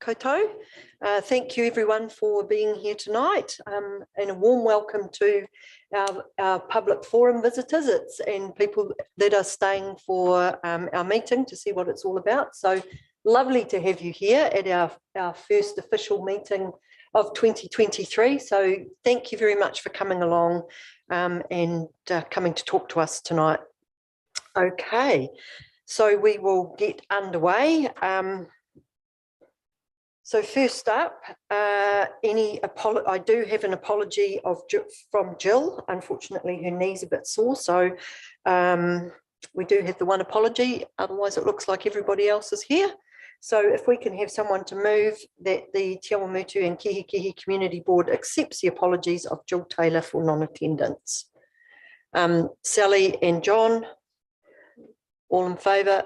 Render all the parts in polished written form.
koutou. Thank you everyone for being here tonight, and a warm welcome to our public forum visitors and people that are staying for our meeting to see what it's all about. So lovely to have you here at our first official meeting of 2023. So thank you very much for coming along and coming to talk to us tonight. Okay, so we will get underway. So first up, I do have an apology from Jill. Unfortunately, her knee's a bit sore, so we do have the one apology. Otherwise, it looks like everybody else is here. So if we can have someone to move that the Te Awamutu and Kihikihi Community Board accepts the apologies of Jill Taylor for non-attendance. Sally and John, all in favour?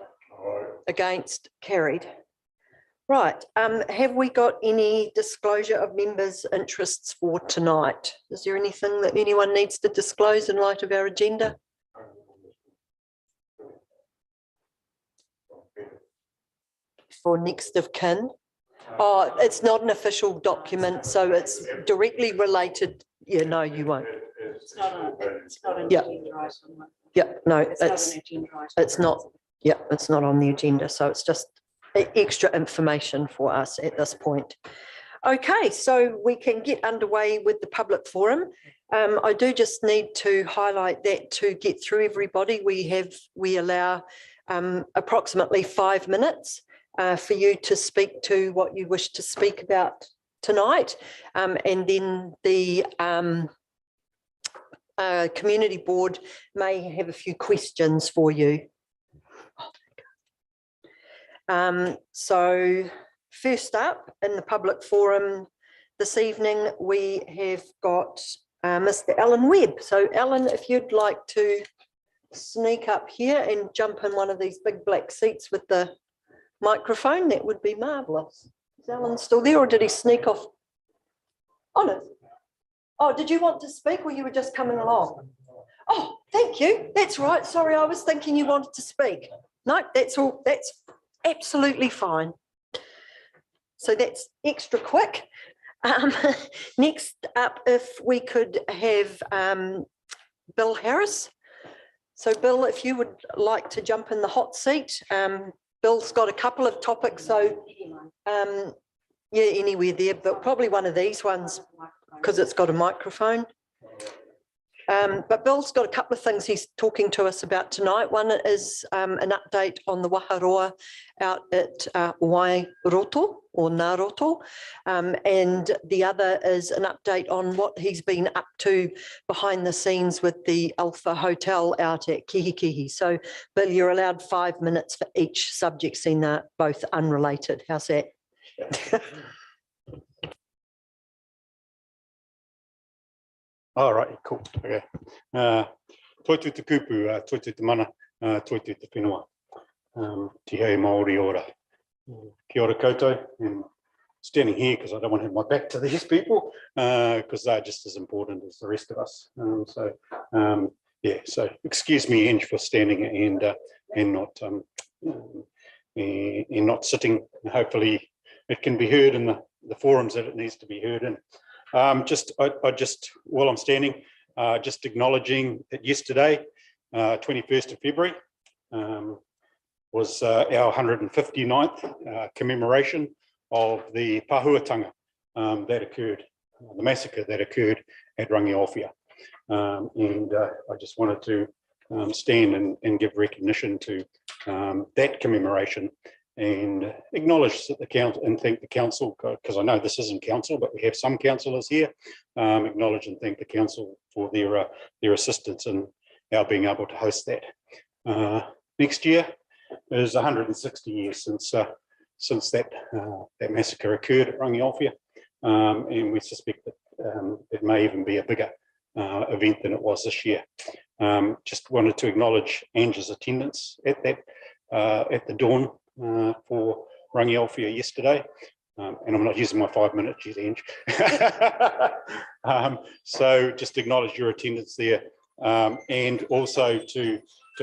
Against? Carried. Right, have we got any disclosure of members' interests for tonight? Is there anything that anyone needs to disclose in light of our agenda? For next of kin? Oh, it's not an official document, so it's directly related. Yeah, no, you won't. It's not an agenda item. Yeah, no, it's not. Yeah, it's not on the agenda, so it's just extra information for us at this point. Okay, so we can get underway with the public forum. I do just need to highlight that to get through everybody, we allow approximately 5 minutes for you to speak to what you wish to speak about tonight, and then the community board may have a few questions for you. So first up in the public forum this evening, we have got Mr. Alan Webb. So Alan, if you'd like to sneak up here and jump in one of these big black seats with the microphone, that would be marvellous. Is Alan still there or did he sneak off? Oh, no. Oh, did you want to speak or you were just coming along? Oh, thank you. That's right. Sorry, I was thinking you wanted to speak. No, that's all. That's absolutely fine. So that's extra quick. Next up, if we could have Bill Harris. So Bill, if you would like to jump in the hot seat. Bill's got a couple of topics, so yeah, anywhere there, but probably one of these ones because it's got a microphone. But Bill's got a couple of things he's talking to us about tonight. One is an update on the Waharoa out at Wairoto or Naroto, and the other is an update on what he's been up to behind the scenes with the Alpha Hotel out at Kihikihi. So Bill, you're allowed 5 minutes for each subject, seen that both unrelated. How's that? All right, cool. Okay. Toitu te kupu, toitu te mana, toitu te whenua. Te hei Māori ora. Kia ora koutou. I'm standing here because I don't want to have my back to these people because they're just as important as the rest of us. Yeah, so excuse me, Ange, for standing and not sitting. Hopefully it can be heard in the forums that it needs to be heard in. While I'm standing, just acknowledging that yesterday, 21st of February, was our 159th commemoration of the Pāhuatanga that occurred, the massacre that occurred at Rangiaowhia. And I just wanted to stand and give recognition to that commemoration and acknowledge that the council and thank the council, because I know this isn't council, but we have some councillors here, acknowledge and thank the council for their assistance in our being able to host that. Next year is 160 years since that massacre occurred at Rangiaowhia, and we suspect that it may even be a bigger event than it was this year. Just wanted to acknowledge Ange's attendance at the dawn for Rangiaowhia yesterday, and I'm not using my 5 minutes, geez, Ange. So just acknowledge your attendance there, and also to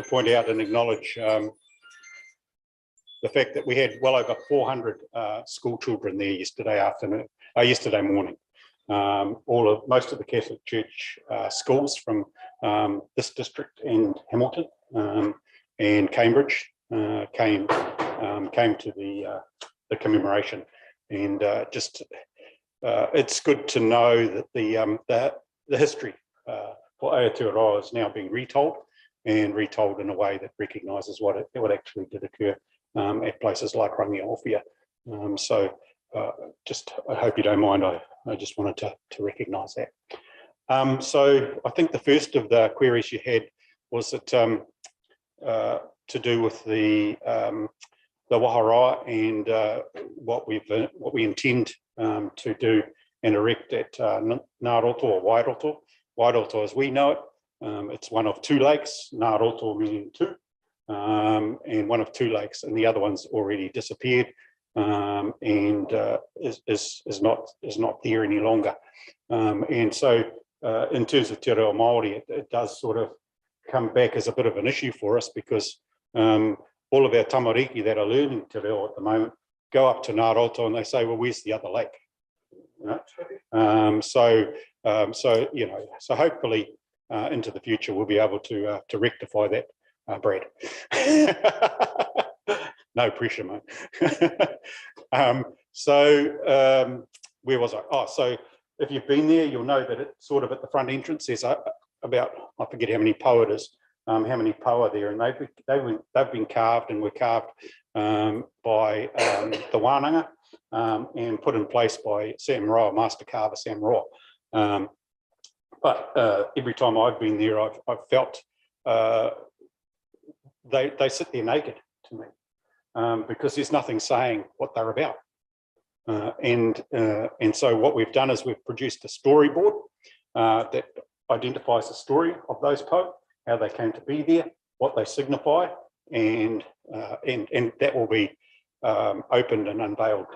point out and acknowledge the fact that we had well over 400 school children there yesterday morning. Most of the Catholic Church schools from this district and Hamilton and Cambridge came to the commemoration, and it's good to know that the history for Aotearoa is now being retold, and retold in a way that recognises what actually did occur at places like Rangiaowhia. I hope you don't mind, I just wanted to recognise that. So I think the first of the queries you had was that to do with the Waharoa and what we intend to do and erect at Ngāroto or Wairoto. Wairoto as we know it, it's one of two lakes, Ngāroto meaning two, and one of two lakes, and the other one's already disappeared and is not there any longer. And so in terms of Te Reo Māori, it does sort of come back as a bit of an issue for us, because all of our tamariki that are learning Te Reo at the moment go up to Ngāroto and they say, well, where's the other lake? You know? So hopefully into the future we'll be able to rectify that, Brad. No pressure, mate. Where was I? Oh, so if you've been there, you'll know that it's sort of at the front entrance. There's about, I forget how many poa it is, how many poa there, and they've been carved and were carved by the wānanga and put in place by Sam Roa, Master Carver Sam Roa. But every time I've been there, I've felt they sit there naked to me, because there's nothing saying what they're about. And so what we've done is we've produced a storyboard that identifies the story of those poa, how they came to be there, what they signify, and that will be opened and unveiled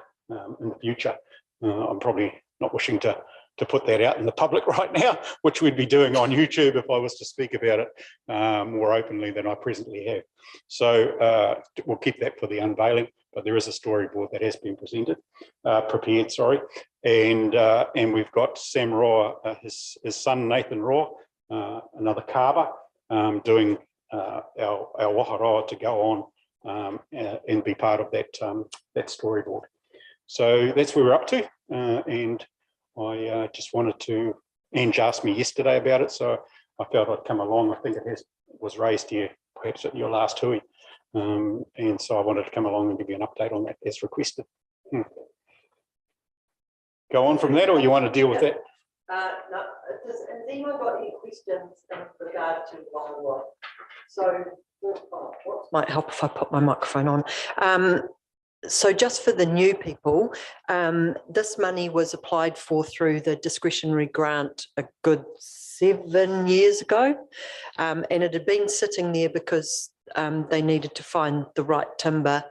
in the future. I'm probably not wishing to put that out in the public right now, which we'd be doing on YouTube if I was to speak about it more openly than I presently have. So we'll keep that for the unveiling, but there is a storyboard that has been prepared, sorry. And we've got Sam Roa, his son Nathan Roa, another carver, doing our Waharoa to go on and be part of that storyboard. So that's where we're up to, and I just wanted to, Ange asked me yesterday about it, so I felt I'd come along. I think it was raised here, perhaps at your last hui. And so I wanted to come along and give you an update on that as requested. Go on from that, or you want to deal with that? No, has anyone got any questions in regard to Waharoa? So, might help if I put my microphone on. So just for the new people, this money was applied for through the discretionary grant a good 7 years ago, and it had been sitting there because they needed to find the right timber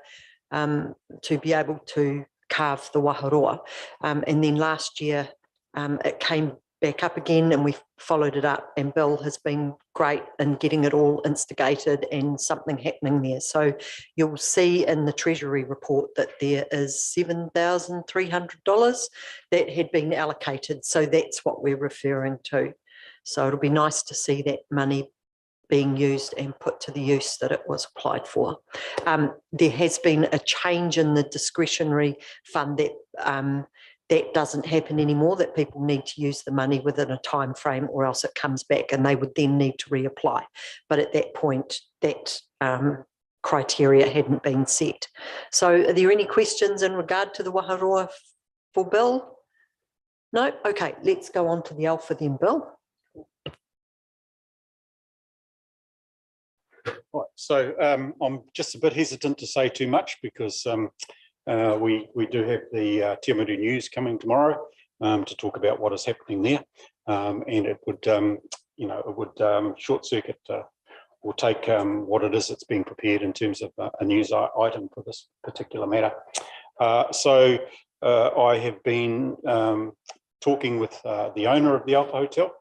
to be able to carve the Waharoa. And then last year it came back up again and we followed it up, and Bill has been great in getting it all instigated and something happening there. So you'll see in the Treasury report that there is $7,300 that had been allocated. So that's what we're referring to. So it'll be nice to see that money being used and put to the use that it was applied for. There has been a change in the discretionary fund that doesn't happen anymore, that people need to use the money within a time frame or else it comes back and they would then need to reapply. But at that point, that criteria hadn't been set. So are there any questions in regard to the Waharoa for Bill? No? Okay, let's go on to the alpha then, Bill. Right, so I'm just a bit hesitant to say too much because we do have the Te Awamutu News coming tomorrow to talk about what is happening there, and it would, it would short circuit or take what it is that's being prepared in terms of a news item for this particular matter. So I have been talking with the owner of the Alpha Hotel,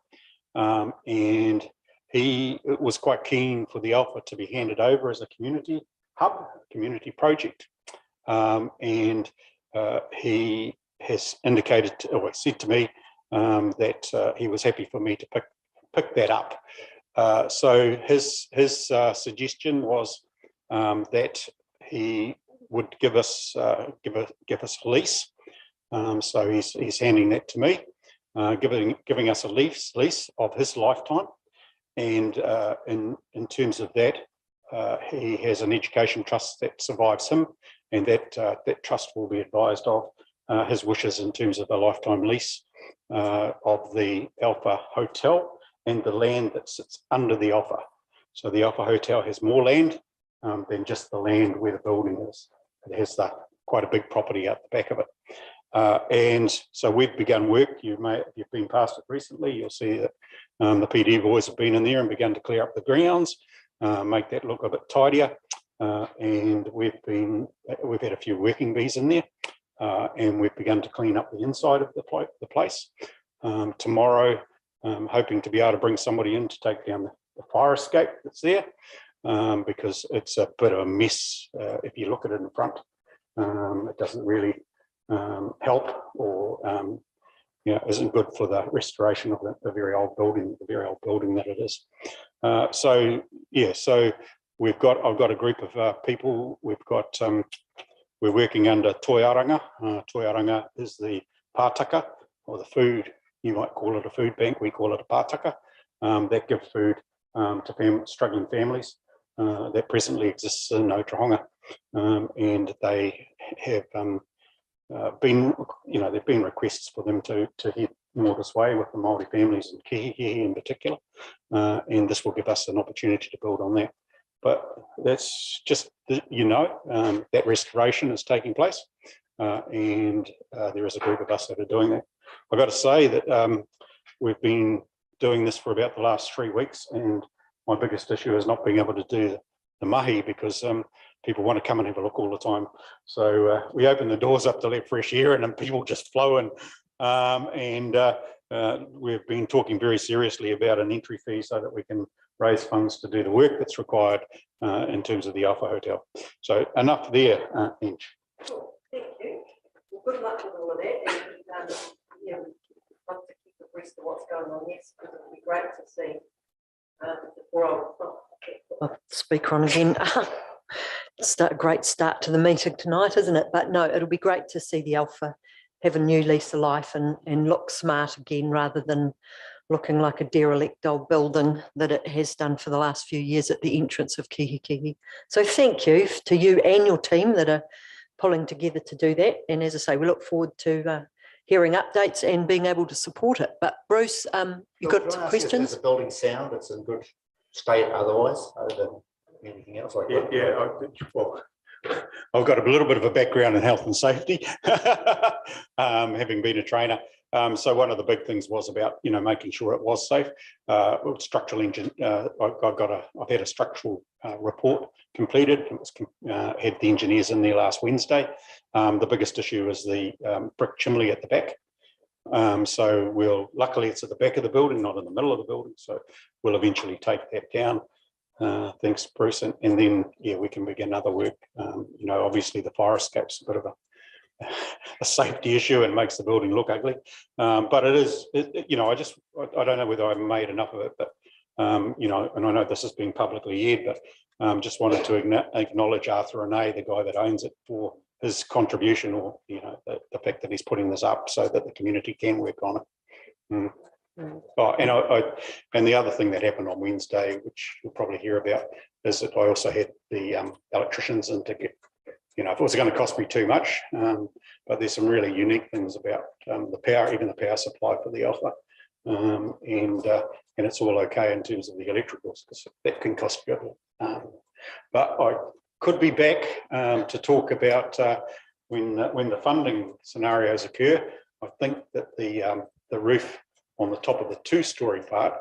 and he was quite keen for the Alpha to be handed over as a community hub, community project. And he has indicated, or said to me, that he was happy for me to pick that up. So his suggestion was that he would give us a lease. So he's handing that to me, giving us a lease of his lifetime. And in terms of that, he has an education trust that survives him, and that trust will be advised of his wishes in terms of a lifetime lease of the Alpha Hotel and the land that sits under the Alpha. So the Alpha Hotel has more land than just the land where the building is. It has quite a big property out the back of it. And so we've begun work. If you've been past it recently, you'll see that the PD boys have been in there and begun to clear up the grounds, make that look a bit tidier. And we've had a few working bees in there, and we've begun to clean up the inside of the place. Tomorrow, I'm hoping to be able to bring somebody in to take down the fire escape that's there, because it's a bit of a mess if you look at it in front. It doesn't really help, or isn't good for the restoration of the very old building that it is. So I've got a group of people. We're working under Toiaranga. Toiaranga is the pātaka, or the food. You might call it a food bank. We call it a pātaka. That give food to struggling families that presently exists in Otaronga, and they have there've been requests for them to head more this way with the Māori families in Kihikihi in particular, and this will give us an opportunity to build on that. But that's just, that restoration is taking place, and there is a group of us that are doing that. I've got to say that we've been doing this for about the last 3 weeks, and my biggest issue is not being able to do the mahi, because people want to come and have a look all the time. So we open the doors up to let fresh air in, and people just flow in. And we've been talking very seriously about an entry fee so that we can raise funds to do the work that's required in terms of the Alpha Hotel. So enough there, Inch. Cool. Thank you. Well, good luck with all of that. And we'd love to keep abreast of what's going on. Yes, because it would be great to see. I'll speak on again. Great start to the meeting tonight, isn't it? But no, it'll be great to see the Alpha have a new lease of life and look smart again, rather than looking like a derelict old building that it has done for the last few years at the entrance of Kihikihi. So thank you to you and your team that are pulling together to do that. And as I say, we look forward to hearing updates and being able to support it. But Bruce, you've got some questions? Is the building sound? It's in good state otherwise, other than anything else like that? Well, I've got a little bit of a background in health and safety, having been a trainer. So one of the big things was about making sure it was safe. Structural engine. I've had a structural report completed. It was had the engineers in there last Wednesday. The biggest issue is the brick chimney at the back. So luckily it's at the back of the building, not in the middle of the building. So we'll eventually take that down. Thanks, Bruce. And then, we can begin other work. Obviously the fire escape's a bit of a safety issue and makes the building look ugly. But it is, I don't know whether I've made enough of it, but, and I know this has been publicly aired, but just wanted to acknowledge Arthur Renee, the guy that owns it, for his contribution, or, the fact that he's putting this up so that the community can work on it. Oh, and the other thing that happened on Wednesday, which you'll probably hear about, is that I also had the electricians in to get, if it was going to cost me too much, but there's some really unique things about the power, even the power supply for the Alpha, and it's all okay in terms of the electricals, because that can cost you a bit. But I could be back to talk about when the funding scenarios occur. I think that the roof on the top of the two-story part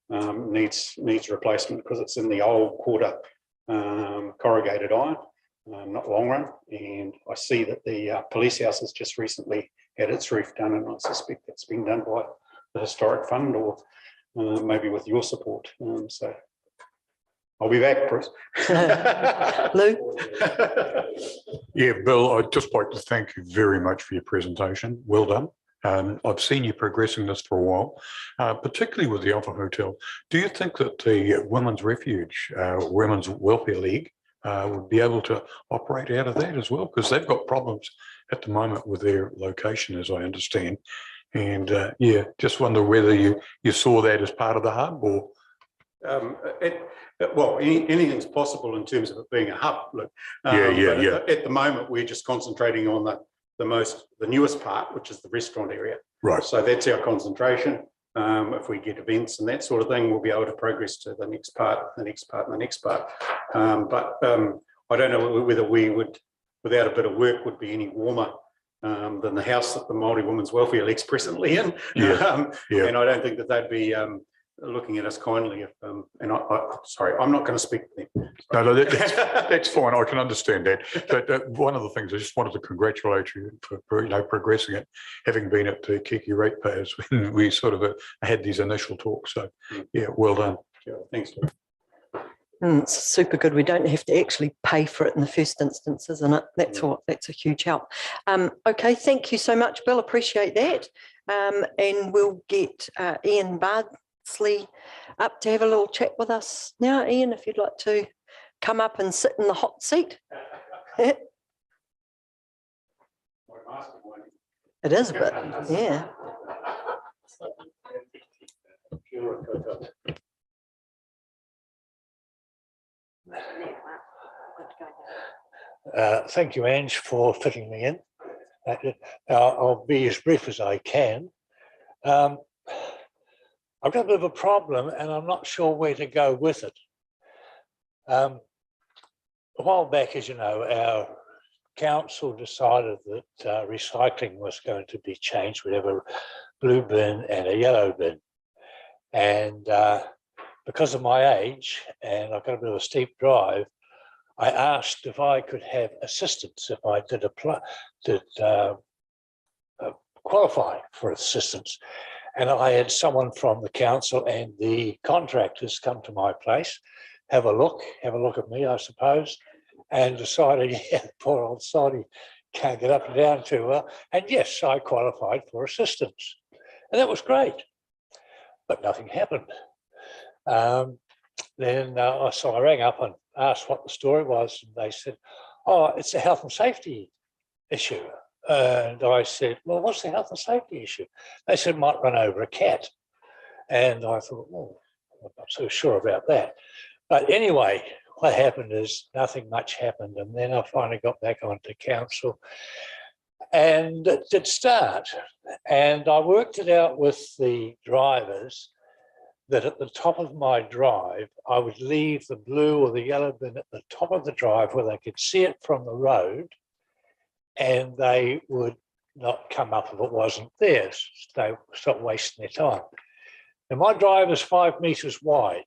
needs replacement, because it's in the old quarter corrugated iron, not long run. And I see that the police house has just recently had its roof done, and I suspect it's been done by the Historic Fund, or maybe with your support. So I'll be back, Bruce. Lou? Yeah, Bill, I'd just like to thank you very much for your presentation. Well done. I've seen you progressing this for a while, particularly with the Alpha Hotel. Do you think that the Women's Refuge, Women's Welfare League, would be able to operate out of that as well? Because they've got problems at the moment with their location, as I understand. And yeah, just wonder whether you saw that as part of the hub or... Well, anything's possible in terms of it being a hub. Look, yeah. At the moment, we're just concentrating on the newest part, which is the restaurant area. Right. So that's our concentration. If we get events and that sort of thing, we'll be able to progress to the next part, the next part, and the next part. But I don't know whether we would, without a bit of work, would be any warmer than the house that the Māori Women's Welfare League's presently in. Yeah. And I don't think that they'd be looking at us kindly if, sorry, I'm not going to speak for them. No, that's fine. I can understand that. But one of the things I just wanted to congratulate you for progressing it, having been at the Kihikihi ratepayers when we sort of had these initial talks. So yeah, well done. Yeah, thanks, Luke. It's super good. We don't have to actually pay for it in the first instance, isn't it? That's a huge help. Okay, thank you so much, Bill. Appreciate that. And we'll get Ian Bardsley up to have a little chat with us now. Ian, if you'd like to come up and sit in the hot seat. It is a bit, yeah. Thank you, Ange, for fitting me in. I'll be as brief as I can. I've got a bit of a problem and I'm not sure where to go with it. A while back, as you know, our council decided that recycling was going to be changed. We'd have a blue bin and a yellow bin. And because of my age, and I've got a bit of a steep drive, I asked if I could have assistance if I did qualify for assistance. And I had someone from the council and the contractors come to my place, have a look at me, I suppose, and decided, yeah, poor old soddy can't get up and down too well. And yes, I qualified for assistance. And that was great, but nothing happened. Then so I rang up and asked what the story was, and they said, oh, it's a health and safety issue. And I said, well, what's the health and safety issue? They said, might run over a cat. And I thought, well, I'm not so sure about that. But anyway, what happened is nothing much happened. And then I finally got back onto council and it did start. And I worked it out with the drivers that at the top of my drive, I would leave the blue or the yellow bin at the top of the drive where they could see it from the road, and they would not come up if it wasn't theirs. They stop wasting their time. Now, my drive is 5 meters wide,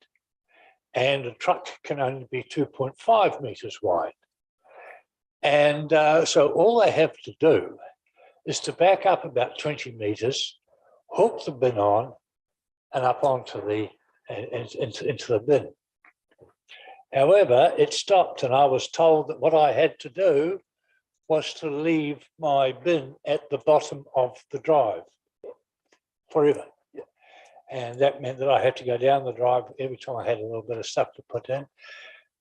and a truck can only be 2.5 meters wide. And so all they have to do is to back up about 20 meters, hook the bin on, and up onto the into the bin. However, it stopped, and I was told that what I had to do was to leave my bin at the bottom of the drive forever. And that meant that I had to go down the drive every time I had a little bit of stuff to put in.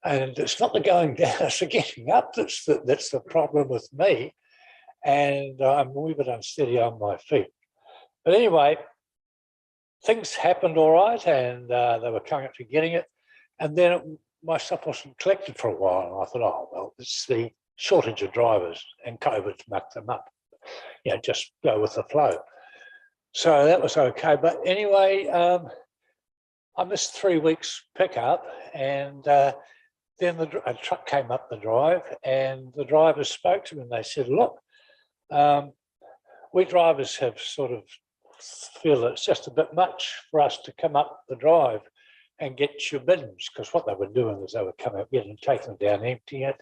And it's not the going down, it's the getting up that's the problem with me. And I'm a wee bit unsteady on my feet. But anyway, things happened all right, and they were coming up to getting it. And then my stuff wasn't collected for a while. And I thought, oh, well, it's the shortage of drivers and COVID mucked them up. You know, just go with the flow. So that was okay. But anyway, I missed 3 weeks pickup, and then a truck came up the drive, and the drivers spoke to me and they said, look, we drivers have sort of feel it's just a bit much for us to come up the drive and get your bins, because what they were doing was they would come up, get and take them down, empty it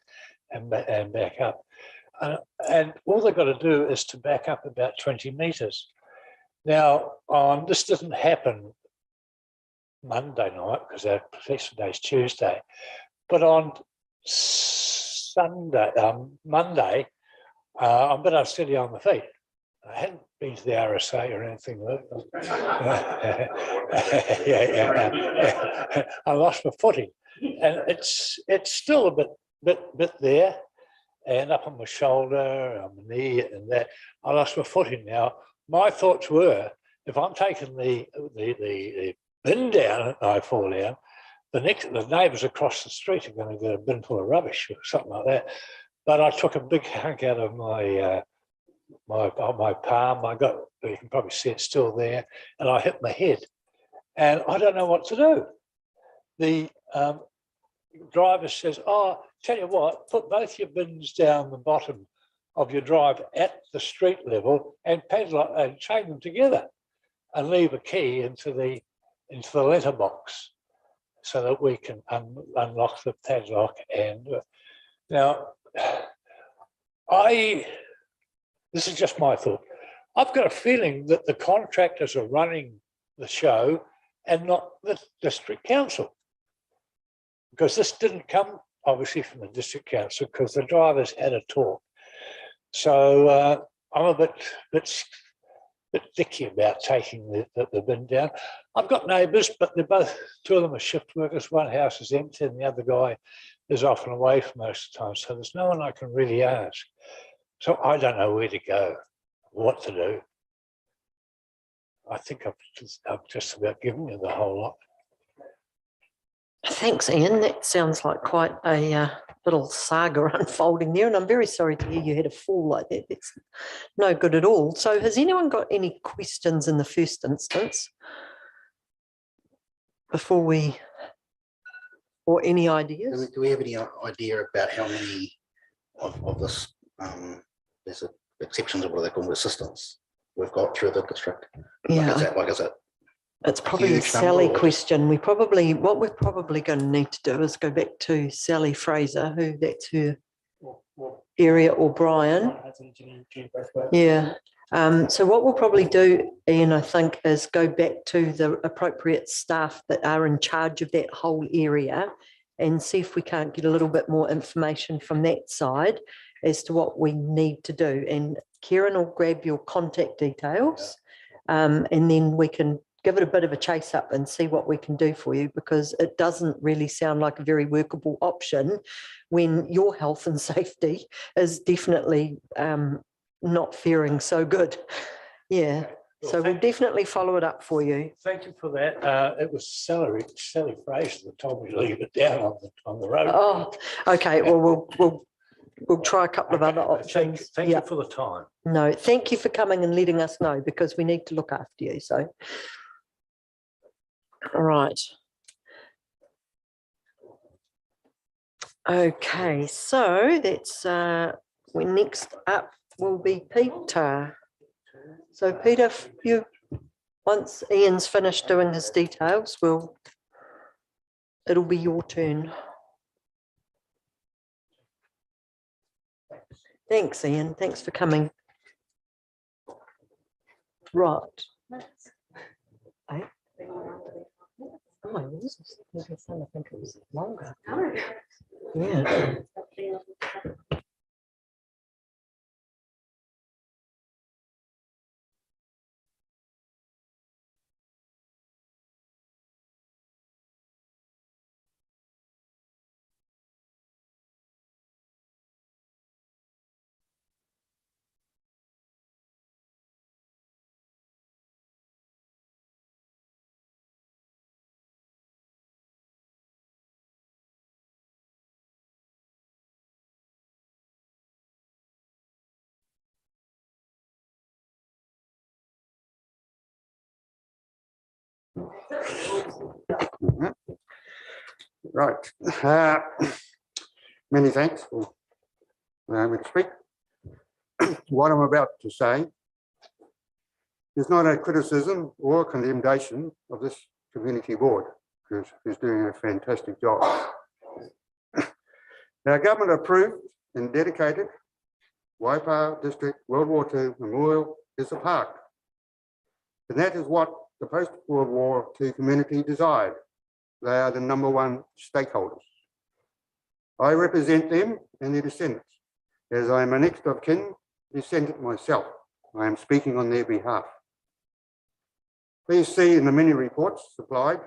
and back up. And all they've got to do is to back up about 20 meters. Now, this didn't happen Monday night because our protection day is Tuesday. But on Monday, I'm a bit unsteady on my feet. I hadn't been to the RSA or anything like that. Yeah. I lost my footing, and it's still a bit there, and up on my shoulder, on my knee, and that. I lost my footing now. My thoughts were, if I'm taking the bin down and I fall down, the neighbours across the street are going to get a bin full of rubbish or something like that. But I took a big hunk out of my my palm. You can probably see it still there, and I hit my head, and I don't know what to do. The driver says, "Oh, tell you what, put both your bins down the bottom of your drive at the street level and padlock and chain them together, and leave a key into the letterbox so that we can unlock the padlock." And now, this is just my thought. I've got a feeling that the contractors are running the show and not the district council, because this didn't come obviously from the district council, because the drivers had a talk. So I'm a bit dicky about taking the bin down. I've got neighbours, but two of them are shift workers. One house is empty and the other guy is off and away for most of the time. So there's no one I can really ask. So I don't know where to go, what to do. I think I've just about given you the whole lot. Thanks, Ian. That sounds like quite a little saga unfolding there, and I'm very sorry to hear you had a fall like that. That's no good at all. So has anyone got any questions in the first instance before we, or any ideas? Do we have any idea about how many of this, there's exceptions of what they call assistance we've got through the district? Yeah. Is it It's probably a huge Sally number, or question. What we're probably going to need to do is go back to Sally Fraser, who that's her area, or Brian. Yeah. So what we'll probably do, Ian, I think, is go back to the appropriate staff that are in charge of that whole area and see if we can't get a little bit more information from that side as to what we need to do. And Kieran will grab your contact details, and then we can give it a bit of a chase up and see what we can do for you, because it doesn't really sound like a very workable option when your health and safety is definitely not faring so good. Yeah. Well, So we'll definitely follow it up for you. Thank you for that. It was Sally Fraser that told me to leave it down on the road. Oh, okay. Well, we'll try a couple of other options. Thank you for the time. No, thank you for coming and letting us know, because we need to look after you. So, all right. Okay, so that's next up will be Peter. So Peter, once Ian's finished doing his details, it'll be your turn. Thanks, Ian. Thanks for coming. Right. Oh, I think it was longer. Yeah. Right. Many thanks for allowing me to speak. What I'm about to say is not a criticism or condemnation of this community board, because it's doing a fantastic job. Our government approved and dedicated Waipa District World War II Memorial is a park. And that is what the post-World War II community desired. They are the #1 stakeholders. I represent them and their descendants, as I am a next of kin descendant myself. I am speaking on their behalf. Please see in the many reports supplied,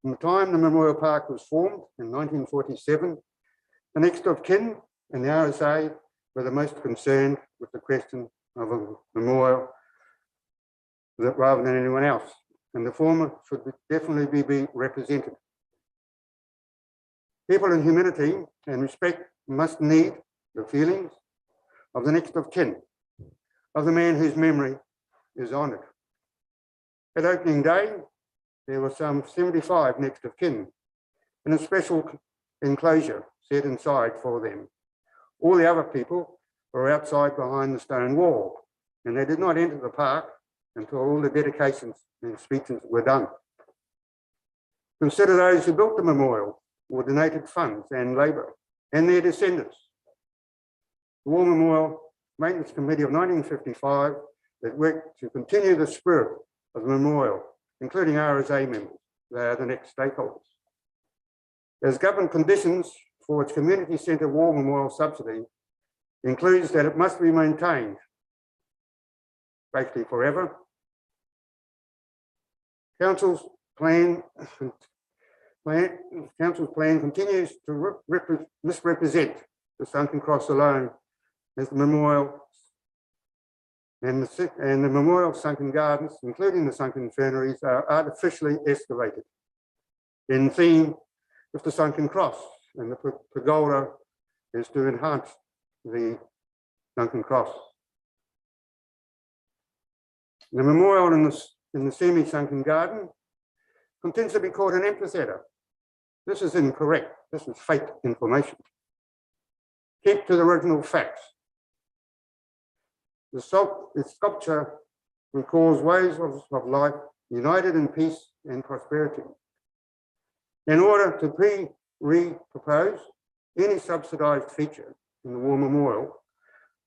from the time the Memorial Park was formed in 1947, the next of kin and the RSA were the most concerned with the question of a memorial rather than anyone else, and the former should definitely be represented. People in humanity and respect must need the feelings of the next of kin, of the man whose memory is honoured. At opening day, there were some 75 next of kin in a special enclosure set inside for them. All the other people were outside behind the stone wall, and they did not enter the park until all the dedications and speeches were done. Consider those who built the memorial or donated funds and labour, and their descendants. The War Memorial Maintenance Committee of 1955 that worked to continue the spirit of the memorial, including RSA members. They are the next stakeholders. As government conditions for its community centre war memorial subsidy includes that it must be maintained basically forever. Council's plan continues to misrepresent the Sunken Cross alone as the memorial and the memorial sunken gardens, including the sunken ferneries, are artificially excavated in theme with the Sunken Cross, and the pergola is to enhance the Sunken Cross. The memorial in the semi-sunken garden continues to be called an amphitheatre. This is incorrect. This is fake information. Keep to the original facts. The sculpture recalls ways of life united in peace and prosperity. In order to re-propose any subsidised feature in the War Memorial,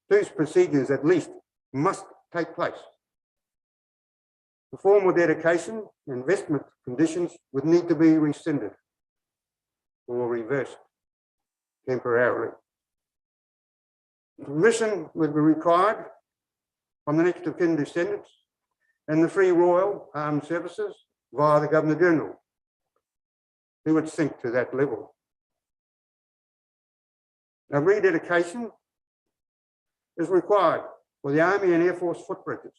these procedures at least must take place. The formal dedication and investment conditions would need to be rescinded or reversed temporarily. Permission would be required from the next of kin descendants and the Free Royal Armed Services via the Governor-General, who would sink to that level. A rededication is required for the Army and Air Force footbridges.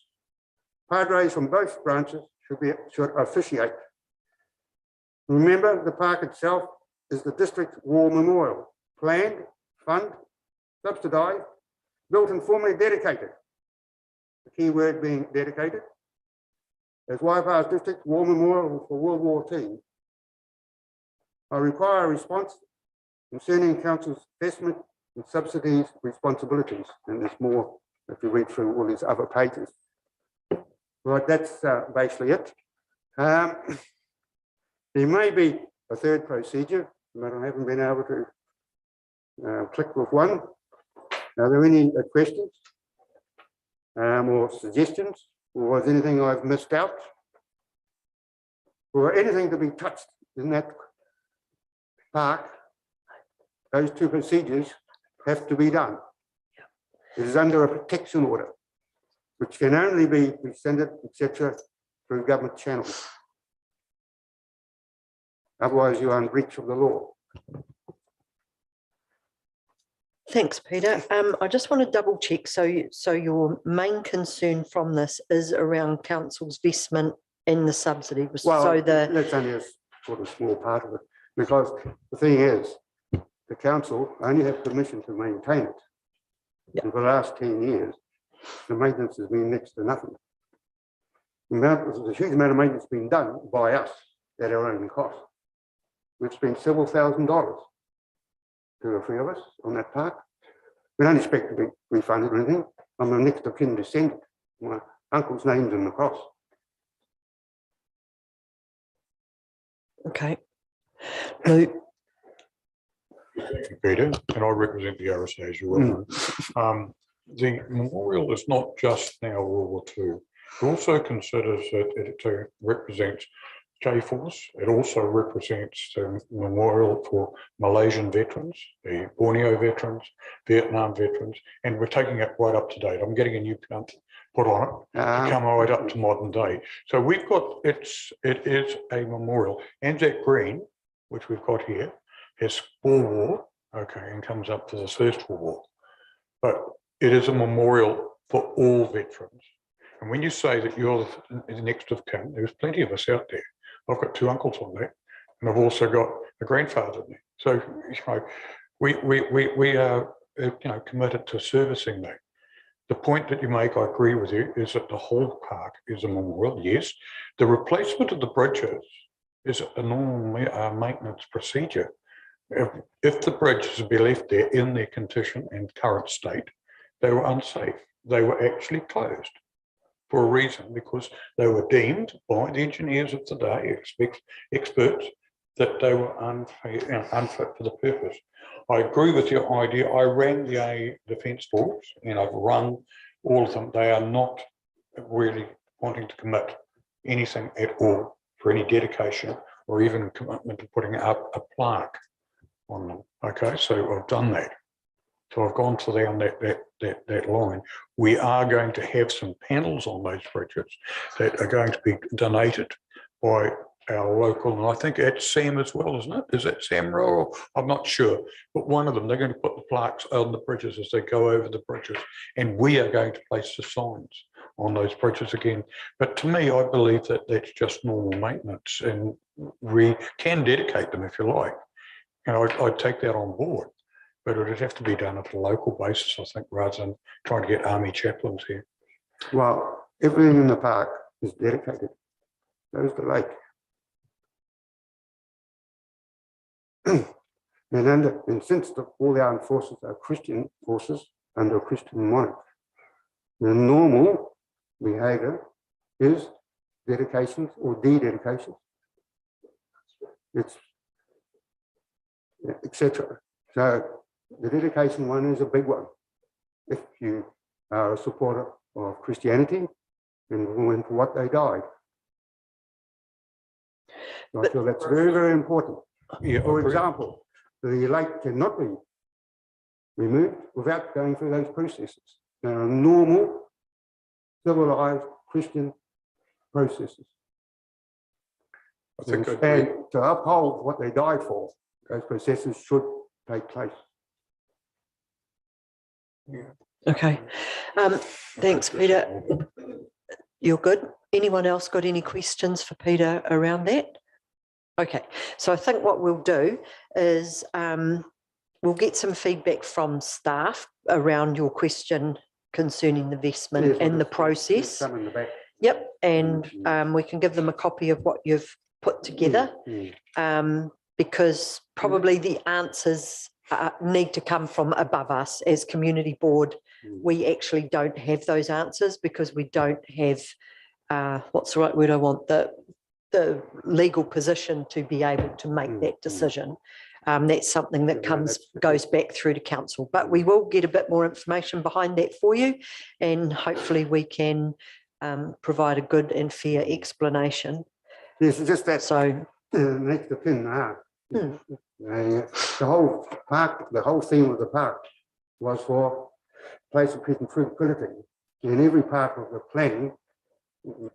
Padres from both branches should officiate. Remember, the park itself is the district war memorial, planned, funded, subsidised, built and formally dedicated. The key word being dedicated. As Waipa's district war memorial for World War II, I require a response concerning Council's investment and subsidies responsibilities, and there's more if you read through all these other pages. Right, that's basically it. There may be a third procedure, but I haven't been able to click with one. Are there any questions or suggestions, or is anything I've missed out, or anything to be touched in that park? Those two procedures have to be done. It is under a protection order, which can only be rescinded, etc., through government channels. Otherwise, you are in breach of the law. Thanks, Peter. I just want to double check. So your main concern from this is around council's investment in the subsidy. Well, so that's only a sort of small part of it, because the thing is, the council only have permission to maintain it. Yeah. And for the last 10 years, the maintenance has been next to nothing. There's a huge amount of maintenance being done by us at our own cost. We've spent several $1,000s, 2 or 3 of us, on that park. We don't expect to be refunded or anything. I'm a next of kin descendant. My uncle's name's in the cross. okay. Lou, Thank you, Peter, and I represent the RSA as you well know. The memorial is not just now World War II. It also considers that it represents J-Force. It also represents the memorial for Malaysian veterans, the Borneo veterans, Vietnam veterans, and we're taking it right up to date. I'm getting a new pump put on it to come right up to modern day. So we've got, it is a memorial. Anzac Green, which we've got here, has Boer War, okay, and comes up to the First World War. But it is a memorial for all veterans. And when you say that you're the next of kin, there's plenty of us out there. I've got 2 uncles on there, and I've also got a grandfather there. So, you know, we are, you know, committed to servicing that. The point that you make, I agree with you, is that the whole park is a memorial, yes. The replacement of the bridges is a normal maintenance procedure. If the bridges had been left there in their condition and current state, they were unsafe. They were actually closed for a reason, because they were deemed by the engineers of the day, experts, that they were unfit for the purpose. I agree with your idea. I ran the Defence Force and I've run all of them. They are not really wanting to commit anything at all for any dedication or even commitment to putting up a plaque on them. Okay, so I've done that. So I've gone to down that line. We are going to have some panels on those bridges that are going to be donated by our local, and I think that's Sam as well, isn't it? Is that Sam Rowe? I'm not sure, but one of them, they're going to put the plaques on the bridges as they go over the bridges, and we are going to place the signs on those bridges again. But to me, I believe that that's just normal maintenance, and we can dedicate them if you like. And I'd take that on board. But it would have to be done at a local basis, I think, rather than trying to get army chaplains here. Well, everything in the park is dedicated. There's the lake. and since all the armed forces are Christian forces under a Christian monarch, the normal behavior is dedications or de-dedications. It's etc. So the dedication one is a big one. If you are a supporter of Christianity and for what they died. So I feel that's very, very important. Yeah, For example, the lake cannot be removed without going through those processes. They are normal, civilized Christian processes. I think and to uphold what they died for, those processes should take place. Yeah. Okay, thanks, Peter. You're good. Anyone else got any questions for Peter around that? Okay, so I think what we'll do is we'll get some feedback from staff around your question concerning the investment Yes, and the there's process. some in the back. Yep, and we can give them a copy of what you've put together, because probably the answers need to come from above us as community board. We actually don't have those answers because we don't have, what's the right word I want, the legal position to be able to make that decision. That's something that goes back through to council, but we will get a bit more information behind that for you, and hopefully we can provide a good and fair explanation. Yes, just that. So next of kin, the whole park, the whole theme of the park was for place of peace and tranquility. In every part of the planning,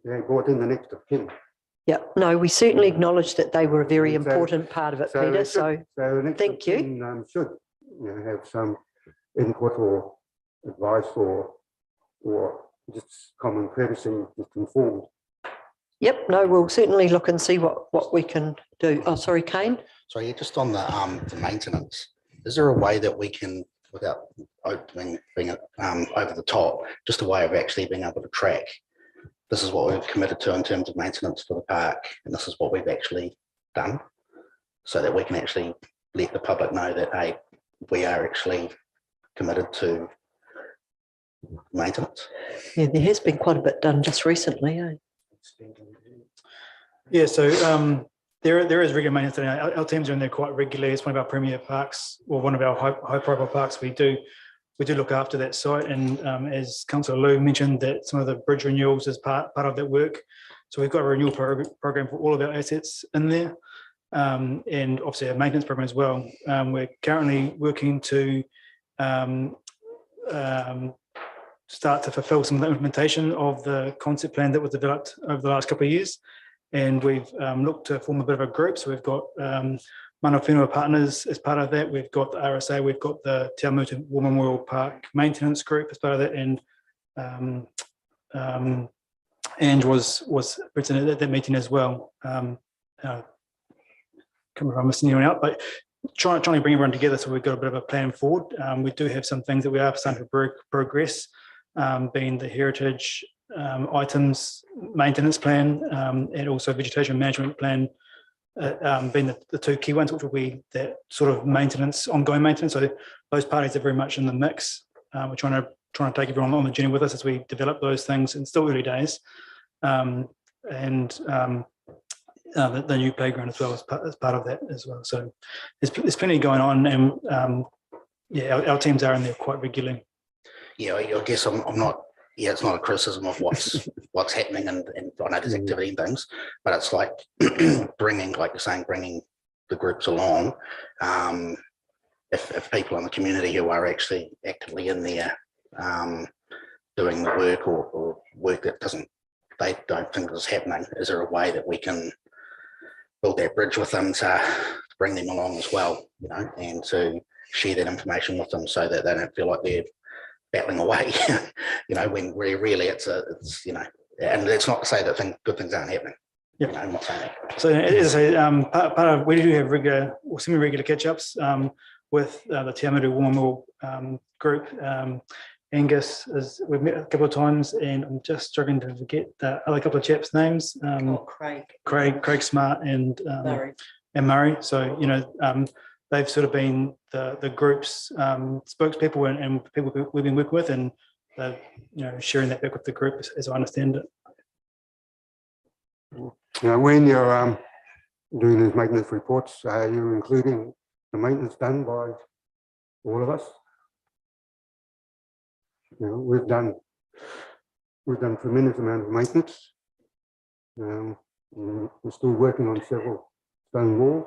they brought in the next of kin. yeah, no, we certainly acknowledge that they were a very important part of it, Peter. So next thank you. Should have some input or advice or just common courtesy, just informed. Yep, no, we'll certainly look and see what we can do. Oh, sorry, Kane. So yeah, just on the maintenance, is there a way that we can, without opening being over the top, just a way of actually being able to track, this is what we've committed to in terms of maintenance for the park, and this is what we've actually done, so that we can actually let the public know that, hey, we are actually committed to maintenance? Yeah, there has been quite a bit done just recently. Yeah, so there is regular maintenance. Our teams are in there quite regularly. It's one of our premier parks, or one of our high profile parks. We do we do look after that site, and as Councillor Lou mentioned, that some of the bridge renewals is part of that work. So we've got a renewal program for all of our assets in there, and obviously a maintenance program as well. We're currently working to start to fulfill some of the implementation of the concept plan that was developed over the last couple of years. And we've looked to form a bit of a group. So we've got Mana Whenua partners as part of that. We've got the RSA, we've got the Awamutu War Memorial Park maintenance group as part of that. And Ange was present at that meeting as well. Can't remember if I'm missing anyone out, but trying to bring everyone together so we've got a bit of a plan forward. We do have some things that we are starting to progress, being the heritage items maintenance plan, and also vegetation management plan, being the two key ones, which will be that sort of maintenance, ongoing maintenance. So those parties are very much in the mix. We're trying to take everyone on the journey with us as we develop those things. It's still early days, and the new playground as well as part of that as well. So there's plenty going on, and yeah, our teams are in there quite regularly. Yeah, I guess I'm not. Yeah, it's not a criticism of what's happening, and I know there's activity and things, but it's like bringing, like you're saying, bringing the groups along. If people in the community who are actually actively in there doing the work or work that they don't think is happening, is there a way that we can build that bridge with them to bring them along as well, you know, and to share that information with them so that they don't feel like they're battling away, you know, when really it's you know, and it's not to say that good things aren't happening. Yep. You know, I'm not saying that. So as I say, part of, we do have regular or semi-regular catch-ups with the Awamutu War Memorial group. Angus, we've met a couple of times, and I'm just struggling to forget the other couple of chaps' names. Craig Smart and Murray. So, you know, they've sort of been the group's spokespeople and people we've been working with, and they're, you know, sharing that back with the group as I understand it. Now, when you're doing these maintenance reports, are you including the maintenance done by all of us? You know, we've done tremendous amount of maintenance. We're still working on several stone walls,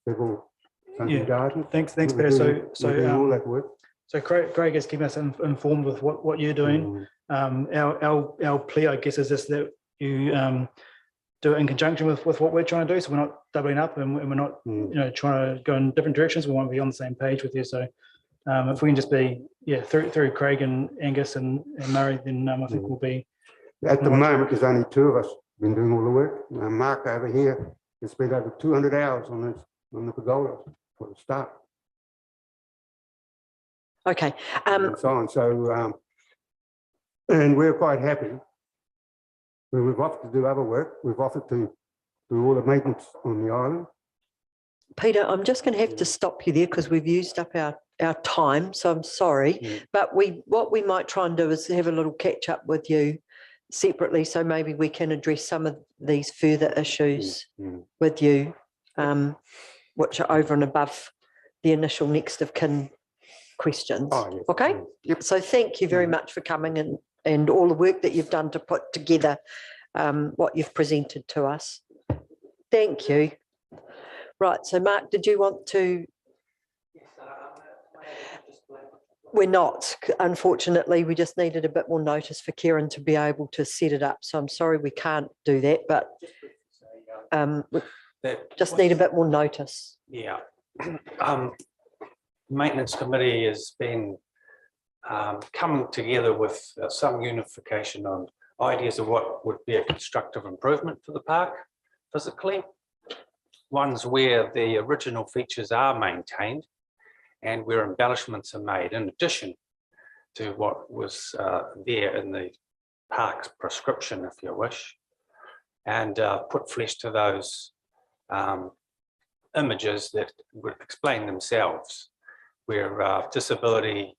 several gardens. Thanks, Peter. So all that work. So Craig has kept us informed with what you're doing. Our plea, I guess, is just that you do it in conjunction with what we're trying to do. So we're not doubling up, and we're not you know, trying to go in different directions. We want to be on the same page with you. So if we can just be through Craig and Angus and Murray, then I think we'll be. At the moment, there's only two of us been doing all the work. Mark over here has spent over 200 hours on the pergola for the start. Okay. And so on. So, and we're quite happy. We've offered to do other work. We've offered to do all the maintenance on the island. Peter, I'm just going to have to stop you there because we've used up our time, so I'm sorry. But what we might try and do is have a little catch up with you separately, so maybe we can address some of these further issues with you, which are over and above the initial next of kin questions. Yes. Okay. Yep. So thank you very much for coming and all the work that you've done to put together what you've presented to us. Thank you. Right, so Mark, did you want to? We're not, unfortunately. We just needed a bit more notice for Kieran to be able to set it up. So I'm sorry we can't do that, but we just need a bit more notice. Yeah. Maintenance committee has been coming together with some unification on ideas of what would be a constructive improvement for the park physically. Ones where the original features are maintained and where embellishments are made in addition to what was there in the park's prescription, if you wish, and put flesh to those images that would explain themselves, where disability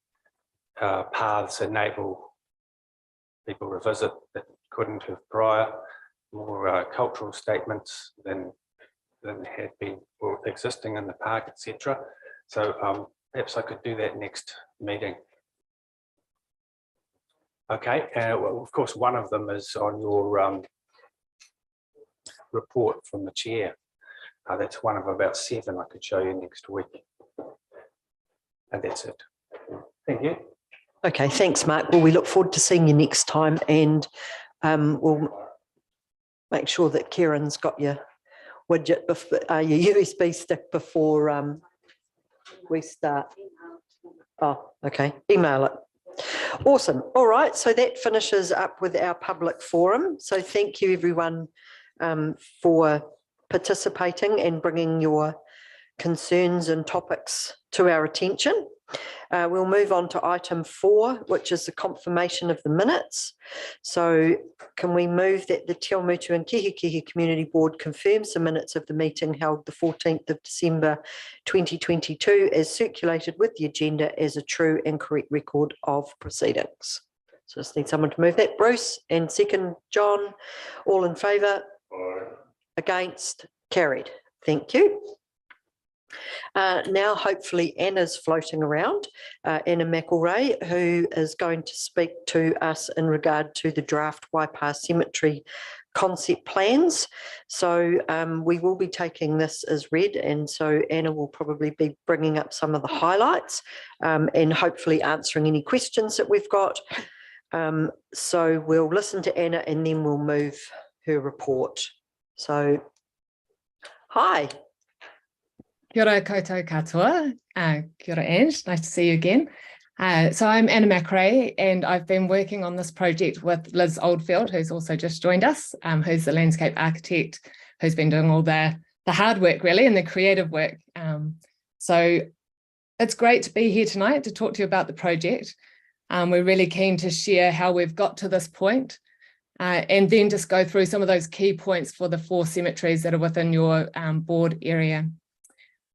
paths enable people to visit that couldn't have prior, more cultural statements than had been or existing in the park, etc. So perhaps I could do that next meeting. Okay, well, of course, one of them is on your report from the chair. That's one of about 7 I could show you next week. And that's it. Thank you. Okay, thanks, Mark. Well, we look forward to seeing you next time, and we'll make sure that Kieran's got your widget, your USB stick before we start. Oh, okay, email it. Awesome. All right, so that finishes up with our public forum. So thank you, everyone, for participating and bringing your concerns and topics to our attention. We'll move on to item 4, which is the confirmation of the minutes. So can we move that the Te Awamutu and Kihikihi Community Board confirms the minutes of the meeting held the 14th of December 2022 as circulated with the agenda as a true and correct record of proceedings. So just need someone to move that. Bruce, and second, John. All in favour? Against? Carried. Thank you. Now, hopefully, Anna's floating around, Anna McElray, who is going to speak to us in regard to the draft Waipa Cemetery concept plans. So we will be taking this as read, and so Anna will probably be bringing up some of the highlights and hopefully answering any questions that we've got. So we'll listen to Anna and then we'll move her report. So, hi. Kia ora koutou katoa. Kia ora, Ange. Nice to see you again. So I'm Anna McRae, and I've been working on this project with Liz Oldfield, who's also just joined us, who's the landscape architect, who's been doing all the hard work, really, and the creative work. So it's great to be here tonight to talk to you about the project. We're really keen to share how we've got to this point, and then just go through some of those key points for the 4 cemeteries that are within your board area.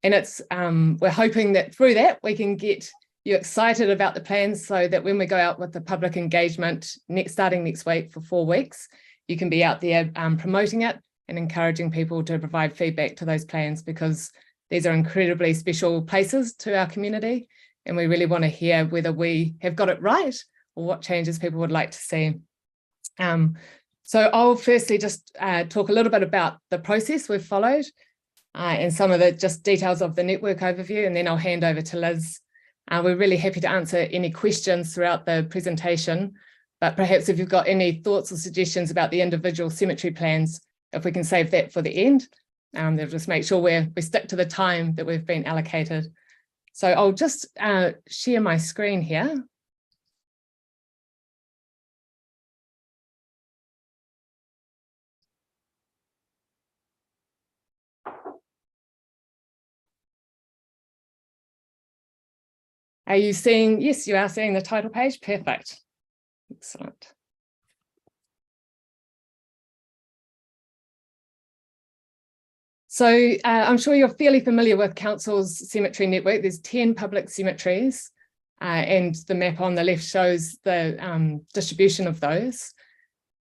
And it's we're hoping that through that we can get you excited about the plans so that when we go out with the public engagement starting next week for 4 weeks, you can be out there promoting it and encouraging people to provide feedback to those plans, because these are incredibly special places to our community, and we really want to hear whether we have got it right or what changes people would like to see. So I'll firstly just talk a little bit about the process we've followed, and some of the just details of the network overview, and then I'll hand over to Liz. We're really happy to answer any questions throughout the presentation, but perhaps if you've got any thoughts or suggestions about the individual cemetery plans, if we can save that for the end, they'll just make sure we stick to the time that we've been allocated. So I'll just share my screen here. Are you seeing? Yes, you are seeing the title page. Perfect. Excellent. So I'm sure you're fairly familiar with Council's cemetery network. There's 10 public cemeteries, and the map on the left shows the distribution of those.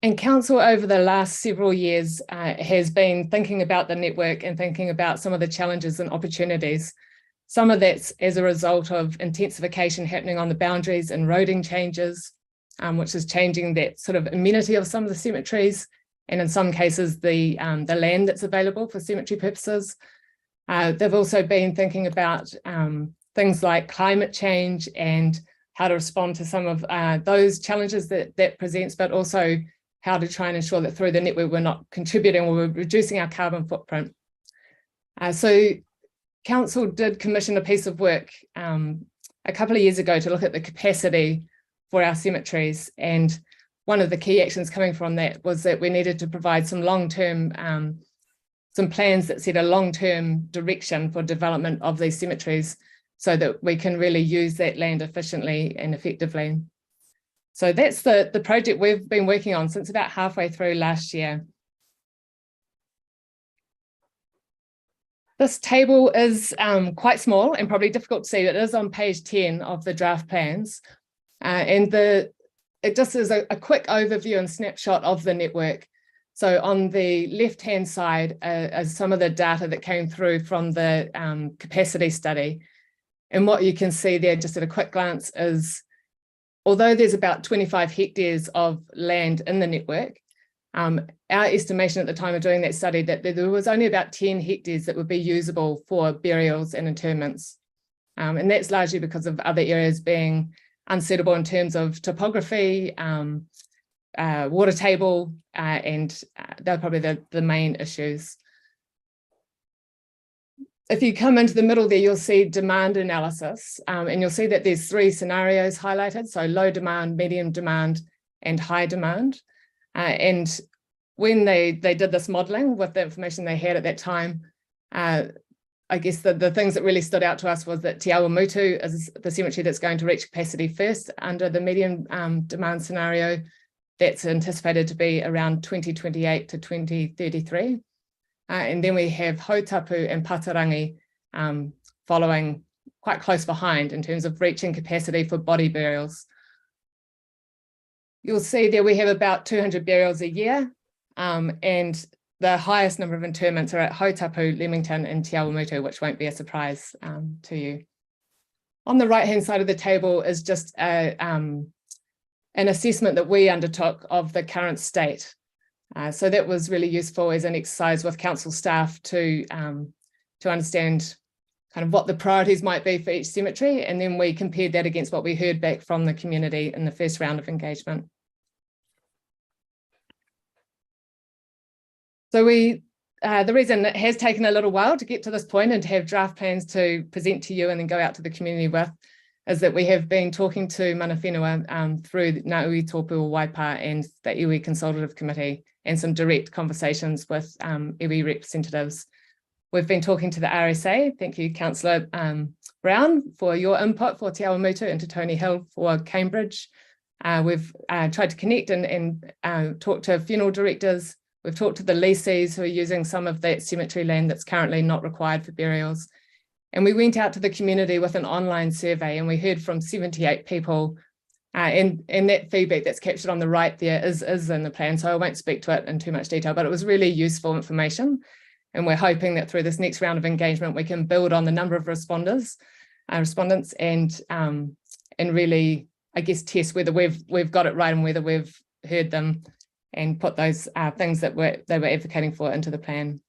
And Council over the last several years has been thinking about the network and thinking about some of the challenges and opportunities. Some of that's as a result of intensification happening on the boundaries and roading changes, which is changing that sort of amenity of some of the cemeteries, and in some cases the land that's available for cemetery purposes. They've also been thinking about things like climate change and how to respond to some of those challenges that presents, but also how to try and ensure that through the network we're not contributing or we're reducing our carbon footprint. So Council did commission a piece of work a couple of years ago to look at the capacity for our cemeteries, and one of the key actions coming from that was that we needed to provide some long-term, some plans that set a long-term direction for development of these cemeteries so that we can really use that land efficiently and effectively. So that's the project we've been working on since about halfway through last year. This table is quite small and probably difficult to see. It is on page 10 of the draft plans. And it just is a quick overview and snapshot of the network. So on the left-hand side are some of the data that came through from the capacity study. And what you can see there, just at a quick glance, is although there's about 25 hectares of land in the network, our estimation at the time of doing that study that there was only about 10 hectares that would be usable for burials and interments. And that's largely because of other areas being unsuitable in terms of topography, water table, and they're probably the main issues. If you come into the middle there, you'll see demand analysis, and you'll see that there's 3 scenarios highlighted, so low demand, medium demand, and high demand. And when they did this modelling with the information they had at that time, I guess the things that really stood out to us was that Awamutu is the cemetery that's going to reach capacity first under the medium demand scenario. That's anticipated to be around 2028 to 2033. And then we have Hautapu and Patarangi following quite close behind in terms of reaching capacity for body burials. You'll see there we have about 200 burials a year, and the highest number of interments are at Hautapu, Leamington, and Te Awamutu, which won't be a surprise to you. On the right-hand side of the table is just an assessment that we undertook of the current state. So that was really useful as an exercise with council staff to understand kind of what the priorities might be for each cemetery, and then we compared that against what we heard back from the community in the first round of engagement. So the reason it has taken a little while to get to this point and to have draft plans to present to you and then go out to the community with is that we have been talking to mana whenua through Ngā Iwi Tōpū o Waipa and the Iwi Consultative Committee, and some direct conversations with iwi representatives. We've been talking to the RSA. Thank you, Councillor Brown, for your input for Te Awamutu, and to Tony Hill for Cambridge. We've tried to connect and talk to funeral directors. We've talked to the leasees who are using some of that cemetery land that's currently not required for burials. And we went out to the community with an online survey, and we heard from 78 people. And that feedback that's captured on the right there is in the plan, so I won't speak to it in too much detail, but it was really useful information. And we're hoping that through this next round of engagement, we can build on the number of respondents and really, I guess, test whether we've got it right and whether we've heard them, and put those things that they were advocating for into the plan.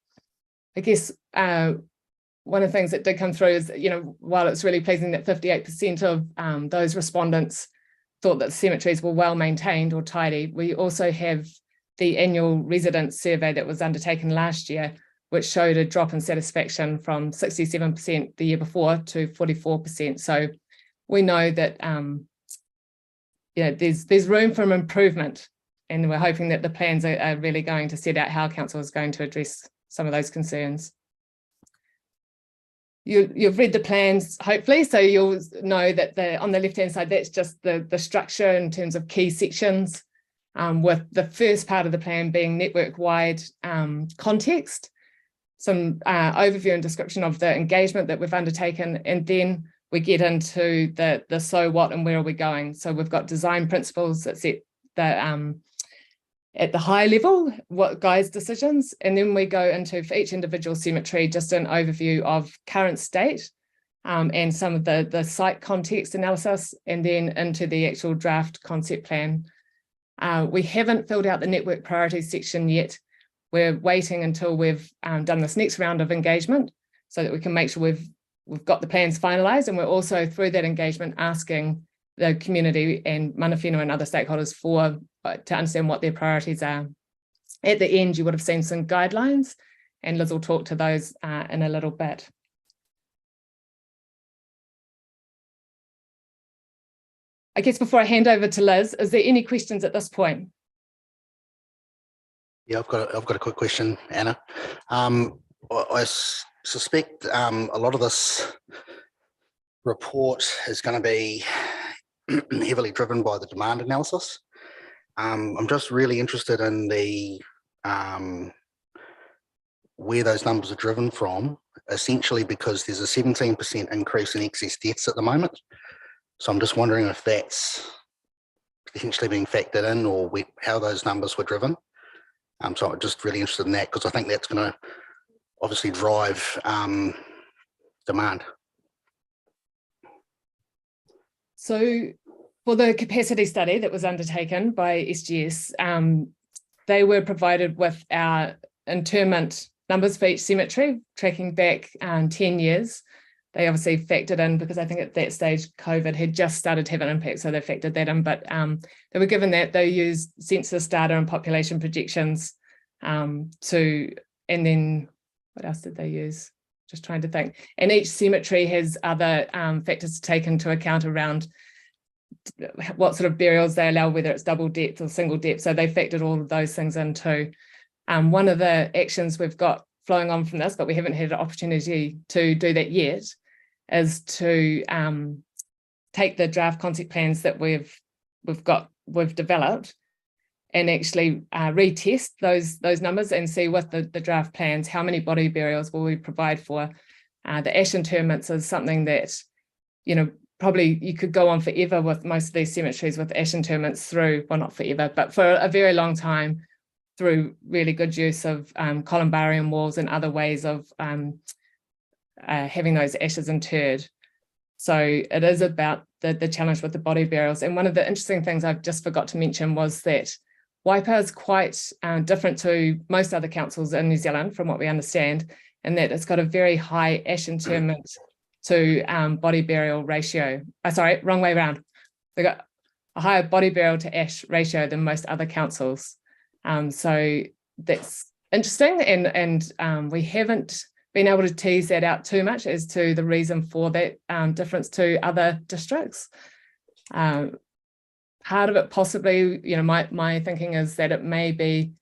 I guess one of the things that did come through is, while it's really pleasing that 58% of those respondents thought that cemeteries were well maintained or tidy, we also have the annual resident survey that was undertaken last year, which showed a drop in satisfaction from 67% the year before to 44%. So we know that there's room for improvement, and we're hoping that the plans are really going to set out how council is going to address some of those concerns. You've read the plans, hopefully, so you'll know that on the left-hand side, that's just the structure in terms of key sections, with the first part of the plan being network-wide context, some overview and description of the engagement that we've undertaken, and then we get into the so what and where are we going. So we've got design principles that set at the high level, what guides decisions, and then we go into, for each individual cemetery, just an overview of current state and some of the site context analysis, and then into the actual draft concept plan. We haven't filled out the network priorities section yet. We're waiting until we've done this next round of engagement so that we can make sure we've got the plans finalised, and we're also, through that engagement, asking the community and mana whenua and other stakeholders to understand what their priorities are. At the end, you would have seen some guidelines, and Liz will talk to those in a little bit. I guess before I hand over to Liz, is there any questions at this point? Yeah, I've got a quick question, Anna. I suspect a lot of this report is going to be heavily driven by the demand analysis. I'm just really interested in the where those numbers are driven from, essentially because there's a 17% increase in excess deaths at the moment. So I'm just wondering if that's potentially being factored in, or how those numbers were driven. So I'm just really interested in that, because I think that's going to obviously drive demand. So for the capacity study that was undertaken by SGS, they were provided with our interment numbers for each cemetery, tracking back 10 years. They obviously factored in, because I think at that stage COVID had just started to have an impact, so they factored that in. But they were given that. They used census data and population projections and then what else did they use? Just trying to think. And each cemetery has other factors to take into account around what sort of burials they allow, whether it's double depth or single depth. So they factored all of those things in too. One of the actions we've got flowing on from this, but we haven't had an opportunity to do that yet, is to take the draft concept plans that we've developed and actually retest those numbers and see with the draft plans how many body burials will we provide for. The ash interments is something that, you know, probably you could go on forever with most of these cemeteries with ash interments through, well, not forever, but for a very long time, through really good use of columbarium walls and other ways of having those ashes interred. So it is about the challenge with the body burials. And one of the interesting things I've just forgot to mention was that Waipa is quite different to most other councils in New Zealand, from what we understand, and that it's got a very high ash interment to body burial ratio. Sorry, wrong way around. They've got a higher body burial to ash ratio than most other councils. So that's interesting, and we haven't been able to tease that out too much as to the reason for that difference to other districts. Part of it possibly, you know, my thinking is that it may be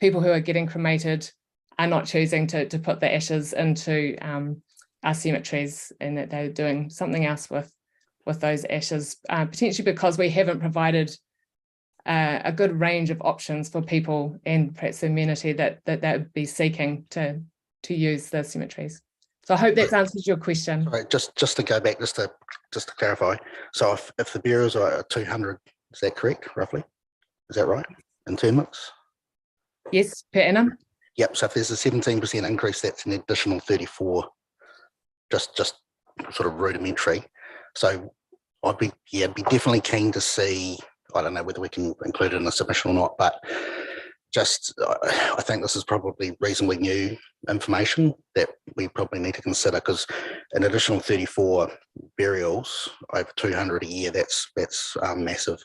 people who are getting cremated are not choosing to put the ashes into our cemeteries, and that they're doing something else with those ashes, potentially because we haven't provided a good range of options for people and perhaps the amenity that would be seeking to use the cemeteries. So I hope that's answered your question. Sorry, just to go back, just to clarify. So if the burials are 200, is that correct, roughly? Is that right? Interments? Yes, per annum. Yep. So if there's a 17% increase, that's an additional 34. Just sort of rudimentary. So I'd be definitely keen to see. I don't know whether we can include it in a submission or not, but just I think this is probably reasonably new information that we probably need to consider, because an additional 34 burials over 200 a year, that's massive.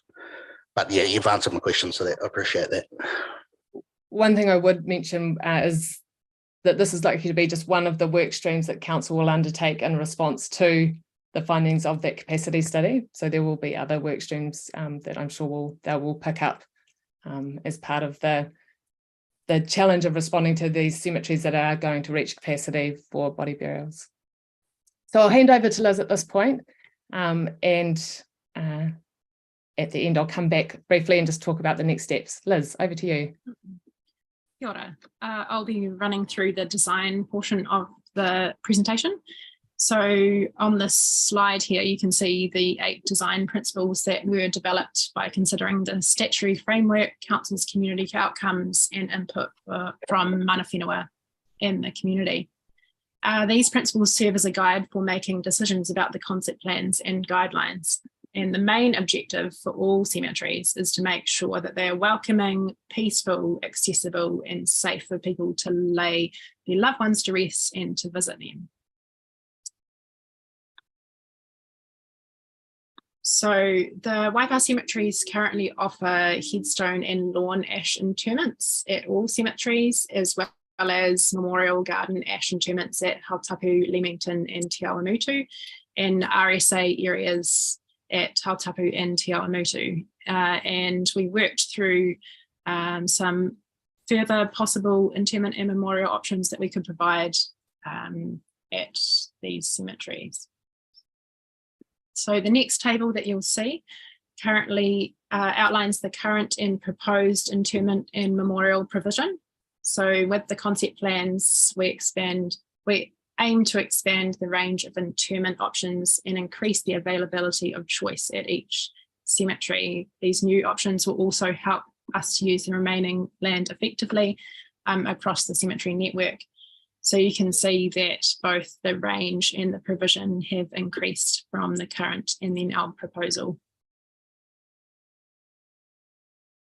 But yeah, you've answered my question, so that I appreciate that. One thing I would mention is that this is likely to be just one of the work streams that council will undertake in response to the findings of that capacity study. So there will be other work streams that I'm sure they will pick up as part of the challenge of responding to these cemeteries that are going to reach capacity for body burials. So I'll hand over to Liz at this point, and at the end I'll come back briefly and just talk about the next steps. Liz, over to you. Kia ora. I'll be running through the design portion of the presentation. So on this slide here, you can see the 8 design principles that were developed by considering the statutory framework, council's community outcomes, and input from mana whenua and the community. These principles serve as a guide for making decisions about the concept plans and guidelines. And the main objective for all cemeteries is to make sure that they are welcoming, peaceful, accessible, and safe for people to lay their loved ones to rest and to visit them. So the Waipa cemeteries currently offer headstone and lawn ash interments at all cemeteries, as well as memorial garden ash interments at Hautapu, Leamington and Te Awamutu, and RSA areas at Hautapu and Te Awamutu. And we worked through some further possible interment and memorial options that we could provide at these cemeteries. So the next table that you'll see currently outlines the current and proposed interment and memorial provision. So with the concept plans, we aim to expand the range of interment options and increase the availability of choice at each cemetery. These new options will also help us to use the remaining land effectively across the cemetery network. So you can see that both the range and the provision have increased from the current and then our proposal.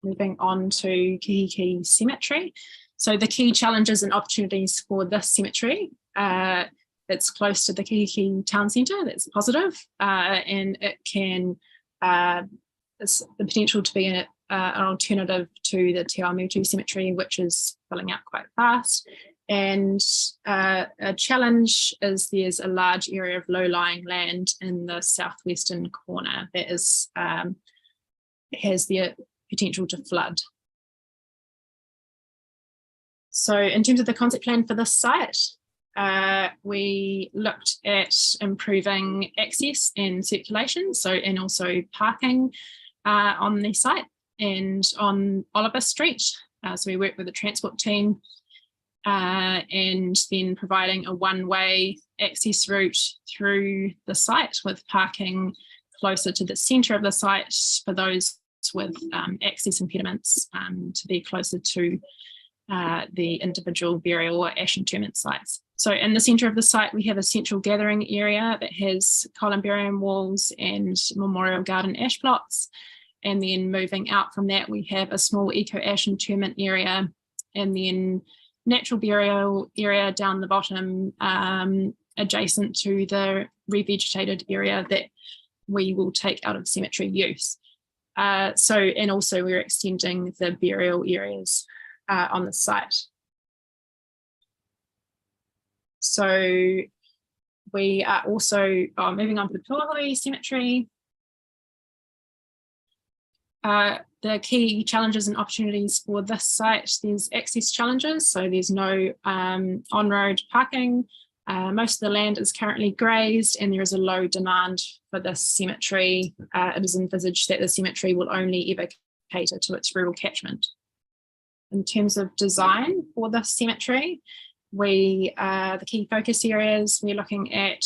Moving on to Kihikihi Cemetery. So the key challenges and opportunities for this cemetery, it's close to the Kihikihi town centre, that's positive, and it can, it's the potential to be an alternative to the Awamutu cemetery, which is filling out quite fast. And a challenge is there's a large area of low-lying land in the southwestern corner that is has the potential to flood. So in terms of the concept plan for this site, we looked at improving access and circulation, and also parking on the site and on Oliver Street. So we worked with the transport team and then providing a one-way access route through the site with parking closer to the centre of the site for those with access impediments to be closer to the individual burial or ash interment sites. So in the centre of the site, we have a central gathering area that has columbarium walls and memorial garden ash plots. And then moving out from that, we have a small eco-ash interment area, and then natural burial area down the bottom, adjacent to the revegetated area that we will take out of cemetery use. And also we're extending the burial areas on the site. So we are also moving on to the Kihikihi Cemetery. The key challenges and opportunities for this site, there's access challenges. So there's no on-road parking. Most of the land is currently grazed and there is a low demand for this cemetery. It is envisaged that the cemetery will only ever cater to its rural catchment. In terms of design for this cemetery, the key focus areas, we're looking at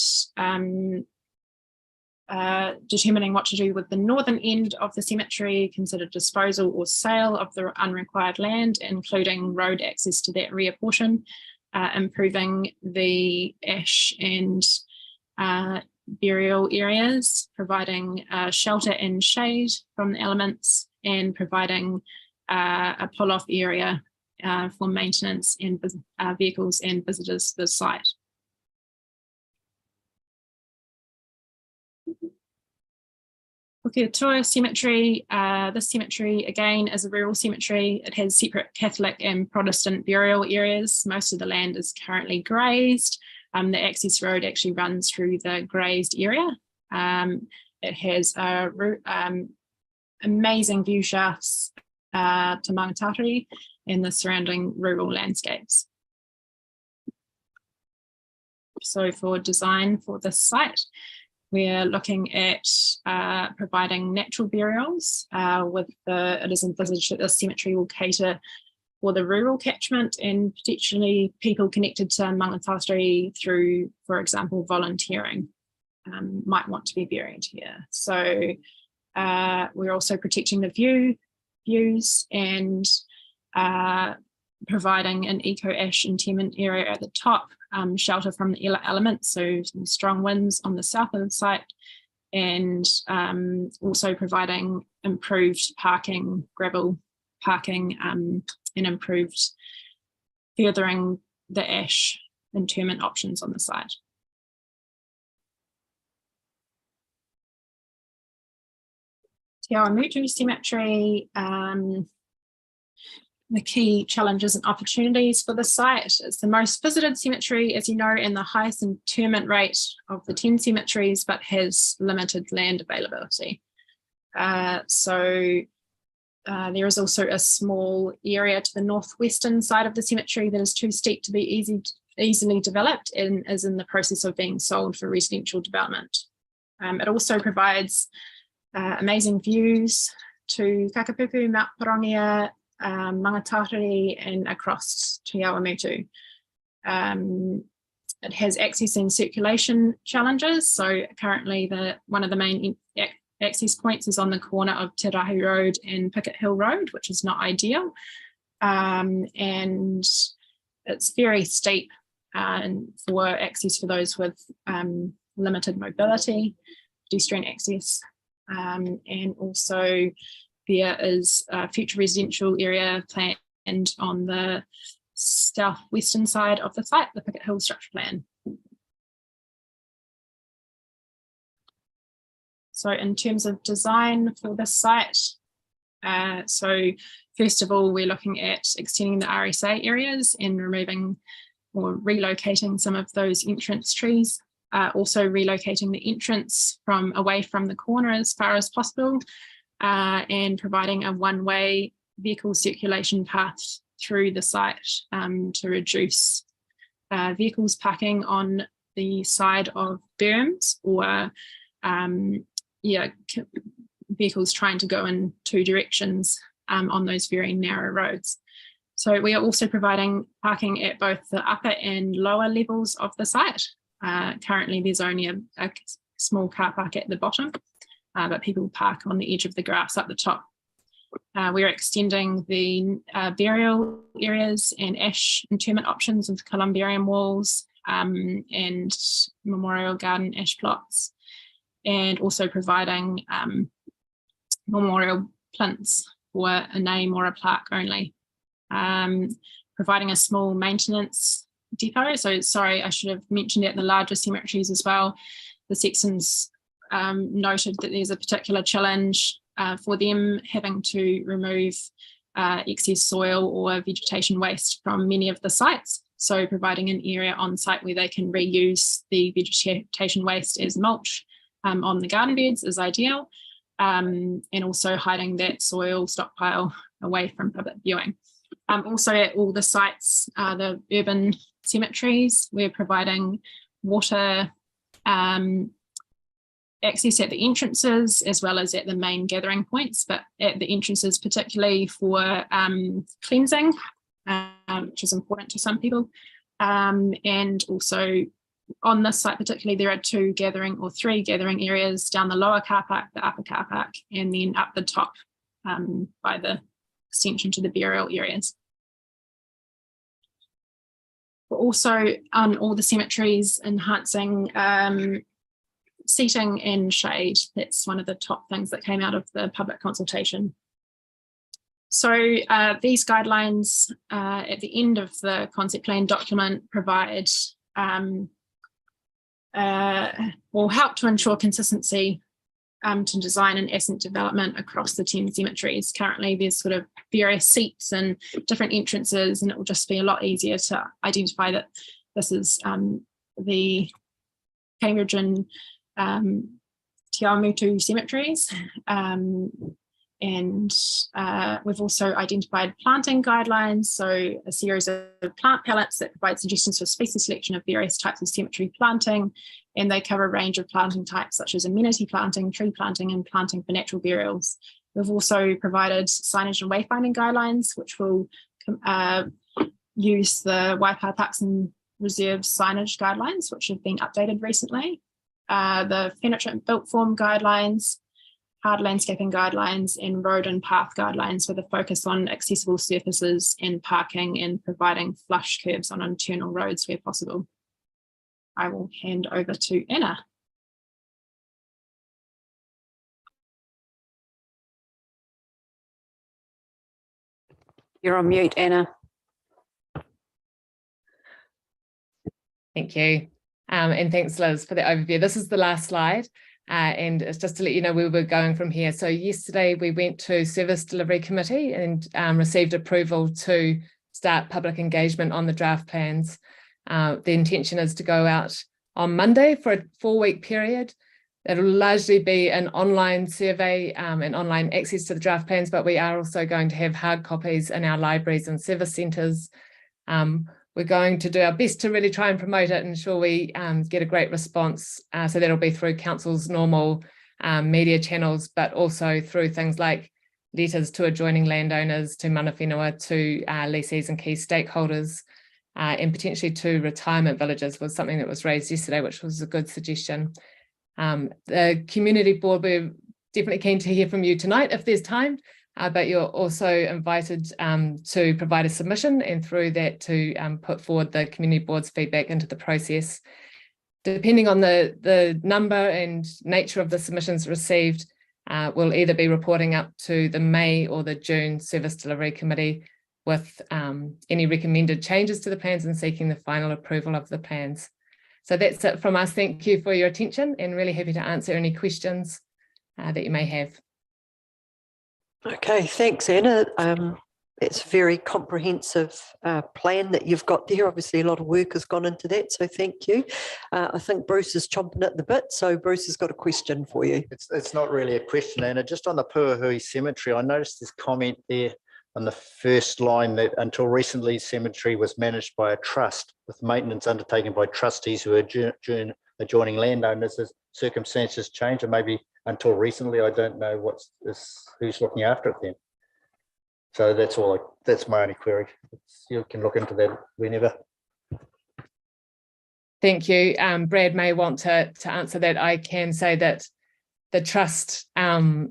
determining what to do with the northern end of the cemetery, consider disposal or sale of the unrequired land, including road access to that rear portion, improving the ash and burial areas, providing shelter and shade from the elements, and providing a pull-off area for maintenance and vehicles and visitors to the site. Kihikihi Cemetery, this cemetery again is a rural cemetery. It has separate Catholic and Protestant burial areas. Most of the land is currently grazed. The access road actually runs through the grazed area. It has amazing view shafts to Mangatatari and the surrounding rural landscapes. So for design for this site, we're looking at providing natural burials it is envisaged that this cemetery will cater for the rural catchment and potentially people connected to Mangatatari through, for example, volunteering might want to be buried here. So we're also protecting the views and providing an eco-ash interment area at the top, shelter from the elements, so some strong winds on the south of the site, and also providing improved parking, gravel parking, and improved furthering the ash interment options on the site. Awamutu Cemetery, the key challenges and opportunities for the site. It's the most visited cemetery, as you know, and the highest interment rate of the 10 cemeteries, but has limited land availability. There is also a small area to the northwestern side of the cemetery that is too steep to be easily developed and is in the process of being sold for residential development. It also provides amazing views to Kakapuku, Mount Parongia, Mangatatari, and across to Awamutu. It has access and circulation challenges. So currently one of the main access points is on the corner of Te Rahu Road and Pickett Hill Road, which is not ideal. And it's very steep and for access for those with limited mobility, pedestrian access, and also there is a future residential area planned on the southwestern side of the site, the Picket Hill structure plan. So in terms of design for this site, so first of all, we're looking at extending the RSA areas and removing or relocating some of those entrance trees, also relocating the entrance away from the corner as far as possible, and providing a one-way vehicle circulation path through the site to reduce vehicles parking on the side of berms or vehicles trying to go in two directions on those very narrow roads. So we are also providing parking at both the upper and lower levels of the site. Currently there's only a small car park at the bottom, but people park on the edge of the grass up the top. We're extending the burial areas and ash interment options with columbarium walls and memorial garden ash plots, and also providing memorial plinths for a name or a plaque only. Providing a small maintenance depot. So sorry, I should have mentioned at the larger cemeteries as well. The Sextons noted that there's a particular challenge for them having to remove excess soil or vegetation waste from many of the sites. So providing an area on site where they can reuse the vegetation waste as mulch on the garden beds is ideal, and also hiding that soil stockpile away from public viewing. Also at all the sites, the urban cemeteries, we're providing water access at the entrances as well as at the main gathering points, but at the entrances particularly for cleansing, which is important to some people. And also on this site particularly, there are three gathering areas down the lower car park, the upper car park, and then up the top by the extension to the burial areas. We're also on all the cemeteries enhancing seating and shade. That's one of the top things that came out of the public consultation. So these guidelines at the end of the concept plan document provide will help to ensure consistency to design and asset development across the 10 cemeteries. Currently there's sort of various seats and different entrances, and it will just be a lot easier to identify that this is the Cambridge and Awamutu cemeteries. And we've also identified planting guidelines, so a series of plant palettes that provide suggestions for species selection of various types of cemetery planting, and they cover a range of planting types such as amenity planting, tree planting, and planting for natural burials. We've also provided signage and wayfinding guidelines, which will use the Waipa Parks and Reserves signage guidelines, which have been updated recently, the furniture and built form guidelines, hard landscaping guidelines, and road and path guidelines with a focus on accessible surfaces and parking and providing flush curbs on internal roads where possible. I will hand over to Anna. You're on mute, Anna. Thank you. And thanks, Liz, for the overview. This is the last slide. And it's just to let you know where we're going from here. So yesterday we went to Service Delivery Committee and received approval to start public engagement on the draft plans. The intention is to go out on Monday for a 4-week period. It'll largely be an online survey and online access to the draft plans, but we are also going to have hard copies in our libraries and service centres. We're going to do our best to really try and promote it and ensure we get a great response. So that'll be through council's normal media channels, but also through things like letters to adjoining landowners, to mana whenua, to lessees and key stakeholders, and potentially to retirement villages was something that was raised yesterday, which was a good suggestion. The community board, we're definitely keen to hear from you tonight if there's time. but you're also invited to provide a submission, and through that to put forward the community board's feedback into the process. Depending on the number and nature of the submissions received, we'll either be reporting up to the May or the June Service Delivery Committee with any recommended changes to the plans and seeking the final approval of the plans. So that's it from us. Thank you for your attention, and really happy to answer any questions that you may have. Okay, thanks, Anna. It's a very comprehensive plan that you've got there. Obviously, a lot of work has gone into that, so thank you. I think Bruce is chomping at the bit, so Bruce has got a question for you. It's not really a question, Anna. Just on the Puahui Cemetery, I noticed this comment there on the first line that until recently, cemetery was managed by a trust with maintenance undertaken by trustees who are adjoining landowners. As circumstances change, and maybe until recently, I don't know who's looking after it then. So that's all. That's my only query. You can look into that whenever. Thank you. Brad may want to answer that. I can say that the trust, there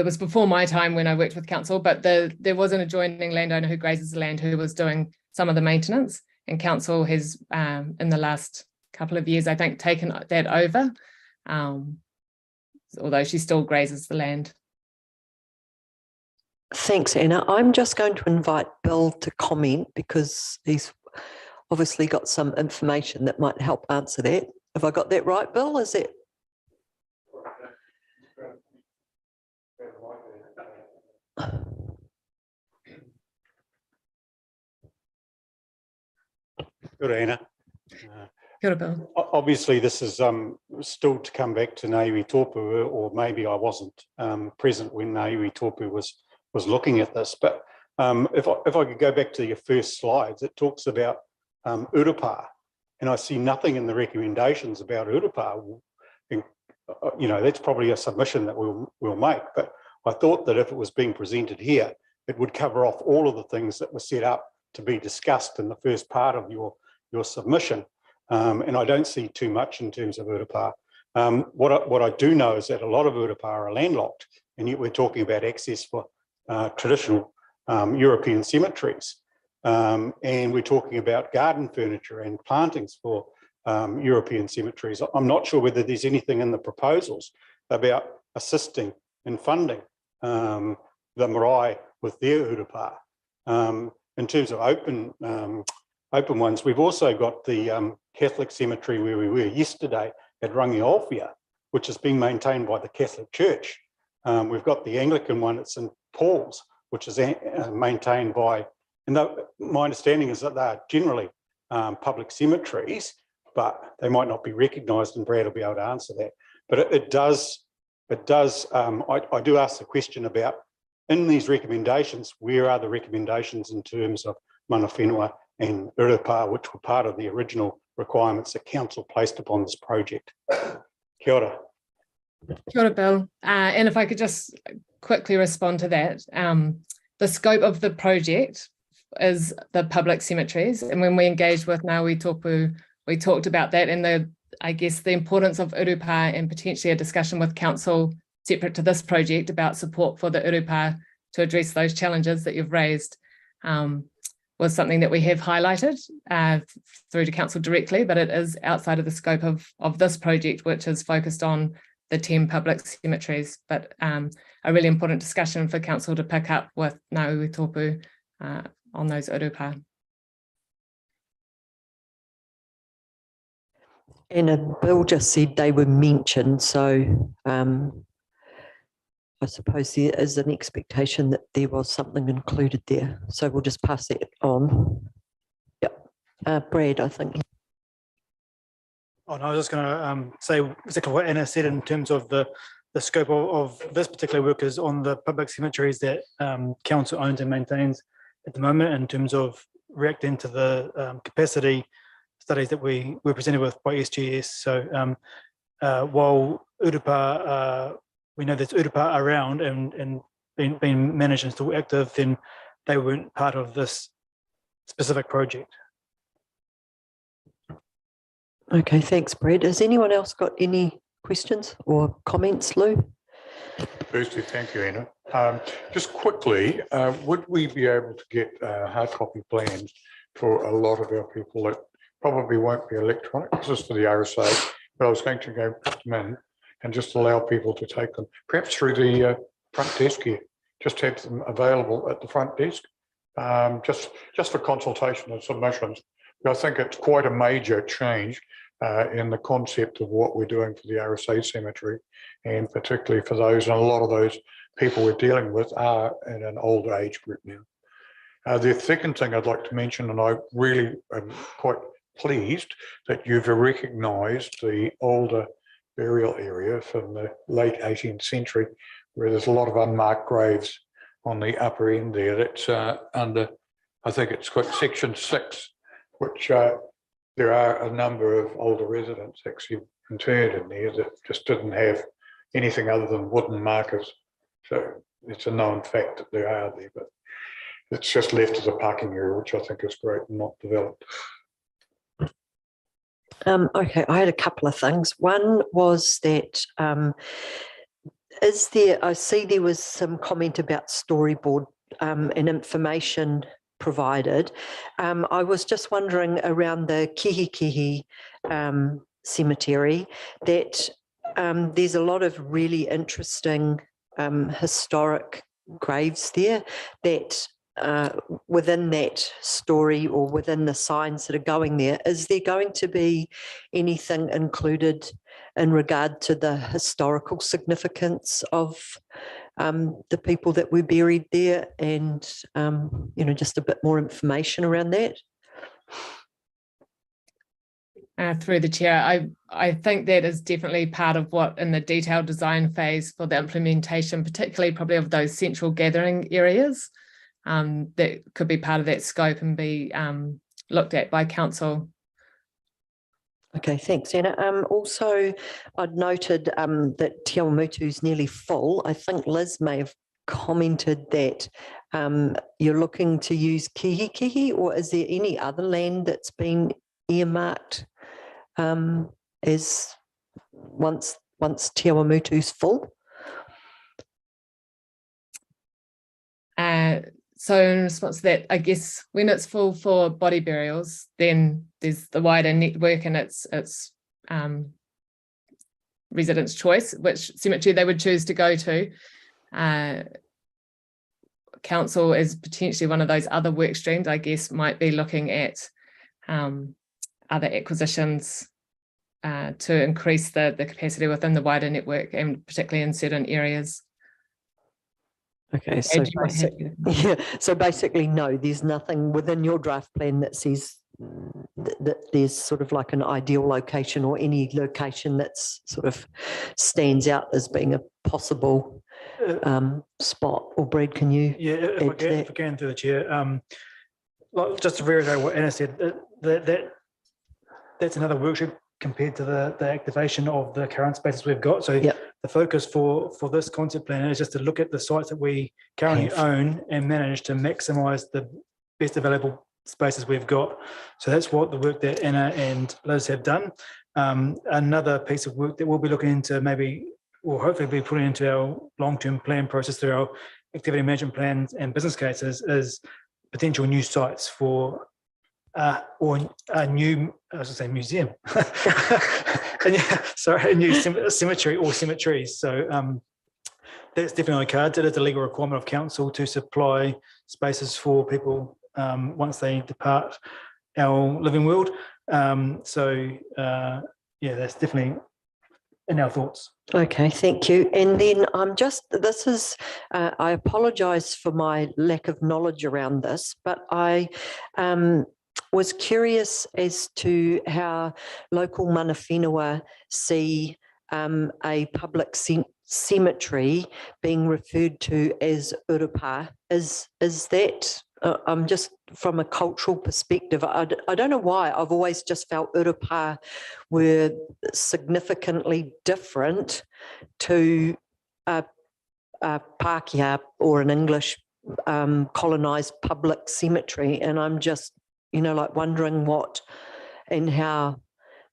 was before my time when I worked with council, but there was an adjoining landowner who grazes the land who was doing some of the maintenance, and council has in the last couple of years, I think, taken that over, although she still grazes the land. Thanks, Anna. I'm just going to invite Bill to comment because he's obviously got some information that might help answer that. Have I got that right, Bill? Is it? Good, Anna. Kia ora, Bill. Obviously, this is still to come back to Naiwi Tōpū, or maybe I wasn't present when Naiwi Tōpū was looking at this. But if I could go back to your first slides, it talks about urupa, and I see nothing in the recommendations about urupa. And, you know, that's probably a submission that we'll make. But I thought that if it was being presented here, it would cover off all of the things that were set up to be discussed in the first part of your submission. And I don't see too much in terms of urupa. What I do know is that a lot of urupa are landlocked, and yet we're talking about access for traditional European cemeteries. And we're talking about garden furniture and plantings for European cemeteries. I'm not sure whether there's anything in the proposals about assisting in funding the marae with their urupa. In terms of open ones, we've also got the Catholic cemetery where we were yesterday at Rangiolfia, which is being maintained by the Catholic Church. We've got the Anglican one at St. Paul's, which is maintained by, and my understanding is that they're generally public cemeteries, but they might not be recognised, and Brad will be able to answer that. But it does, I do ask the question about, in these recommendations, where are the recommendations in terms of mana whenua and urupa, which were part of the original requirements that council placed upon this project? Kia ora. Kia ora, Bill. And if I could just quickly respond to that. The scope of the project is the public cemeteries. And when we engaged with Ngāwi Tōpū, we talked about that and I guess the importance of urupa, and potentially a discussion with council separate to this project about support for the urupa to address those challenges that you've raised, was something that we have highlighted through to council directly, but it is outside of the scope of this project, which is focused on the 10 public cemeteries, but a really important discussion for council to pick up with Ngāwi Tōpū on those urupa. And Bill just said they were mentioned, so I suppose there is an expectation that there was something included there. So we'll just pass that on. Yep. Brad, I think. Oh, no, I was just going to say exactly what Anna said in terms of the scope of this particular work is on the public cemeteries that council owns and maintains at the moment, in terms of reacting to the capacity studies that we were presented with by SGS. So while urupa, we know there's urupa around and being managed and still active, then they weren't part of this specific project. Okay, thanks, Brad. Has anyone else got any questions or comments, Lou? Firstly, thank you, Anna. Just quickly, would we be able to get hard copy plans for a lot of our people that probably won't be electronic? This is for the RSA, but I was going to go put them in and just allow people to take them, perhaps through the front desk here, just have them available at the front desk, just for consultation and submissions. I think it's quite a major change in the concept of what we're doing for the RSA cemetery, and particularly for those, and a lot of those people we're dealing with are in an older age group now. The second thing I'd like to mention, and I really am quite pleased that you've recognised the older burial area from the late 18th century, where there's a lot of unmarked graves on the upper end there. That's under, I think it's got section 6, which there are a number of older residents actually interred in there that just didn't have anything other than wooden markers. So it's a known fact that there are there, but it's just left as a parking area, which I think is great and not developed. Okay, I had a couple of things. One was that I see there was some comment about storyboard and information provided. I was just wondering around the Kihikihi cemetery that there's a lot of really interesting historic graves there that within that story or within the signs that are going there, is there going to be anything included in regard to the historical significance of the people that were buried there, and just a bit more information around that? Through the chair, I think that is definitely part of what in the detailed design phase for the implementation, particularly probably of those central gathering areas, that could be part of that scope and be looked at by council. Okay, thanks, Anna. Also, I'd noted that Te Awamutu's nearly full. I think Liz may have commented that you're looking to use Kihikihi, or is there any other land that's been earmarked as once Te Awamutu's full? So in response to that, I guess when it's full for body burials, then there's the wider network and it's residents' choice, which cemetery they would choose to go to. Council is potentially one of those other work streams, I guess, might be looking at other acquisitions to increase the capacity within the wider network, and particularly in certain areas. Okay, so basically, no, there's nothing within your draft plan that says that there's sort of like an ideal location or any location that's sort of stands out as being a possible spot. Or Brad, can you? Yeah, if I can through the chair, just to reiterate what Anna said, that's another workshop compared to the activation of the current spaces we've got. So the focus for this concept plan is just to look at the sites that we currently own and manage to maximise the best available spaces we've got. So that's what the work that Anna and Liz have done. Another piece of work that we'll be looking into, maybe, or hopefully be putting into our long-term plan process through our activity management plans and business cases, is potential new sites for or a new, I was going to say museum, a new cemetery or cemeteries. So that's definitely on the cards. It is a legal requirement of council to supply spaces for people once they depart our living world. Yeah, that's definitely in our thoughts. Okay, thank you. And then I apologise for my lack of knowledge around this, but I was curious as to how local mana whenua see a public cemetery being referred to as urupa. Is that, I'm just from a cultural perspective, I don't know why, I've always just felt urupa were significantly different to a Pākehā or an English colonised public cemetery, and I'm just like wondering what and how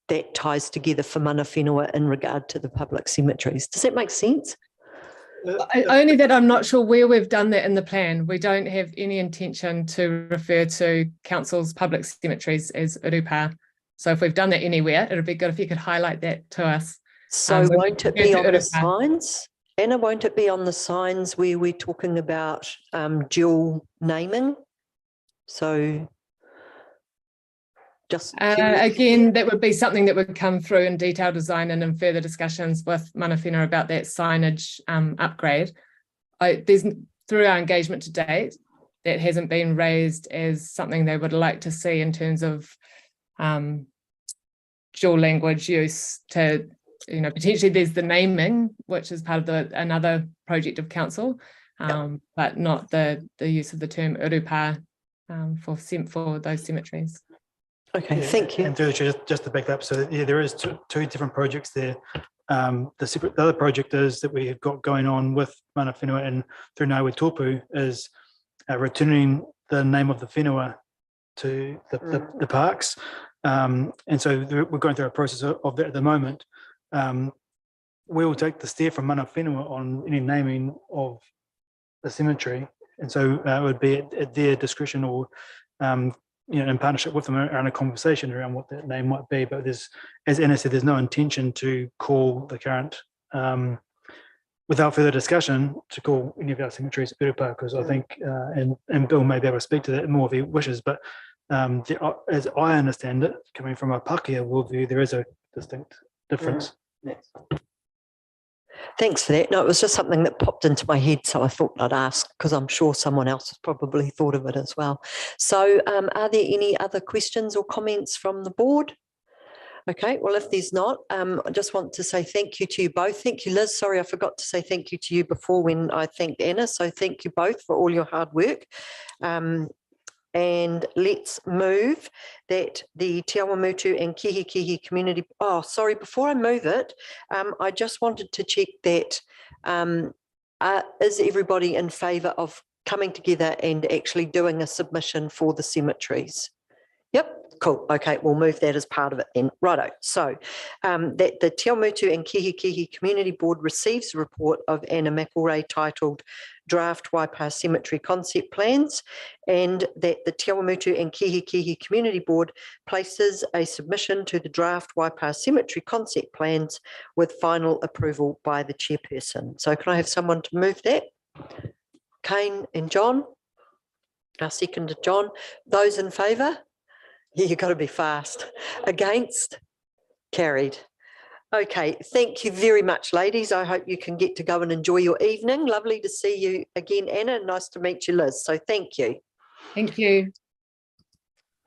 that ties together for mana whenua in regard to the public cemeteries. Does that make sense? Only that I'm not sure where we've done that in the plan. We don't have any intention to refer to council's public cemeteries as urupa. So if we've done that anywhere, it would be good if you could highlight that to us. So So won't it be to on the urupa. signs? Anna, won't it be on the signs where we're talking about dual naming? So just again, that would be something that would come through in detailed design and in further discussions with mana whenua about that signage upgrade. There's through our engagement to date, that hasn't been raised as something they would like to see in terms of dual language use. To, you know, potentially there's the naming, which is part of another project of council, but not the use of the term urupa for those cemeteries. okay, thank you. And just to back up, so yeah, there is two different projects there. The other project is that we have got going on with mana whenua and through Ngāwe Tōpu is returning the name of the whenua to the parks. And so we're going through a process of that at the moment. We will take the steer from mana whenua on any naming of the cemetery. And so it would be at their discretion or you know, in partnership with them around a conversation around what that name might be. But there's, as Anna said, there's no intention to call the current, without further discussion, to call any of our cemeteries urupa, because I think, and Bill may be able to speak to that more if he wishes, but as I understand it, coming from a Pākehā worldview, there is a distinct difference. Thanks for that. No, it was just something that popped into my head, so I thought I'd ask, because I'm sure someone else has probably thought of it as well. So are there any other questions or comments from the board? Okay, well, if there's not, I just want to say thank you to you both. Thank you, Liz. Sorry, I forgot to say thank you to you before when I thanked Anna. So thank you both for all your hard work. And let's move that the Te Awamutu and Kihikihi community. Oh, sorry, before I move it, I just wanted to check that is everybody in favour of coming together and actually doing a submission for the cemeteries? Yep, cool. Okay, we'll move that as part of it then. Righto. So that the Te Awamutu and Kihikihi Community Board receives a report of Anna McElray titled Draft Waipa Cemetery Concept Plans, and that the Te Awamutu and Kihikihi Community Board places a submission to the Draft Waipa Cemetery Concept Plans with final approval by the chairperson. So can I have someone to move that? Kane and John? Our second, John. Those in favour? Yeah, you've got to be fast. Against? Carried. Okay, thank you very much, ladies. I hope you can get to go and enjoy your evening. Lovely to see you again, Anna. Nice to meet you, Liz. So thank you. Thank you.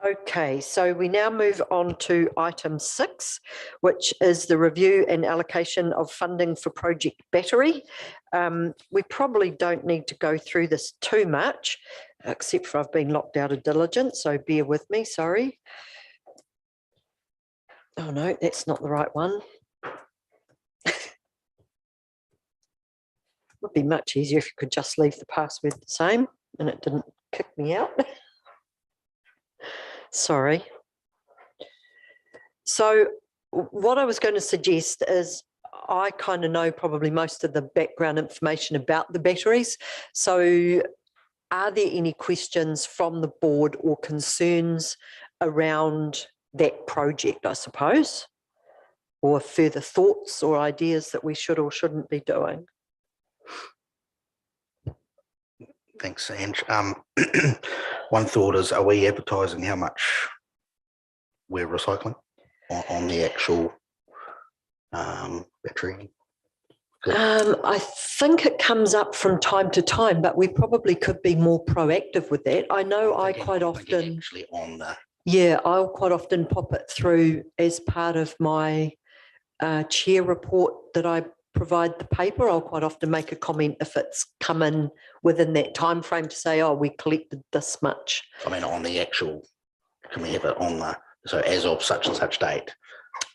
Okay, so we now move on to item 6, which is the review and allocation of funding for Project Battery. We probably don't need to go through this too much, except for I've been locked out of diligence, so bear with me, sorry. Oh no, that's not the right one. Would be much easier if you could just leave the password the same and it didn't kick me out. Sorry. So what I was going to suggest is I kind of know probably most of the background information about the batteries. So are there any questions from the board or concerns around that project, I suppose, or further thoughts or ideas that we should or shouldn't be doing? Thanks, Ange. One thought is, are we advertising how much we're recycling on the actual battery? I think it comes up from time to time, but we probably could be more proactive with that. I know I quite often actually on the. Yeah, I'll quite often pop it through as part of my chair report that I provide the paper. I'll quite often make a comment if it's come in within that time frame to say, oh, we collected this much. I mean, on the actual, can we have it on the, so as of such and such date?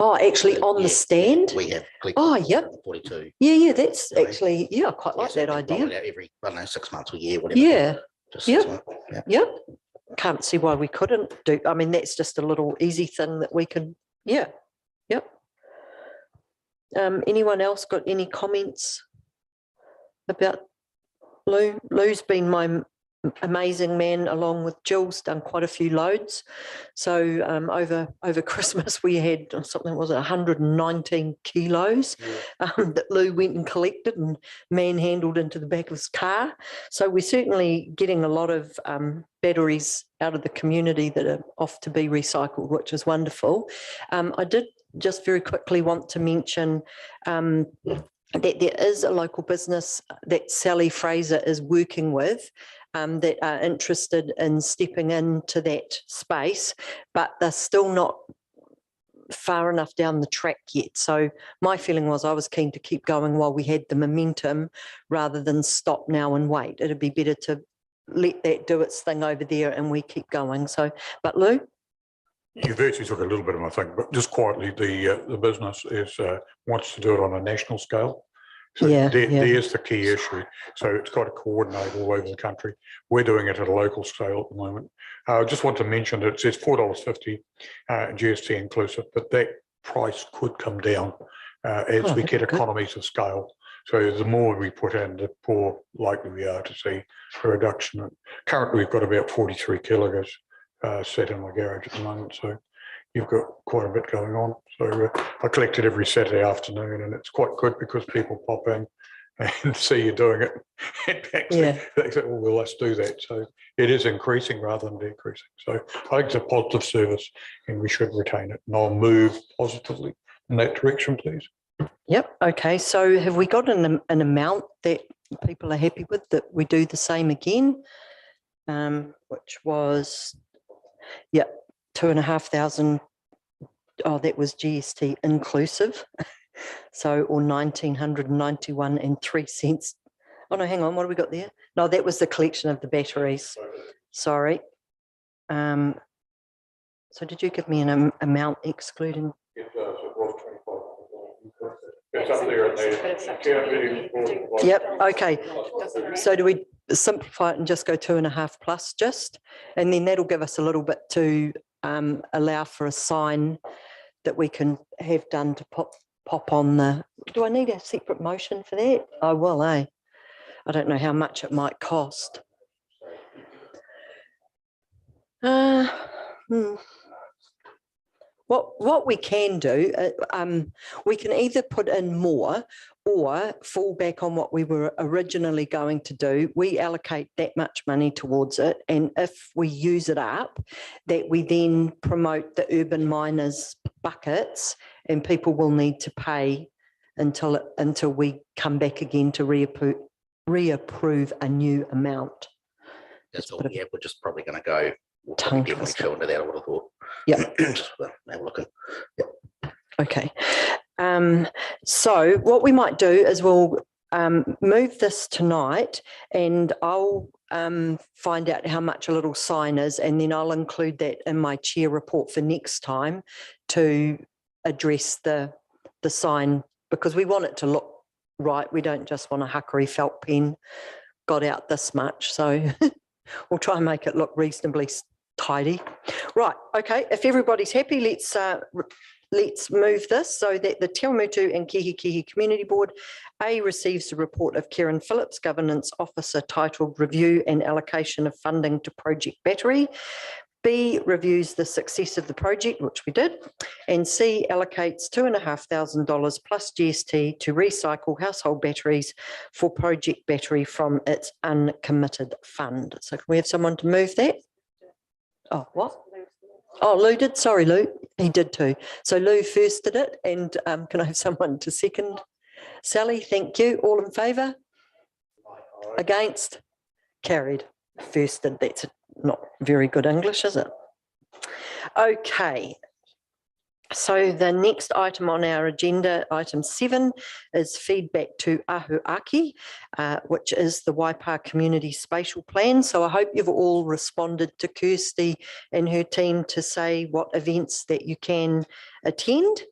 Oh, actually on the stand? We have collected. Oh, yep. 42. Yeah, that's actually, I quite like that idea. Every, I don't know, 6 months or a year, whatever. Yeah. Just Yep. Can't see why we couldn't do. I mean, that's just a little easy thing that we can. Yeah. Yep. Anyone else got any comments about Lou? Lou's been my amazing man, along with Jill's, done quite a few loads. So over Christmas we had something, was it 119 kilos that Lou went and collected and manhandled into the back of his car. So we're certainly getting a lot of batteries out of the community that are off to be recycled, which is wonderful. I did just very quickly want to mention that there is a local business that Sally Fraser is working with that are interested in stepping into that space, but they're still not far enough down the track yet. So my feeling was I was keen to keep going while we had the momentum rather than stop now and wait. It'd be better to let that do its thing over there and we keep going. So, but Lou? You virtually took a little bit of my thing, but just quietly, the business wants to do it on a national scale. So there's the key issue. So it's got to coordinate all over the country. We're doing it at a local scale at the moment. I just want to mention that it says $4.50 GST inclusive, but that price could come down as we get economies of scale. So the more we put in, the more likely we are to see a reduction. Currently, we've got about 43 kilograms set in my garage at the moment. So you've got quite a bit going on. So I collect it every Saturday afternoon, and it's quite good because people pop in and see you doing it. And they say, well, let's do that. So it is increasing rather than decreasing. So I think it's a positive service and we should retain it. And I'll move positively in that direction, please. Yep. Okay. So have we got an amount that people are happy with, that we do the same again? Which was, 2,500. Oh, that was GST inclusive. So, or 1,991 and 3 cents. Oh no, hang on. What have we got there? No, that was the collection of the batteries. Sorry. So did you give me an amount excluding? It does. It was 25. It's up there. Yep. Okay. So do we simplify it and just go 2.5 plus just, and then that'll give us a little bit to allow for a sign that we can have done to pop on the. Do I need a separate motion for that? I will, I don't know how much it might cost. What we can do, we can either put in more or fall back on what we were originally going to do. We allocate that much money towards it, and if we use it up, that we then promote the urban miners buckets, and people will need to pay until we come back again to reapprove a new amount. That's all. Yeah, we're just probably going to go. We'll definitely chill into that, I would have thought. Yeah. Just have a look. Yeah. Okay. So what we might do is we'll move this tonight, and I'll find out how much a little sign is, and then I'll include that in my chair report for next time to address the sign, because we want it to look right. We don't just want a huckery felt pen got out this much. So we'll try and make it look reasonably tidy. Right. Okay. If everybody's happy, let's move this so that the Te Awamutu and Kihikihi Community Board receives the report of Karen Phillips, Governance Officer, titled Review and Allocation of Funding to Project Battery. B, reviews the success of the project, which we did, and C, allocates $2,500 plus GST to recycle household batteries for Project Battery from its uncommitted fund. So can we have someone to move that? Oh, what? Oh, Lou did. Sorry, Lou. He did too. So Lou first did it, and can I have someone to second? Sally, thank you. All in favour? Against? Carried. Firsted. That's not very good English, is it? Okay. So the next item on our agenda, item 7, is feedback to Ahuaki, which is the Waipa Community Spatial Plan. So I hope you've all responded to Kirsty and her team to say what events that you can attend.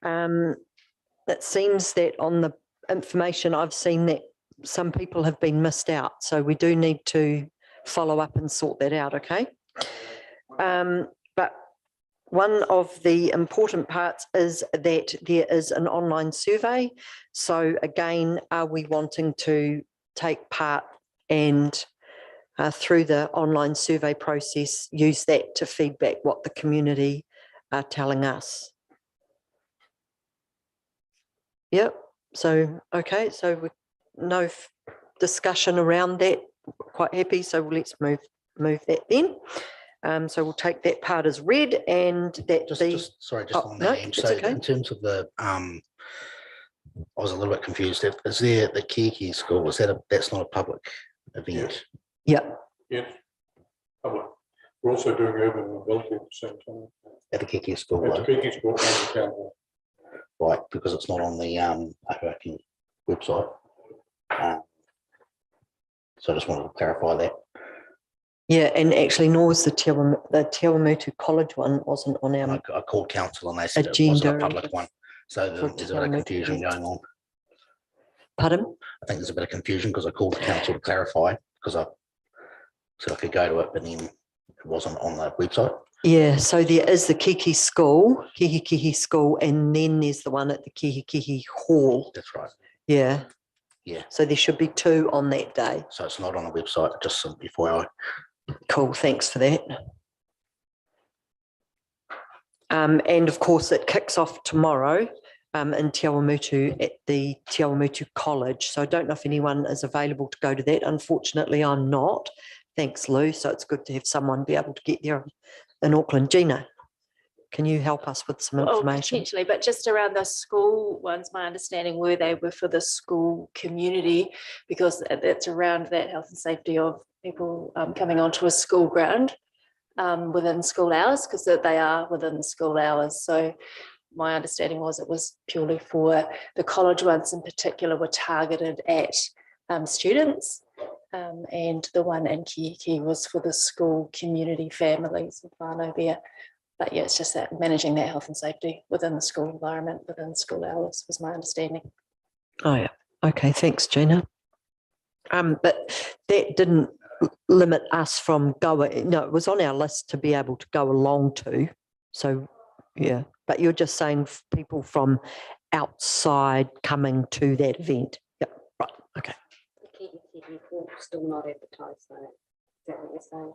It seems that on the information I've seen that some people have been missed out. So we do need to follow up and sort that out, okay? But one of the important parts is that there is an online survey. So again, are we wanting to take part and through the online survey process, use that to feedback what the community are telling us? Yep. So, okay. So no discussion around that. Quite happy. So let's move that then. So we'll take that part as read, and that Sorry, just on that end. So in terms of the, I was a little bit confused. Is there the Kihikihi school? Is that that's not a public event? Yeah. Yes. Public. We're also doing urban mobility at the same time. At the Kihikihi school, At the Kihikihi school and the town hall. right? Because it's not on the Awamutu website. So I just wanted to clarify that. Yeah, and actually, nor was the Awamutu College one wasn't on our I called council and they said it wasn't a public one. So there's a bit of confusion going on. Pardon? I think there's a bit of confusion because I called the council to clarify, because I said I could go to it, but then it wasn't on the website. Yeah, so there is the Kihikihi school, and then there's the one at the Kihikihi Hall. That's right. Yeah. Yeah. So there should be two on that day. So it's not on the website, just some FYI. Cool, thanks for that. And of course, it kicks off tomorrow in Te Awamutu at the Te Awamutu College. So I don't know if anyone is available to go to that. Unfortunately, I'm not. Thanks, Lou. So it's good to have someone be able to get there in Auckland. Gina, can you help us with some information? Potentially, but just around the school ones, my understanding they were for the school community, because it's around that health and safety of people coming onto a school ground within school hours, because they are within the school hours. So my understanding was it was purely for the college ones in particular were targeted at students, and the one in Kihikihi was for the school community families and whānau there. But yeah, it's just that managing that health and safety within the school environment, within school hours was my understanding. Oh yeah, okay, thanks, Gina. But that didn't limit us from going. No, it was on our list to be able to go along to. So yeah, but you're just saying people from outside coming to that event. Yeah, right. Okay. The Kihikihi Hall still not advertised though. Is that what you're saying?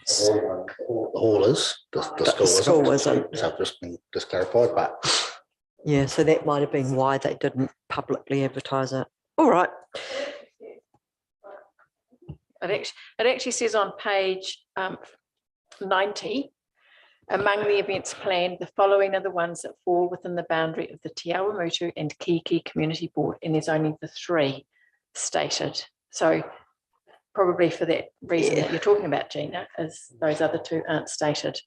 The hall is, the school isn't. So I've just clarified, but yeah, so that might have been why they didn't publicly advertise it. All right. It actually says on page 90, among the events planned, the following are the ones that fall within the boundary of the Te Awamutu and Kihikihi Community Board, and there's only the 3 stated. So probably for that reason that you're talking about, Gina, is those other 2 aren't stated.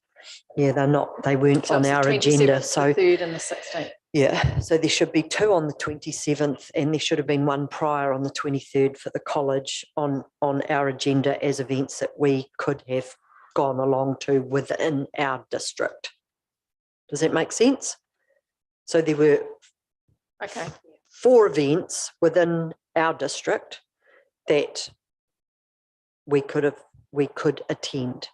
Yeah, they're not. They weren't So on our agenda. So the 3rd and the 16th. yeah, so there should be 2 on the 27th, and there should have been 1 prior on the 23rd for the college on our agenda as events that we could have gone along to within our district. Does that make sense? So there were 4 events within our district that we could attend.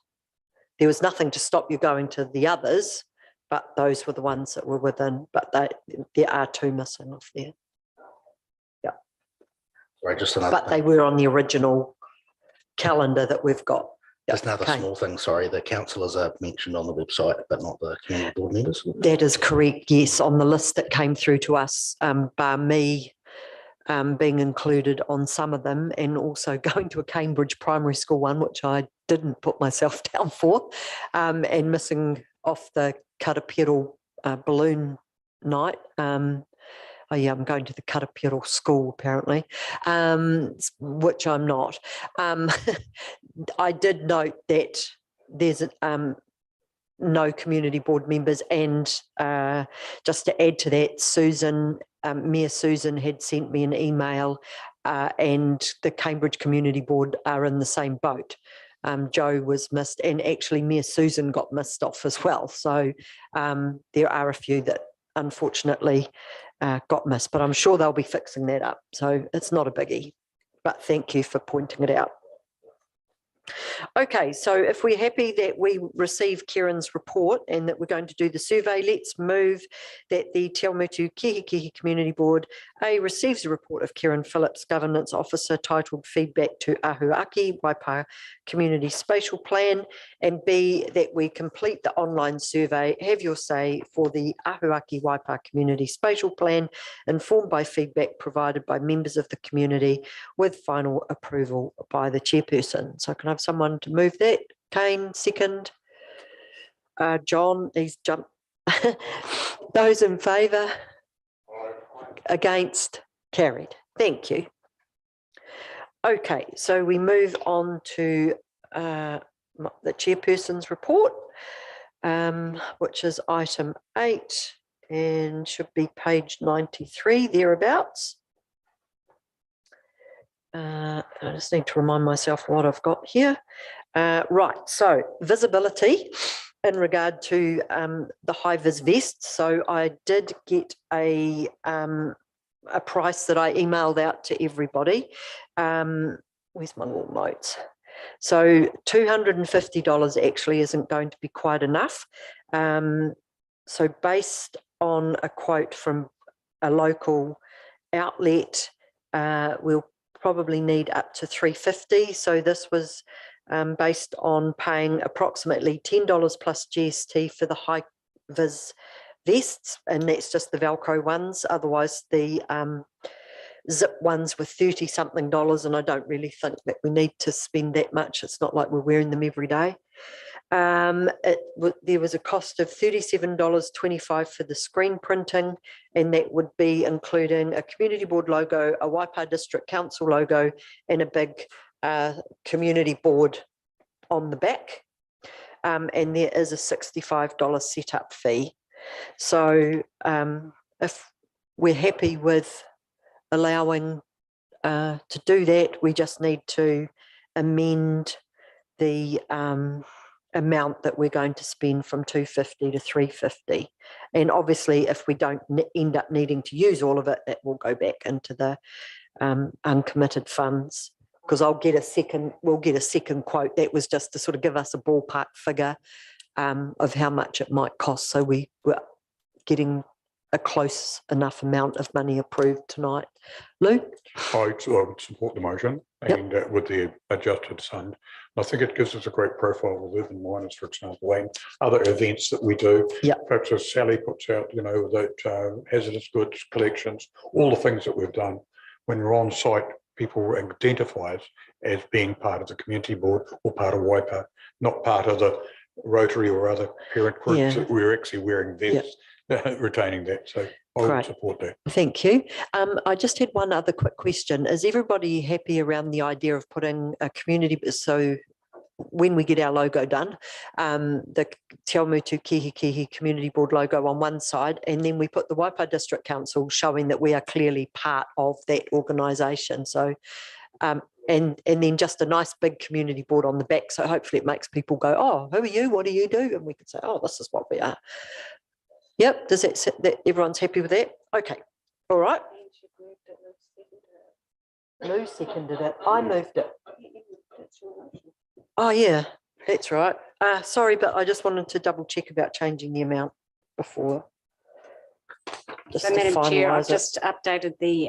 There was nothing to stop you going to the others, but those were the ones that were within, but there are 2 missing off there. Yeah. Sorry, just another but they were on the original calendar that we've got. Just another small thing, sorry, the councillors are mentioned on the website, but not the community board members. That is correct, yes, on the list that came through to us, bar me being included on some of them, and also going to a Cambridge primary school one, which I didn't put myself down for, and missing off the Karapiro balloon night. Oh yeah, I'm going to the Karapiro school apparently, which I'm not. I did note that there's no community board members, and just to add to that, Susan, Mayor Susan had sent me an email, and the Cambridge Community Board are in the same boat. Joe was missed, and actually Mayor Susan got missed off as well. So there are a few that unfortunately got missed, but I'm sure they'll be fixing that up. So it's not a biggie, but thank you for pointing it out. Okay, so if we're happy that we receive Kieran's report and that we're going to do the survey, let's move that the Te Awamutu Kihikihi Community Board A receives a report of Kieran Phillips, Governance Officer, titled Feedback to Ahuaki Waipa Community Spatial Plan, and B, that we complete the online survey, have your say for the Ahuaki Waipa Community Spatial Plan, informed by feedback provided by members of the community with final approval by the chairperson. So can I have someone to move that? Kane, second. John, he's jumped. Those in favour? Against? Carried. Thank you. Okay, so we move on to the chairperson's report, which is item 8 and should be page 93 thereabouts. I just need to remind myself what I've got here. Right, so visibility in regard to the high-vis vests. So I did get a price that I emailed out to everybody. Where's my little notes? So $250 actually isn't going to be quite enough. So based on a quote from a local outlet, we'll probably need up to $350. So this was based on paying approximately $10 plus GST for the high vis vests, and that's just the Velcro ones. Otherwise the zip ones were $30 something, and I don't really think that we need to spend that much. It's not like we're wearing them every day. There was a cost of $37.25 for the screen printing, and that would be including a community board logo, a Waipa District Council logo, and a big community board on the back. And there is a $65 setup fee. So if we're happy with allowing to do that, we just need to amend the amount that we're going to spend from $250 to $350. And obviously if we don't end up needing to use all of it, that will go back into the uncommitted funds, because we'll get a second quote. That was just to sort of give us a ballpark figure of how much it might cost. So we were getting a close enough amount of money approved tonight. Lou? I would support the motion, and with the adjusted fund. I think it gives us a great profile of urban miners, for example, and other events that we do. Perhaps as Sally puts out, you know, that hazardous goods collections, all the things that we've done. When we're on site, people identify us as being part of the community board or part of Waipa, not part of the Rotary or other parent groups that we're actually wearing vests, retaining that. So I would support that. Thank you. I just had one other quick question. Is everybody happy around the idea of putting a community, so when we get our logo done, the Te Awamutu Kihikihi Community Board logo on one side, and then we put the Waipa District Council showing that we are clearly part of that organisation. So and then just a nice big community board on the back. So hopefully it makes people go, oh, who are you? What do you do? And we could say, oh, this is what we are. Yep. Does that everyone's happy with that? Okay. All right. Lou seconded it. I moved it. Oh yeah, that's right. Sorry, but I just wanted to double check about changing the amount before. So, Madam Chair, I've just updated the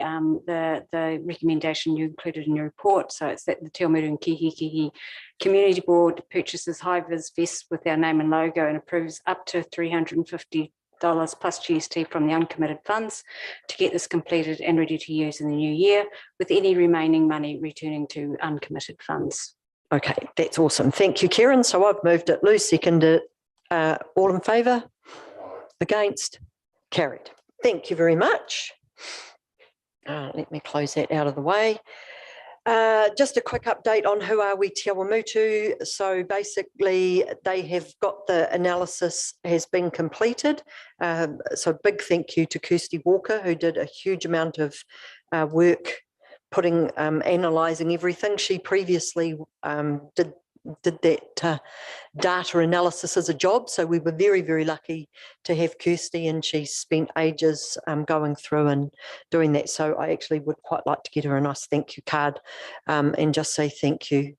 recommendation you included in your report. So it's that the Te Awamutu and Kihikihi Community Board purchases high-vis vests with our name and logo and approves up to $350 plus GST from the uncommitted funds to get this completed and ready to use in the new year, with any remaining money returning to uncommitted funds. Okay, that's awesome. Thank you, Kieran. So I've moved it. Lou seconded it. All in favour? Against? Carried. Thank you very much. Let me close that out of the way. Just a quick update on who are we Te Awamutu. So basically they have got the analysis has been completed. So big thank you to Kirsty Walker, who did a huge amount of work putting analysing everything. She previously did that data analysis as a job, so we were very, very lucky to have Kirsty, and she spent ages going through and doing that. So I actually would quite like to get her a nice thank you card and just say thank you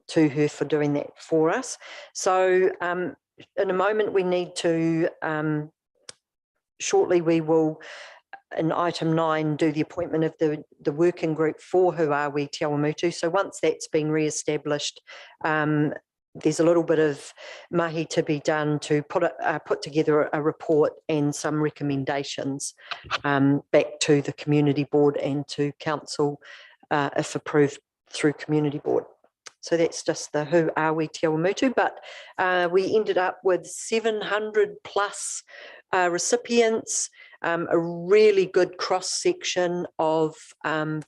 to her for doing that for us. So in a moment we need to, shortly we will, in item 9, do the appointment of the working group for Who Are We Te Awamutu. So once that's been re-established, there's a little bit of mahi to be done to put together a report and some recommendations back to the community board and to council if approved through community board. So that's just the Who Are We Te Awamutu, but we ended up with 700 plus recipients, a really good cross-section of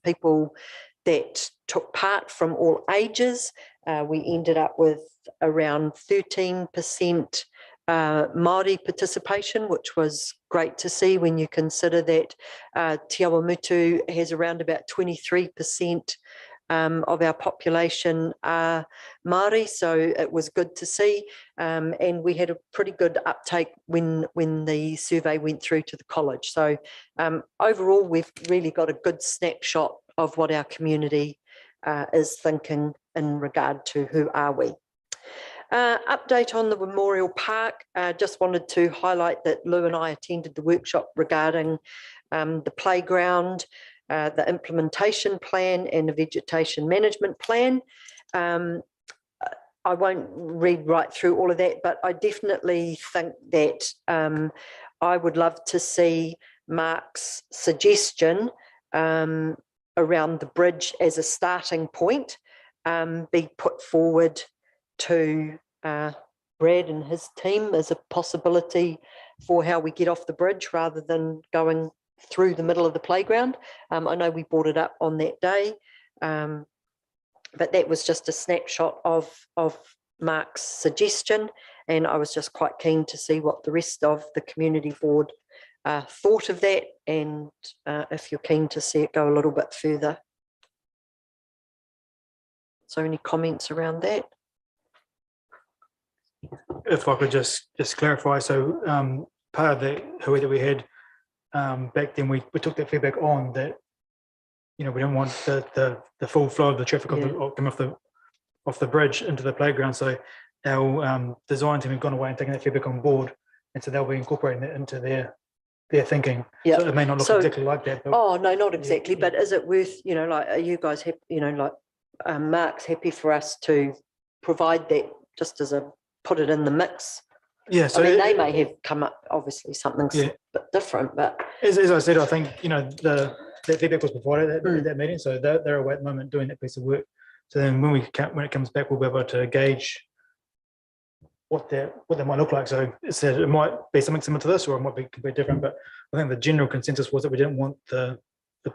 people that took part from all ages. We ended up with around 13% Māori participation, which was great to see when you consider that Te Awamutu has around about 23% of our population are Māori, so it was good to see, and we had a pretty good uptake when the survey went through to the college. So overall, we've really got a good snapshot of what our community is thinking in regard to Who Are We. Update on the Memorial Park. Just wanted to highlight that Lou and I attended the workshop regarding the playground, the implementation plan and the vegetation management plan. I won't read right through all of that, but I definitely think that I would love to see Mark's suggestion around the bridge as a starting point be put forward to Brad and his team as a possibility for how we get off the bridge rather than going through the middle of the playground. I know we brought it up on that day, but that was just a snapshot of Mark's suggestion, and I was just quite keen to see what the rest of the community board thought of that, and if you're keen to see it go a little bit further. So any comments around that? If I could just clarify, so part of the hui that we had back then, we took that feedback on that, you know, we don't want the full flow of the traffic coming off the bridge into the playground. So our design team have gone away and taken that feedback on board, and so they'll be incorporating that into their thinking. Yeah, so it may not look exactly like that. But oh no, not exactly. Yeah. But is it worth, you know, like, are you guys happy? You know, like Mark's happy for us to provide that just as a put it in the mix. Yeah, so I mean, they may have come up obviously something a bit different, but as I said, I think, you know, that feedback was provided at that meeting, so they're away at the moment doing that piece of work. So then when it comes back, we'll be able to gauge what that might look like. So it might be something similar to this, or it might be completely different. But I think the general consensus was that we didn't want the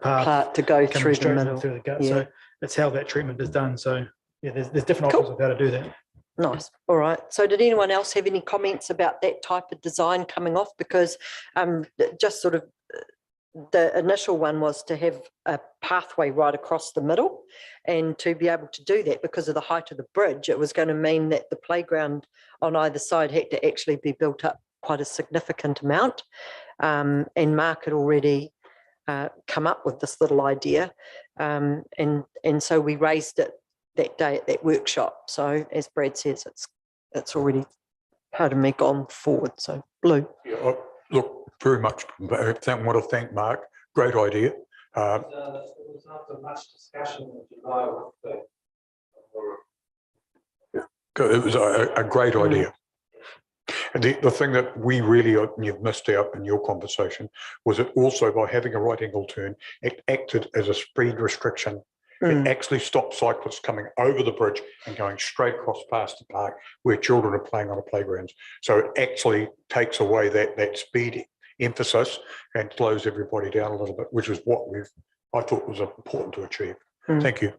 path to go through the middle, through the gut. So it's how that treatment is done. So yeah, there's different options of how to do that. Nice. All right. So did anyone else have any comments about that type of design coming off? Because just sort of the initial one was to have a pathway right across the middle, and to be able to do that because of the height of the bridge, it was going to mean that the playground on either side had to actually be built up quite a significant amount. And Mark had already come up with this little idea, and so we raised it that day at that workshop. So as Brad says, it's already, pardon me, gone forward. So Blue. Yeah, look, very much. I want to thank Mark. Great idea. It was after much discussion in July with it was a great idea. And the thing that we really you've missed out in your conversation was that also by having a right angle turn, it acted as a speed restriction. It actually stopped cyclists coming over the bridge and going straight across past the park where children are playing on the playgrounds. So it actually takes away that speed emphasis and slows everybody down a little bit, which is what I thought was important to achieve. Thank you.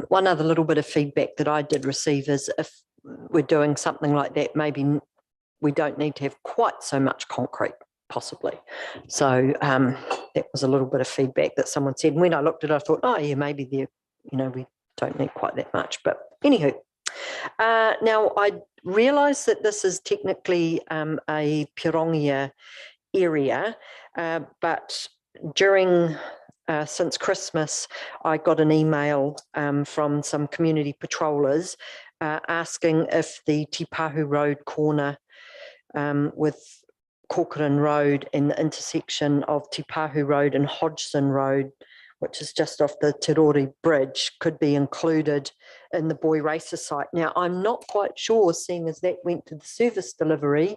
One other little bit of feedback that I did receive is if we're doing something like that, maybe we don't need to have quite so much concrete, possibly. So that was a little bit of feedback that someone said. And when I looked at it, I thought, oh yeah, maybe there, you know, we don't need quite that much. But anywho, now I realise that this is technically a Pirongia area, but during since Christmas, I got an email from some community patrollers asking if the Te Pahu Road corner with Corcoran Road and the intersection of Te Pahu Road and Hodgson Road, which is just off the Te Rori Bridge, could be included in the Boy Racer site. Now, I'm not quite sure, seeing as that went to the service delivery,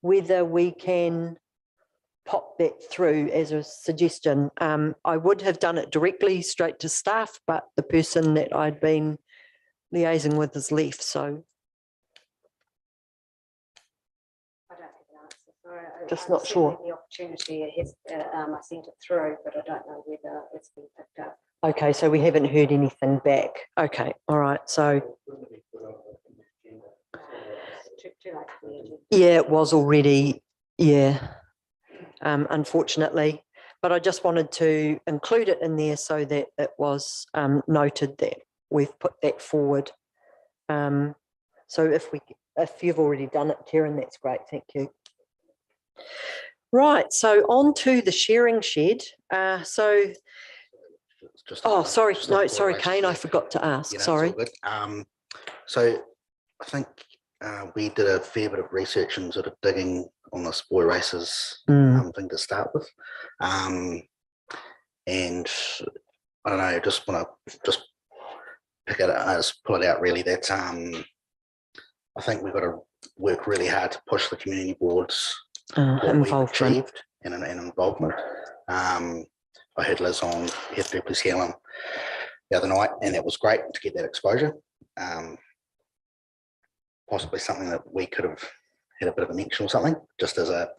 whether we can pop that through as a suggestion. I would have done it directly straight to staff, but the person that I'd been liaising with has left, so. I don't have an answer. Sorry, Just I've not seen sure. The opportunity, I sent it through, but I don't know whether it's been picked up. Okay, so we haven't heard anything back. Okay, all right, so. Too late for the agenda. Yeah, it was already, yeah, unfortunately. But I just wanted to include it in there so that it was noted that we've put that forward. So if you've already done it, Karen, that's great, thank you. Right, so on to the sharing shed. Oh, sorry, sorry, Kane, I forgot to ask, sorry. So I think we did a fair bit of research and sort of digging on this Boy Racers thing to start with. And I don't know, just want to pick it up, just pull it out really, that I think we've got to work really hard to push the community boards what we've achieved and involvement. I heard Liz on Please Helen the other night, and it was great to get that exposure. Possibly something that we could have had a bit of an action or something, just as a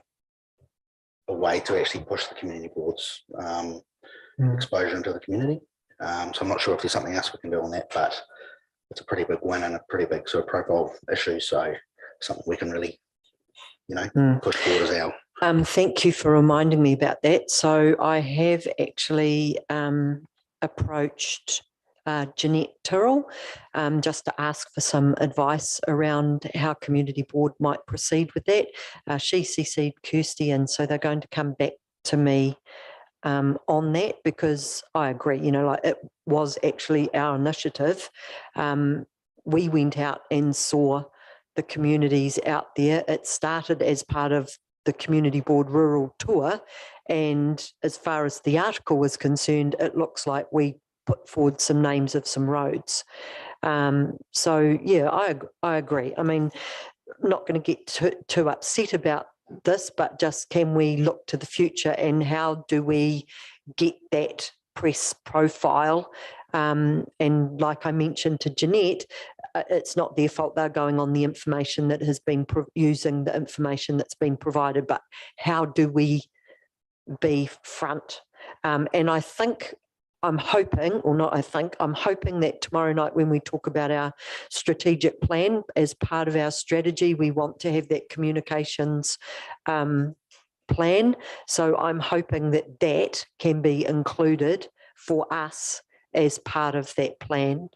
way to actually push the community boards exposure into the community. So I'm not sure if there's something else we can do on that, but it's a pretty big win and a pretty big sort of profile issue. So something we can really, push forward as our. Thank you for reminding me about that. So I have actually approached Jeanette Tyrrell just to ask for some advice around how community board might proceed with that. She CC'd Kirsty, and so they're going to come back to me on that, because I agree, like it was actually our initiative. We went out and saw the communities out there. It started as part of the community board rural tour, and as far as the article was concerned, it looks like we put forward some names of some roads. So yeah, I agree. I mean, I'm not going to get too upset about this, but just can we look to the future and how do we get that press profile? And like I mentioned to Jeanette, it's not their fault, they're going on the information that has been using the information that's been provided, but how do we be front? And I think I'm hoping, or not I think, I'm hoping that tomorrow night when we talk about our strategic plan, as part of our strategy, we want to have that communications plan. So I'm hoping that that can be included for us as part of that plan.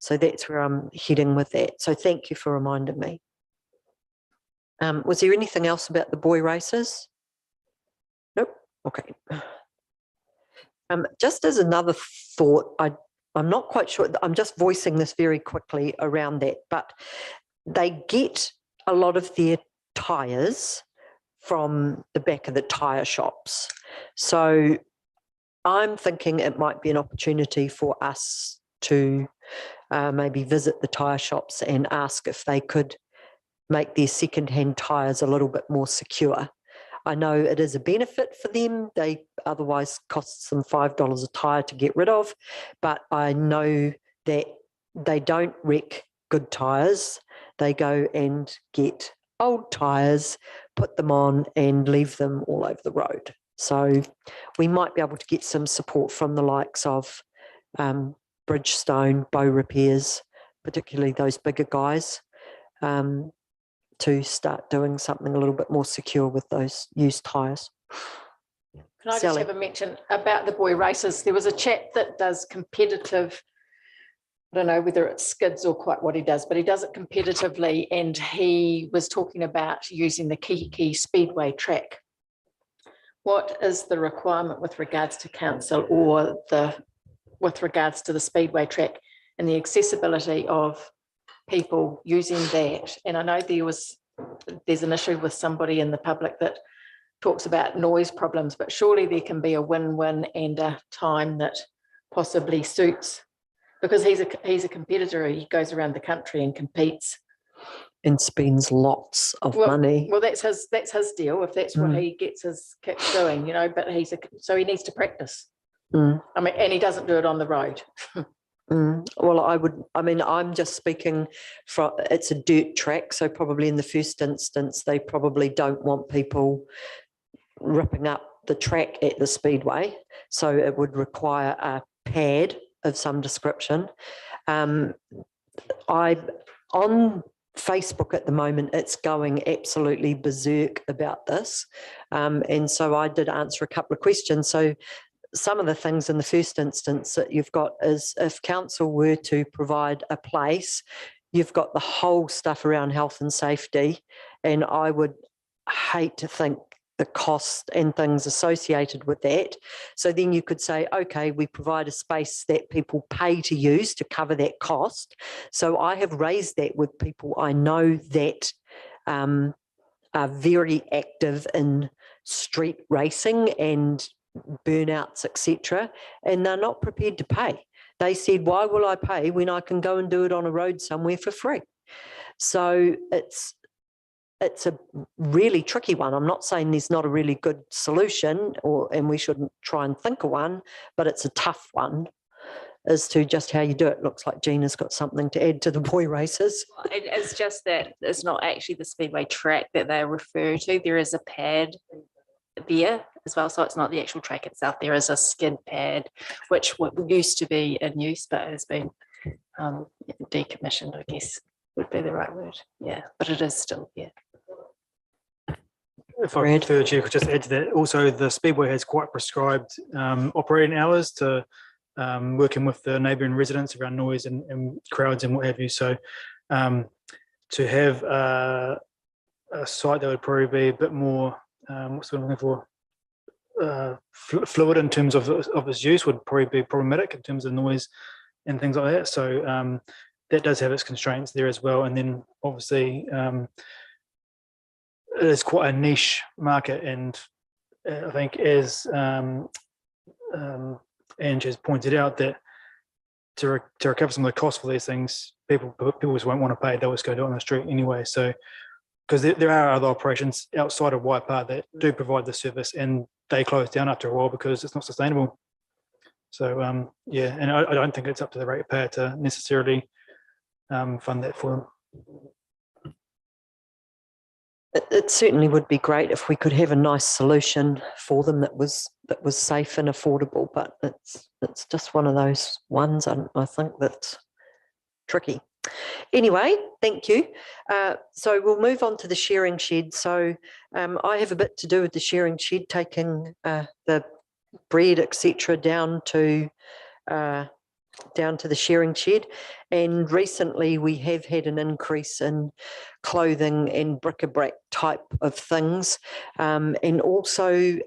So that's where I'm heading with that. So thank you for reminding me. Was there anything else about the Boy Racers? Nope. Okay. Just as another thought, I'm not quite sure, I'm just voicing this very quickly around that, but they get a lot of their tyres from the back of the tyre shops. So I'm thinking it might be an opportunity for us to maybe visit the tyre shops and ask if they could make their second-hand tyres a little bit more secure. I know it is a benefit for them. They otherwise costs them $5 a tyre to get rid of, but I know that they don't wreck good tyres. They go and get old tyres, put them on and leave them all over the road. So we might be able to get some support from the likes of Bridgestone, Bow Repairs, particularly those bigger guys, to start doing something a little bit more secure with those used tyres. Can I just have a mention about the Boy Racers? There was a chap that does competitive, I don't know whether it's skids or quite what he does, but he does it competitively, and he was talking about using the Kihikihi Speedway track. what is the requirement with regards to council or with regards to the speedway track and the accessibility of people using that? And I know there's an issue with somebody in the public that talks about noise problems, but surely there can be a win-win and a time that possibly suits, because he's a competitor. He goes around the country and competes and spends lots of money. Well, that's his deal, if that's what he gets his kicks doing, you know, but so he needs to practice. I mean, and he doesn't do it on the road. Well, I'm just speaking from, it's a dirt track, so probably in the first instance, they probably don't want people ripping up the track at the speedway. So it would require a pad of some description. On Facebook at the moment, it's going absolutely berserk about this. And so I did answer a couple of questions. So some of the things in the first instance that you've got is if council were to provide a place, you've got the whole stuff around health and safety. And I would hate to think the cost and things associated with that. So then you could say, okay, we provide a space that people pay to use to cover that cost. So I have raised that with people I know that are very active in street racing and burnouts, etc., and they're not prepared to pay. They said, why will I pay when I can go and do it on a road somewhere for free? So it's a really tricky one. I'm not saying there's not a really good solution, and we shouldn't try and think of one, but it's a tough one as to just how you do it. Looks like Gina's got something to add to the boy races. It's just that it's not actually the speedway track that they refer to. There is a pad there as well, so it's not the actual track itself. There is a skid pad, which used to be in use, but has been decommissioned, I guess would be the right word. Yeah, but it is still here. If I could, through the chair, could just add to that. Also, the speedway has quite prescribed operating hours to working with the neighbouring residents around noise and crowds and what have you. So to have a site that would probably be a bit more, what's what I'm looking for, fluid in terms of its use would probably be problematic in terms of noise and things like that. So that does have its constraints there as well. And then obviously it is quite a niche market, and I think as Ange has pointed out, that to recover some of the costs for these things, people just won't want to pay. They'll just go do it on the street anyway. So because there are other operations outside of Waipā that do provide the service, and they close down after a while because it's not sustainable. So yeah, and I don't think it's up to the ratepayer to necessarily fund that for them. It certainly would be great if we could have a nice solution for them that was safe and affordable, but it's just one of those ones, I think, that's tricky. Anyway, thank you. So we'll move on to the sharing shed. So I have a bit to do with the sharing shed, taking the bread, etc., down to the sharing shed, and recently we have had an increase in clothing and bric-a-brac type of things, and also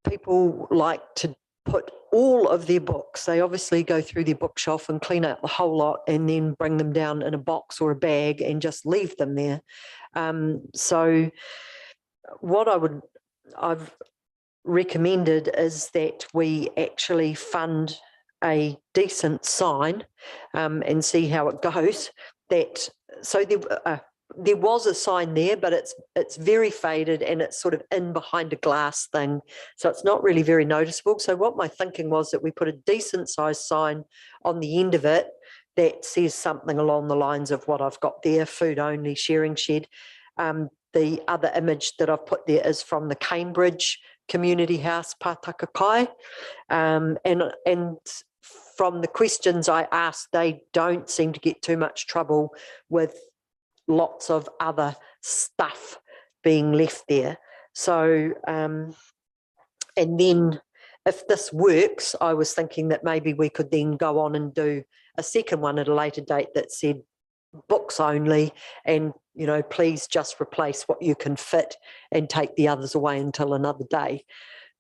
people like to put all of their books, they obviously go through their bookshelf and clean out the whole lot and then bring them down in a box or a bag and just leave them there. So what I've recommended is that we actually fund a decent sign and see how it goes. So there was a sign there, but it's very faded and it's sort of in behind a glass thing, so it's not really very noticeable. So what my thinking was that we put a decent sized sign on the end of it that says something along the lines of what I've got there: food only, sharing shed. The other image that I've put there is from the Cambridge Community House, Pātaka Kai, and from the questions I asked, they don't seem to get too much trouble with lots of other stuff being left there. So and then if this works, I was thinking that maybe we could then go on and do a second one at a later date that said books only, and you know, please just replace what you can fit and take the others away until another day,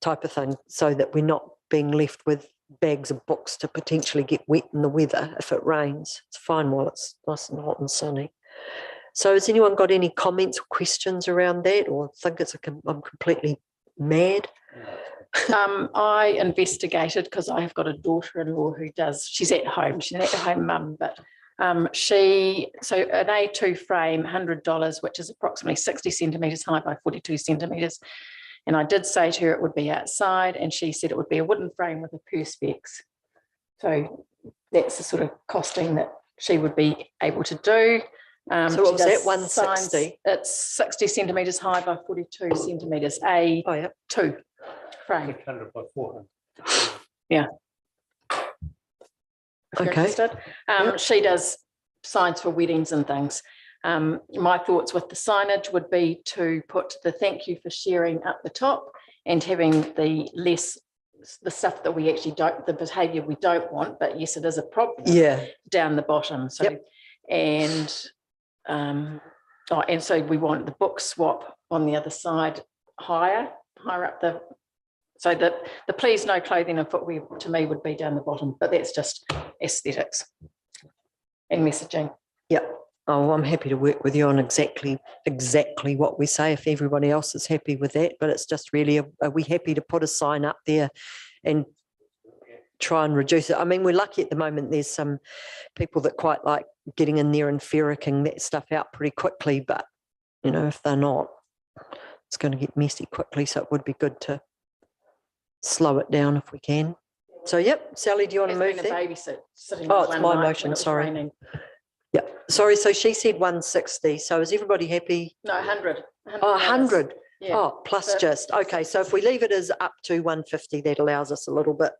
type of thing, so that we're not being left with bags of books to potentially get wet in the weather if it rains. It's fine while it's nice and hot and sunny. So has anyone got any comments or questions around that, or think I'm completely mad? I investigated because I have got a daughter-in-law who she's at home mum, but so an A2 frame, $100, which is approximately 60 centimetres high by 42 centimetres. And I did say to her it would be outside, and she said it would be a wooden frame with a perspex. So that's the sort of costing that she would be able to do. So what was that, 160? It's 60 centimetres high by 42 centimetres, A2 frame. 600 by 400. Yeah. Okay. She does signs for weddings and things. My thoughts with the signage would be to put the thank you for sharing up the top, and having the stuff that we actually don't, the behaviour we don't want, but yes, it is a problem, down the bottom. So and so we want the book swap on the other side higher up the, so that the please no clothing and footwear to me would be down the bottom, but that's just aesthetics and messaging. Oh, I'm happy to work with you on exactly what we say if everybody else is happy with that. But it's just really, are we happy to put a sign up there and try and reduce it? I mean, we're lucky at the moment. There's some people that quite like getting in there and ferreting that stuff out pretty quickly. But, you know, if they're not, it's going to get messy quickly. So it would be good to slow it down if we can. So, Sally, do you want to move that? Oh, it's my motion, sorry. Yeah, sorry, so she said 160, so is everybody happy? No, 100. Oh, 100. Oh, plus just, okay, so if we leave it as up to 150, that allows us a little bit.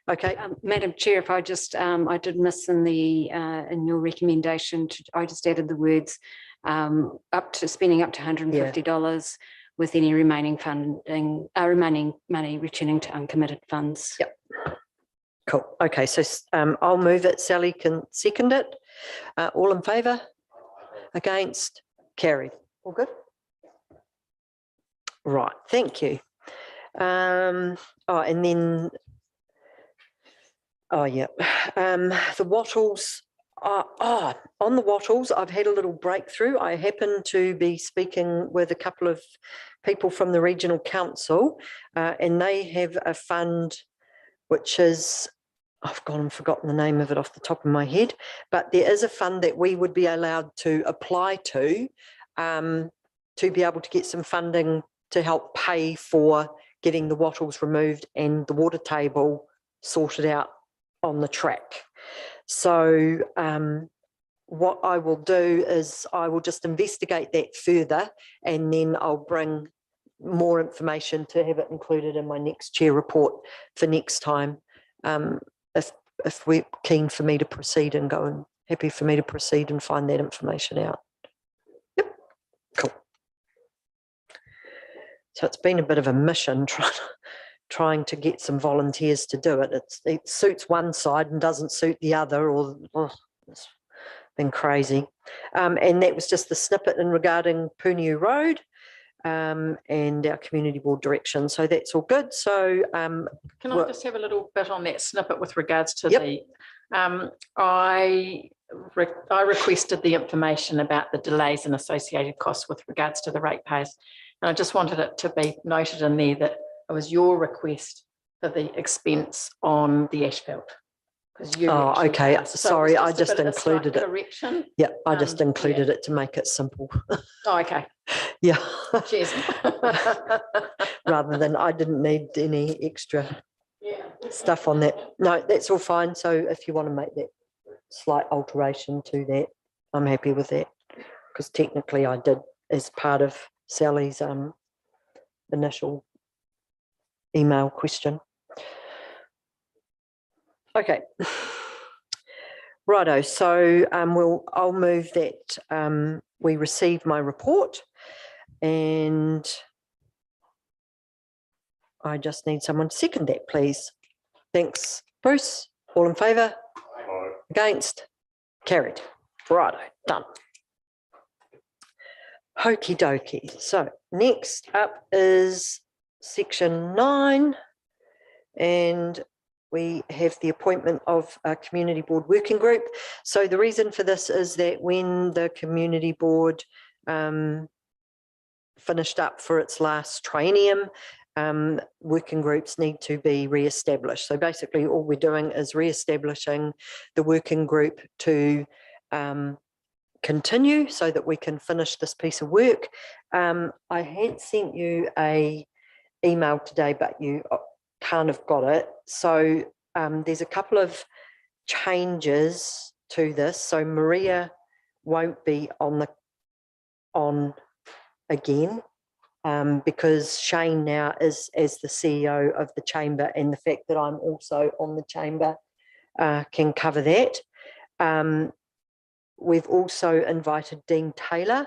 Okay. Madam Chair, if I just, I did miss in your recommendation, I just added the words spending up to $150 with any remaining funding, remaining money returning to uncommitted funds. Yep. Cool. Okay, so I'll move it. Sally can second it. All in favour? Against? Carried. All good? Right, thank you. The wattles. On the wattles, I've had a little breakthrough. I happen to be speaking with a couple of people from the regional council, and they have a fund which is, I've gone and forgotten the name of it off the top of my head, but there is a fund that we would be allowed to apply to be able to get some funding to help pay for getting the wattles removed and the water table sorted out on the track. So what I will do is I will just investigate that further, and then I'll bring more information to have it included in my next chair report for next time. If we're keen for me to proceed and go, and happy for me to proceed and find that information out. Yep, cool. So it's been a bit of a mission trying to get some volunteers to do it. It suits one side and doesn't suit the other, or it's been crazy. And that was just the snippet in regarding Puniu Road. And our community board direction, so that's all good. So can I just have a little bit on that snippet with regards to the I requested the information about the delays and associated costs with regards to the ratepayers, and I just wanted it to be noted in there that it was your request for the expense on the asphalt. Okay, sorry, I just included it. Correction. Yeah, I just included it to make it simple. Oh, okay. Yeah. Cheers. Rather than, I didn't need any extra stuff on that. No, that's all fine. So if you want to make that slight alteration to that, I'm happy with that, because technically I did as part of Sally's initial email question. Okay, righto. So I'll move that we receive my report, and I just need someone to second that, please. Thanks, Bruce. All in favour? Against? Carried. Righto, done. Okie dokie. So next up is section 9, and we have the appointment of a community board working group. So the reason for this is that when the community board finished up for its last triennium, working groups need to be re-established. So basically all we're doing is re-establishing the working group to continue so that we can finish this piece of work. I had sent you a email today, but you can't have got it. So there's a couple of changes to this. So Maria won't be on again because Shane now is as the CEO of the chamber, and the fact that I'm also on the chamber can cover that. We've also invited Dean Taylor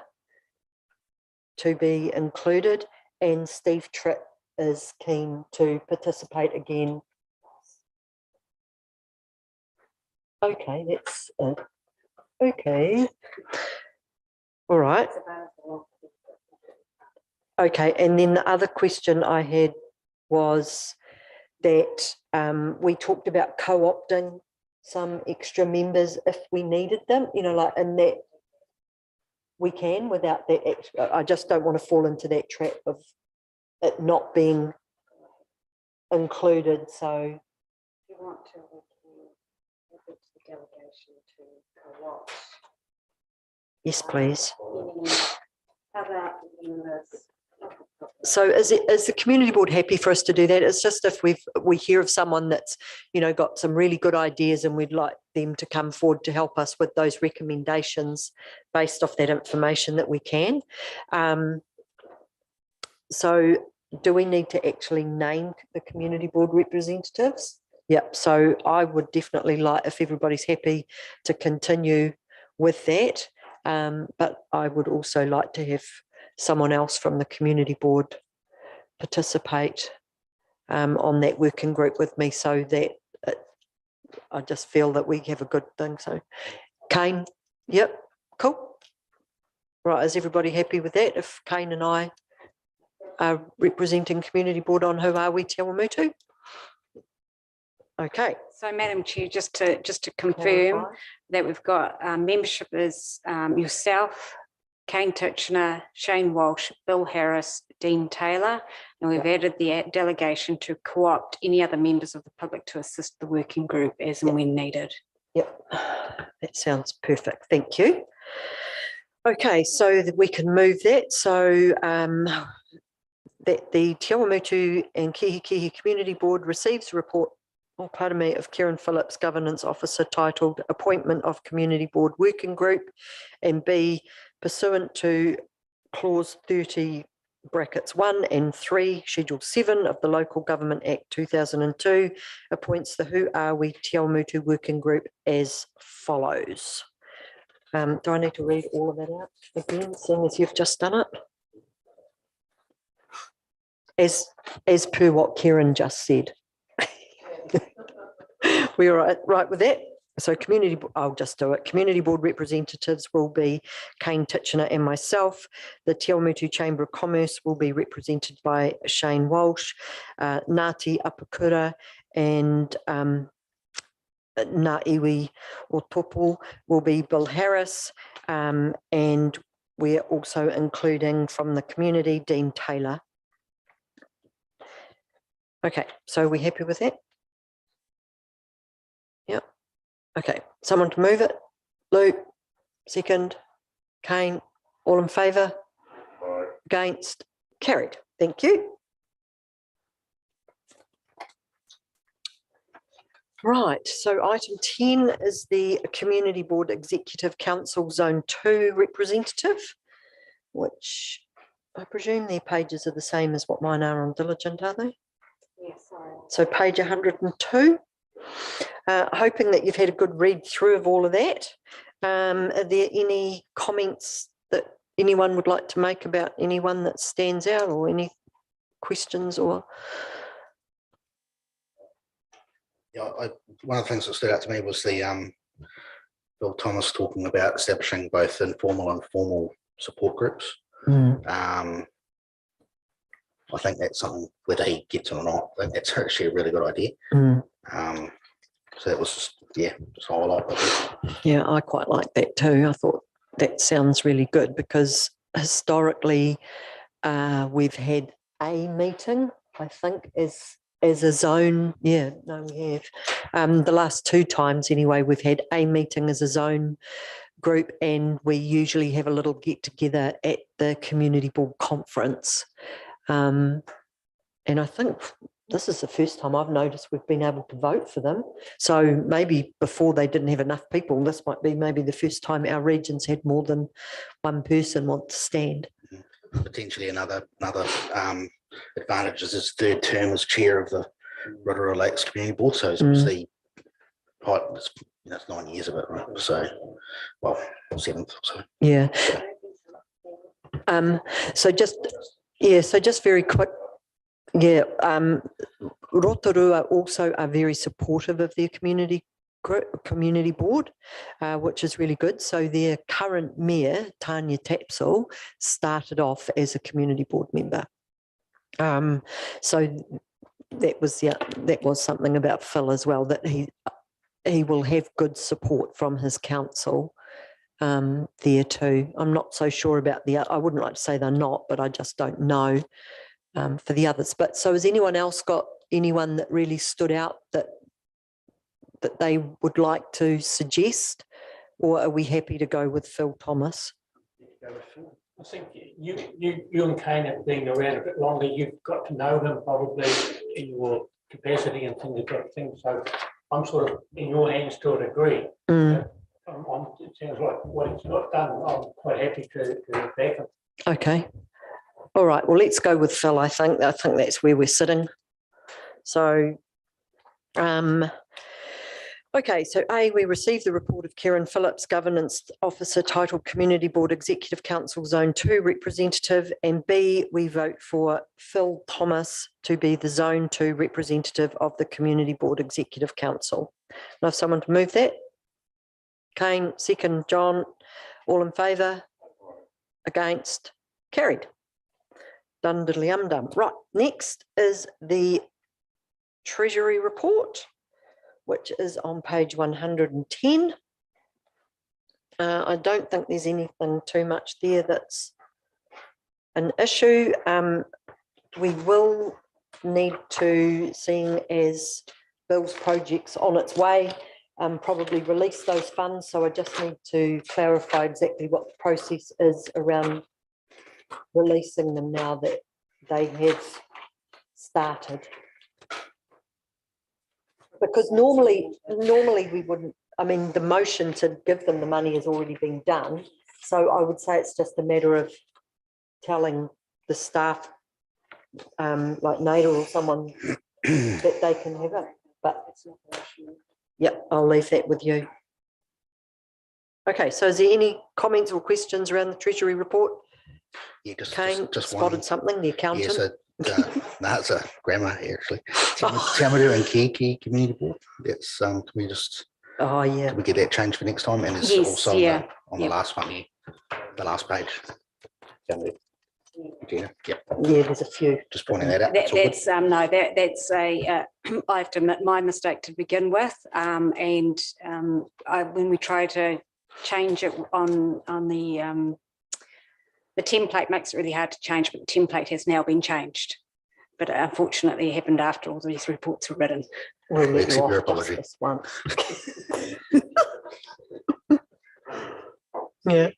to be included, and Steve Tritt is keen to participate again. Okay, that's okay. All right. Okay, and then the other question I had was that we talked about co-opting some extra members if we needed them, you know, like, and that we can without that extra. I just don't want to fall into that trap of it not being included. So if you want to, we can look at the delegation to co-opt. yes, please. How about this? So is the community board happy for us to do that? It's just if we hear of someone that's, you know, got some really good ideas and we'd like them to come forward to help us with those recommendations based off that information that we can. So do we need to actually name the community board representatives? Yep. So I would definitely like, if everybody's happy, to continue with that. But I would also like to have someone else from the community board participate on that working group with me, so that I just feel that we have a good thing. So Kane, yep, cool. Right, is everybody happy with that? If Kane and I are representing community board on Who Are We Te Awamutu? Okay. So Madam Chair, just to confirm that we've got membership is yourself, Kane Titchener, Shane Walsh, Bill Harris, Dean Taylor, and we've added the delegation to co-opt any other members of the public to assist the working group as and when needed. Yep, that sounds perfect. Thank you. Okay, so that we can move that. So that the Te Awamutu and Kihikihi Community Board receives a report, of Karen Phillips, Governance Officer, titled Appointment of Community Board Working Group, and B, pursuant to clause 30 brackets 1 and 3, schedule 7 of the Local Government Act 2002, appoints the Who Are We Te Awamutu Working Group as follows. Do I need to read all of that out again, seeing as you've just done it? As per what Karen just said. We're right with that. So I'll just do it. Community board representatives will be Kane Titchener and myself. The Te Awamutu Chamber of Commerce will be represented by Shane Walsh. Ngāti Apakura and Ngā Iwi o Topo will be Bill Harris. And we're also including from the community, Dean Taylor. Okay, so we're happy with that? Yep. Okay, someone to move it? Luke, second. Kane, all in favour? Against? Carried. Thank you. Right, so item 10 is the Community Board Executive Council Zone 2 representative, which I presume their pages are the same as what mine are on Diligent, are they? Yes, sorry. So page 102. Hoping that you've had a good read through of all of that. Are there any comments that anyone would like to make about anyone that stands out, or any questions? Or yeah, one of the things that stood out to me was the Bill Thomas talking about establishing both informal and formal support groups. I think that's something, whether he gets it or not, I think that's actually a really good idea. So that was just, yeah, just a highlight. Yeah, I quite like that too. I thought that sounds really good because historically we've had a meeting, I think, as a zone. Yeah, no, we have. The last 2 times anyway, we've had a meeting as a zone group, and we usually have a little get together at the community board conference. And I think this is the first time I've noticed we've been able to vote for them. So maybe before they didn't have enough people. This might be maybe the first time our regions had more than one person want to stand. Potentially another advantage is his 3rd term as chair of the Rotorua Lakes Community Board. So it's obviously it's 9 years of it, right? So, well, 7th. So yeah. So just very quick. Yeah, Rotorua also are very supportive of their community board, which is really good. So their current mayor, Tanya Tapsell, started off as a community board member. So that was something about Phil as well, that he will have good support from his council there too. I'm not so sure about I wouldn't like to say they're not, but I just don't know for the others. But so has anyone else got anyone that really stood out that they would like to suggest, or are we happy to go with Phil Thomas? I think you and Kane have been around a bit longer. You've got to know them probably in your capacity and things. So I'm sort of in your hands to a degree. It sounds like what he's got done. I'm quite happy to back him. Okay. All right. Well, let's go with Phil. I think that's where we're sitting. So, okay. So we received the report of Karen Phillips, Governance Officer, Title Community Board, Executive Council Zone 2 representative, and B, we vote for Phil Thomas to be the Zone 2 representative of the Community Board Executive Council. Now, if someone to move that. Kane, second. John, all in favour? Against? Carried. Done diddly dum. Right, next is the Treasury report, which is on page 110. I don't think there's anything too much there that's an issue. We will need to, seeing as Bill's project's on its way, probably release those funds. So I just need to clarify exactly what the process is around releasing them now that they have started. Because normally we wouldn't, I mean, the motion to give them the money has already been done. So I would say it's just a matter of telling the staff, like Nader or someone, that they can have it. But yeah, I'll leave that with you. Okay, so is there any comments or questions around the Treasury report? Yeah, just spotted one. something, the accountant. Yeah, so no, it's a grammar actually. Tamarua and Kihikihi Community Board. That's can we just can we get that changed for next time? And it's also on the last one here, the last page. Yeah, there's a few. Just pointing that out. That's a I have to admit my mistake to begin with. When we try to change it on the template, makes it really hard to change, but the template has now been changed. But unfortunately, it happened after all these reports were written. We accept your apology. Yeah.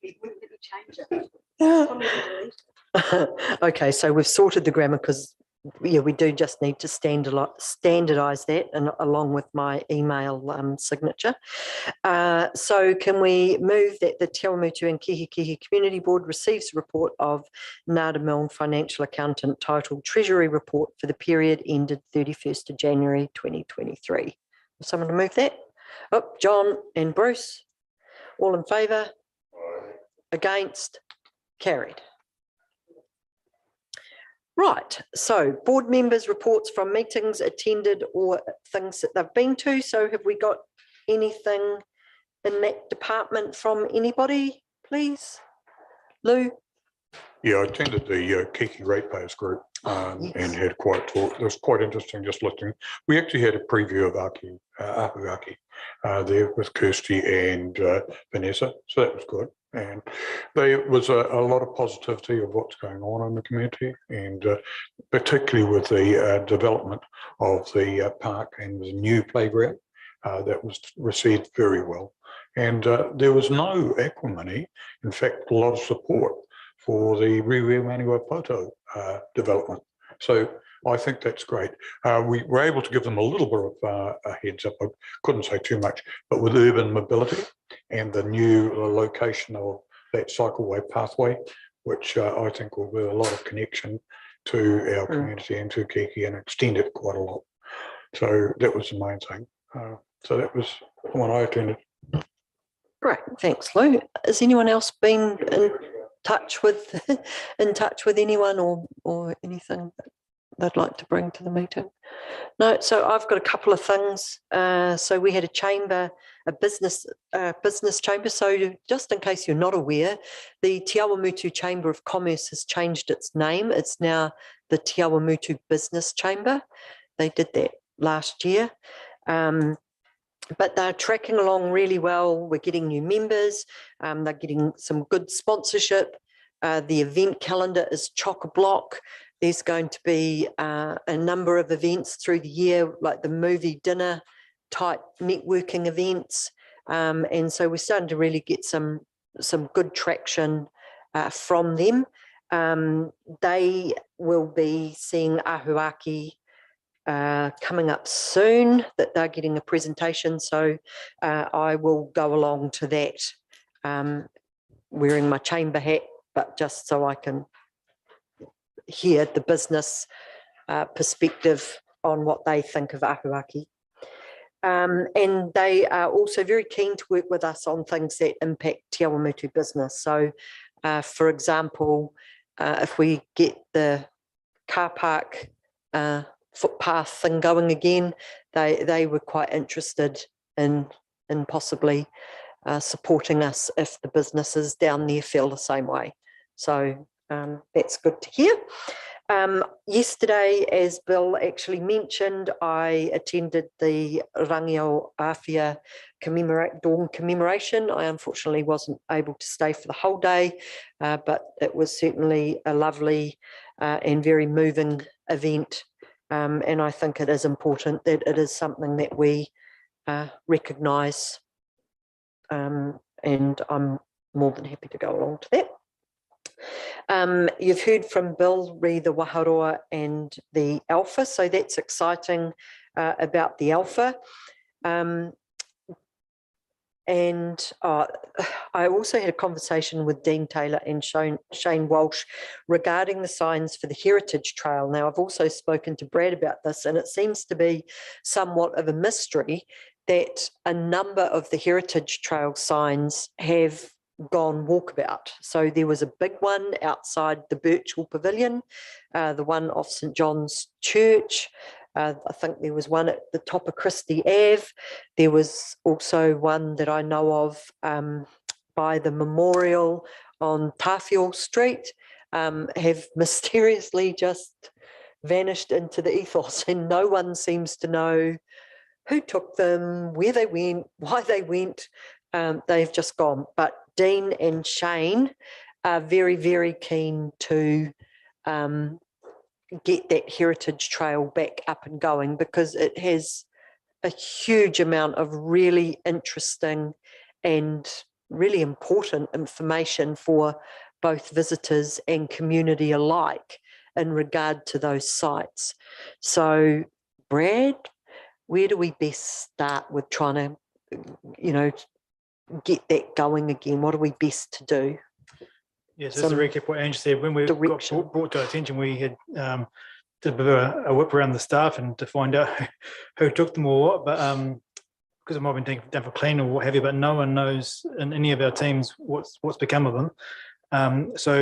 Okay, so we've sorted the grammar because we do just need to standardise that, and along with my email signature. So can we move that the Te Awamutu and Kihikihi Community Board receives a report of Ngāta Milne Financial Accountant titled Treasury Report for the period ended 31st of January 2023. Someone to move that? Oh, John and Bruce, all in favour? Against? Carried. Right, so board members' reports from meetings attended or things that they've been to. So have we got anything in that department from anybody, please? Lou? Yeah, I attended the Kihikihi Ratepayers group Yes. and had quite talk. It was quite interesting just listening. We actually had a preview of Ahuaki there with Kirsty and Vanessa, so that was good. And there was a lot of positivity of what's going on in the community, and particularly with the development of the park and the new playground that was received very well. And there was no acrimony, in fact, a lot of support for the Riwe Maniwa development. So I think that's great. We were able to give them a little bit of a heads up. I couldn't say too much, but with urban mobility and the new location of that cycleway pathway, which I think will be a lot of connection to our community and to Kihikihi and extend it quite a lot. So that was the main thing. So that was the one I attended. Great, thanks, Lou. Has anyone else been in touch with anyone or anything that they'd like to bring to the meeting? No, so I've got a couple of things. So we had a business chamber. So just in case you're not aware, the Awamutu Chamber of Commerce has changed its name. It's now the Awamutu Business Chamber. They did that last year. But they're tracking along really well. We're getting new members. They're getting some good sponsorship. The event calendar is chock-a-block. There's going to be a number of events through the year, like the movie dinner type networking events. And so we're starting to really get some good traction from them. They will be seeing Ahuaki coming up soon, that they're getting a presentation, so I will go along to that wearing my chamber hat, but just so I can hear the business perspective on what they think of Ahuaki. And they are also very keen to work with us on things that impact Te Awamutu business. So for example, if we get the car park footpath thing going again, they were quite interested in possibly supporting us if the businesses down there feel the same way. So that's good to hear. Yesterday, as Bill actually mentioned, I attended the Rangiao Awhia dawn commemoration. I unfortunately wasn't able to stay for the whole day, but it was certainly a lovely and very moving event. And I think it is important that it is something that we recognise, and I'm more than happy to go along to that. You've heard from Bill re the Waharoa and the Alpha, so that's exciting about the Alpha. And I also had a conversation with Dean Taylor and Shane Walsh regarding the signs for the Heritage Trail. Now, I've also spoken to Brad about this, and it seems to be somewhat of a mystery that a number of the Heritage Trail signs have gone walkabout. So there was a big one outside the Birchall Pavilion, the one off St John's Church. I think there was one at the top of Christie Ave. There was also one that I know of by the memorial on Tawhiol Street, have mysteriously just vanished into the ethos, and no one seems to know who took them, where they went, why they went. They've just gone. But Dean and Shane are very, very keen to get that heritage trail back up and going, because it has a huge amount of really interesting and really important information for both visitors and community alike in regard to those sites. So, Brad, where do we best start with trying to, get that going again? What are we best to do? Yes, just to recap what Ange said, when we got brought to our attention, we had did a bit of a whip around the staff and to find out who took them or what, but because it might have been done for clean or what have you, but no one knows in any of our teams what's become of them. So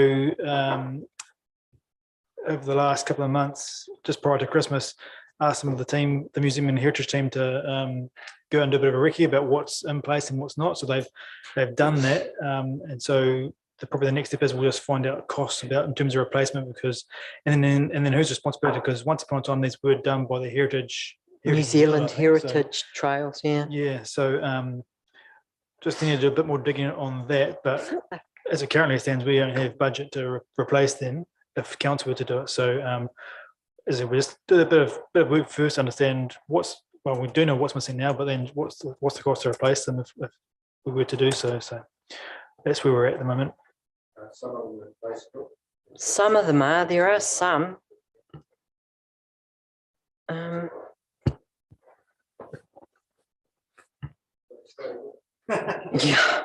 over the last couple of months, just prior to Christmas, asked some of the team, the museum and heritage team, to go and do a bit of a recce about what's in place and what's not. So they've done that, and so probably the next step is we'll just find out costs about in terms of replacement, because and then whose responsibility, because once upon a time these were done by the Heritage New Zealand I think, Heritage Trails, yeah. Yeah, so just need to do a bit more digging on that, but as it currently stands, we don't have budget to replace them if council were to do it. So we just do a bit of work first, understand well, we do know what's missing now, but then what's the cost to replace them if we were to do so. So that's where we're at the moment. Some of them are. There are some. Yeah.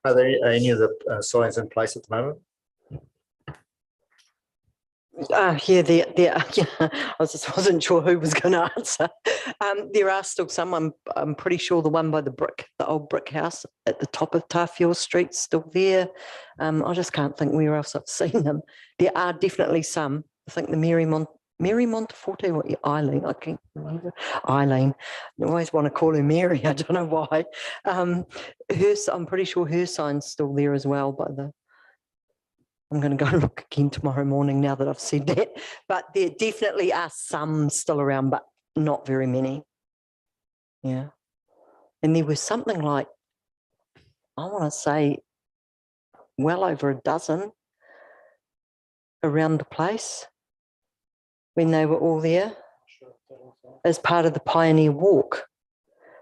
Are there any of the signs in place at the moment? Yeah, there. I wasn't sure who was going to answer. There are still some. I'm pretty sure the one by the old brick house at the top of Tawhio Street's still there. I just can't think where else I've seen them. There are definitely some. I think the Mary Monteforte or Eileen. I can't remember. Eileen. I always want to call her Mary. I don't know why. I'm pretty sure her sign's still there as well by the. I'm going to go and look again tomorrow morning now that I've said that. But there definitely are some still around, but not very many. Yeah. And there was something like, I want to say, well over a dozen around the place when they were all there as part of the Pioneer Walk.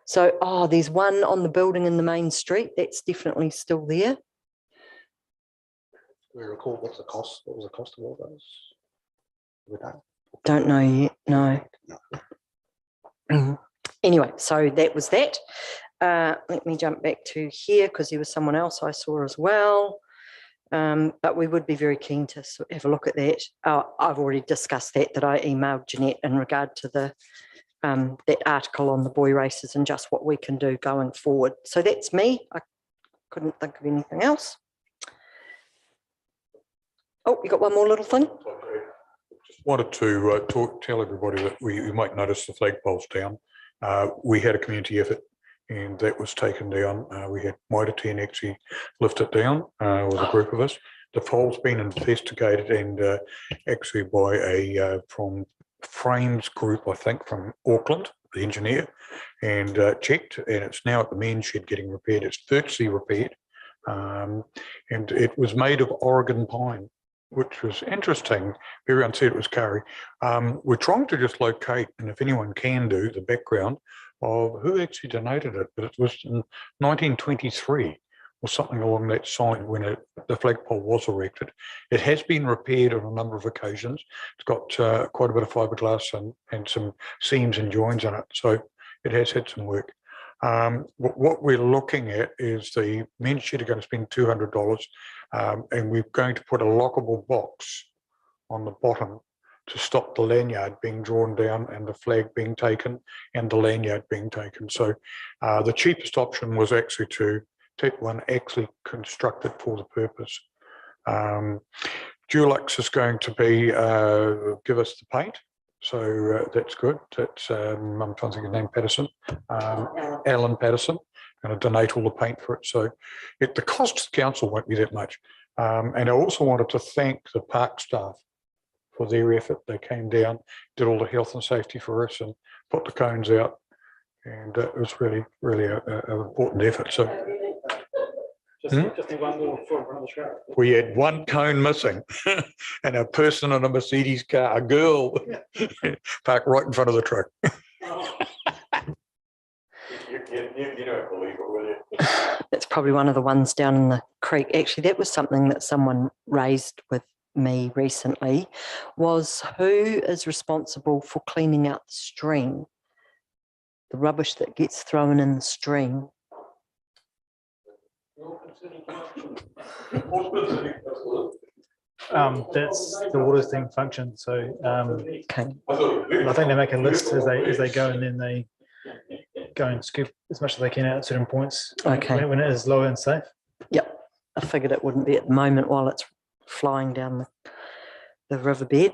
So, there's one on the building in the main street. That's definitely still there. Do we recall what's the cost? What was the cost of all those? We don't know yet, no. Anyway, so that was that. Let me jump back to here because there was someone else I saw as well. But we would be very keen to have a look at that. I've already discussed that I emailed Jeanette in regard to the that article on the boy races and just what we can do going forward. So that's me. I couldn't think of anything else. Oh, you got one more little thing? Just wanted to tell everybody that you might notice the flagpole's down. We had a community effort and that was taken down. We had Mitre 10 actually lift it down with a group of us. The pole's been investigated and actually by from Frames Group, I think, from Auckland, the engineer, and checked, and it's now at the main shed getting repaired. It's virtually repaired, and it was made of Oregon pine, which was interesting. Everyone said it was curry. We're trying to just locate, and if anyone can do, the background of who actually donated it, but it was in 1923 or something along that side when the flagpole was erected. It has been repaired on a number of occasions. It's got quite a bit of fiberglass and some seams and joins in it, so it has had some work. What we're looking at is the men's shed are going to spend $200, and we're going to put a lockable box on the bottom to stop the lanyard being drawn down and the flag being taken and the lanyard being taken. So the cheapest option was actually to take one actually constructed for the purpose. Dulux is going to be give us the paint. So that's good. That's I'm trying to think of his name, Patterson, Alan Patterson, going to donate all the paint for it. So the cost to the council won't be that much. And I also wanted to thank the park staff for their effort. They came down, did all the health and safety for us and put the cones out. And it was really, really an important effort. So we had one cone missing and a person in a Mercedes car, a girl, parked right in front of the truck. You don't believe it, will you? That's probably one of the ones down in the creek. Actually, that was something that someone raised with me recently, was who is responsible for cleaning out the stream, the rubbish that gets thrown in the stream. That's the water thing function. So okay. I think they make a list as they go, and then they go and scoop as much as they can out at certain points. Okay. When it is low and safe. Yep. I figured it wouldn't be at the moment while it's flying down the riverbed.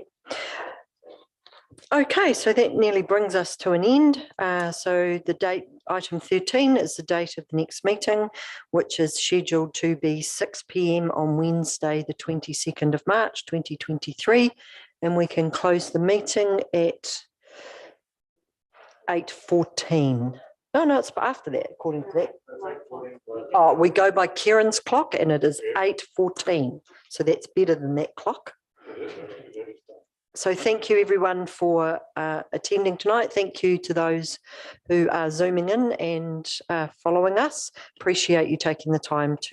Okay, so that nearly brings us to an end. So the date, item 13 is the date of the next meeting, which is scheduled to be 6 p.m. on Wednesday, the 22nd of March, 2023. And we can close the meeting at 8:14. No, it's after that, according to that. Oh, we go by Kieran's clock and it is 8:14. So that's better than that clock. So thank you everyone for attending tonight. Thank you to those who are Zooming in and following us. Appreciate you taking the time to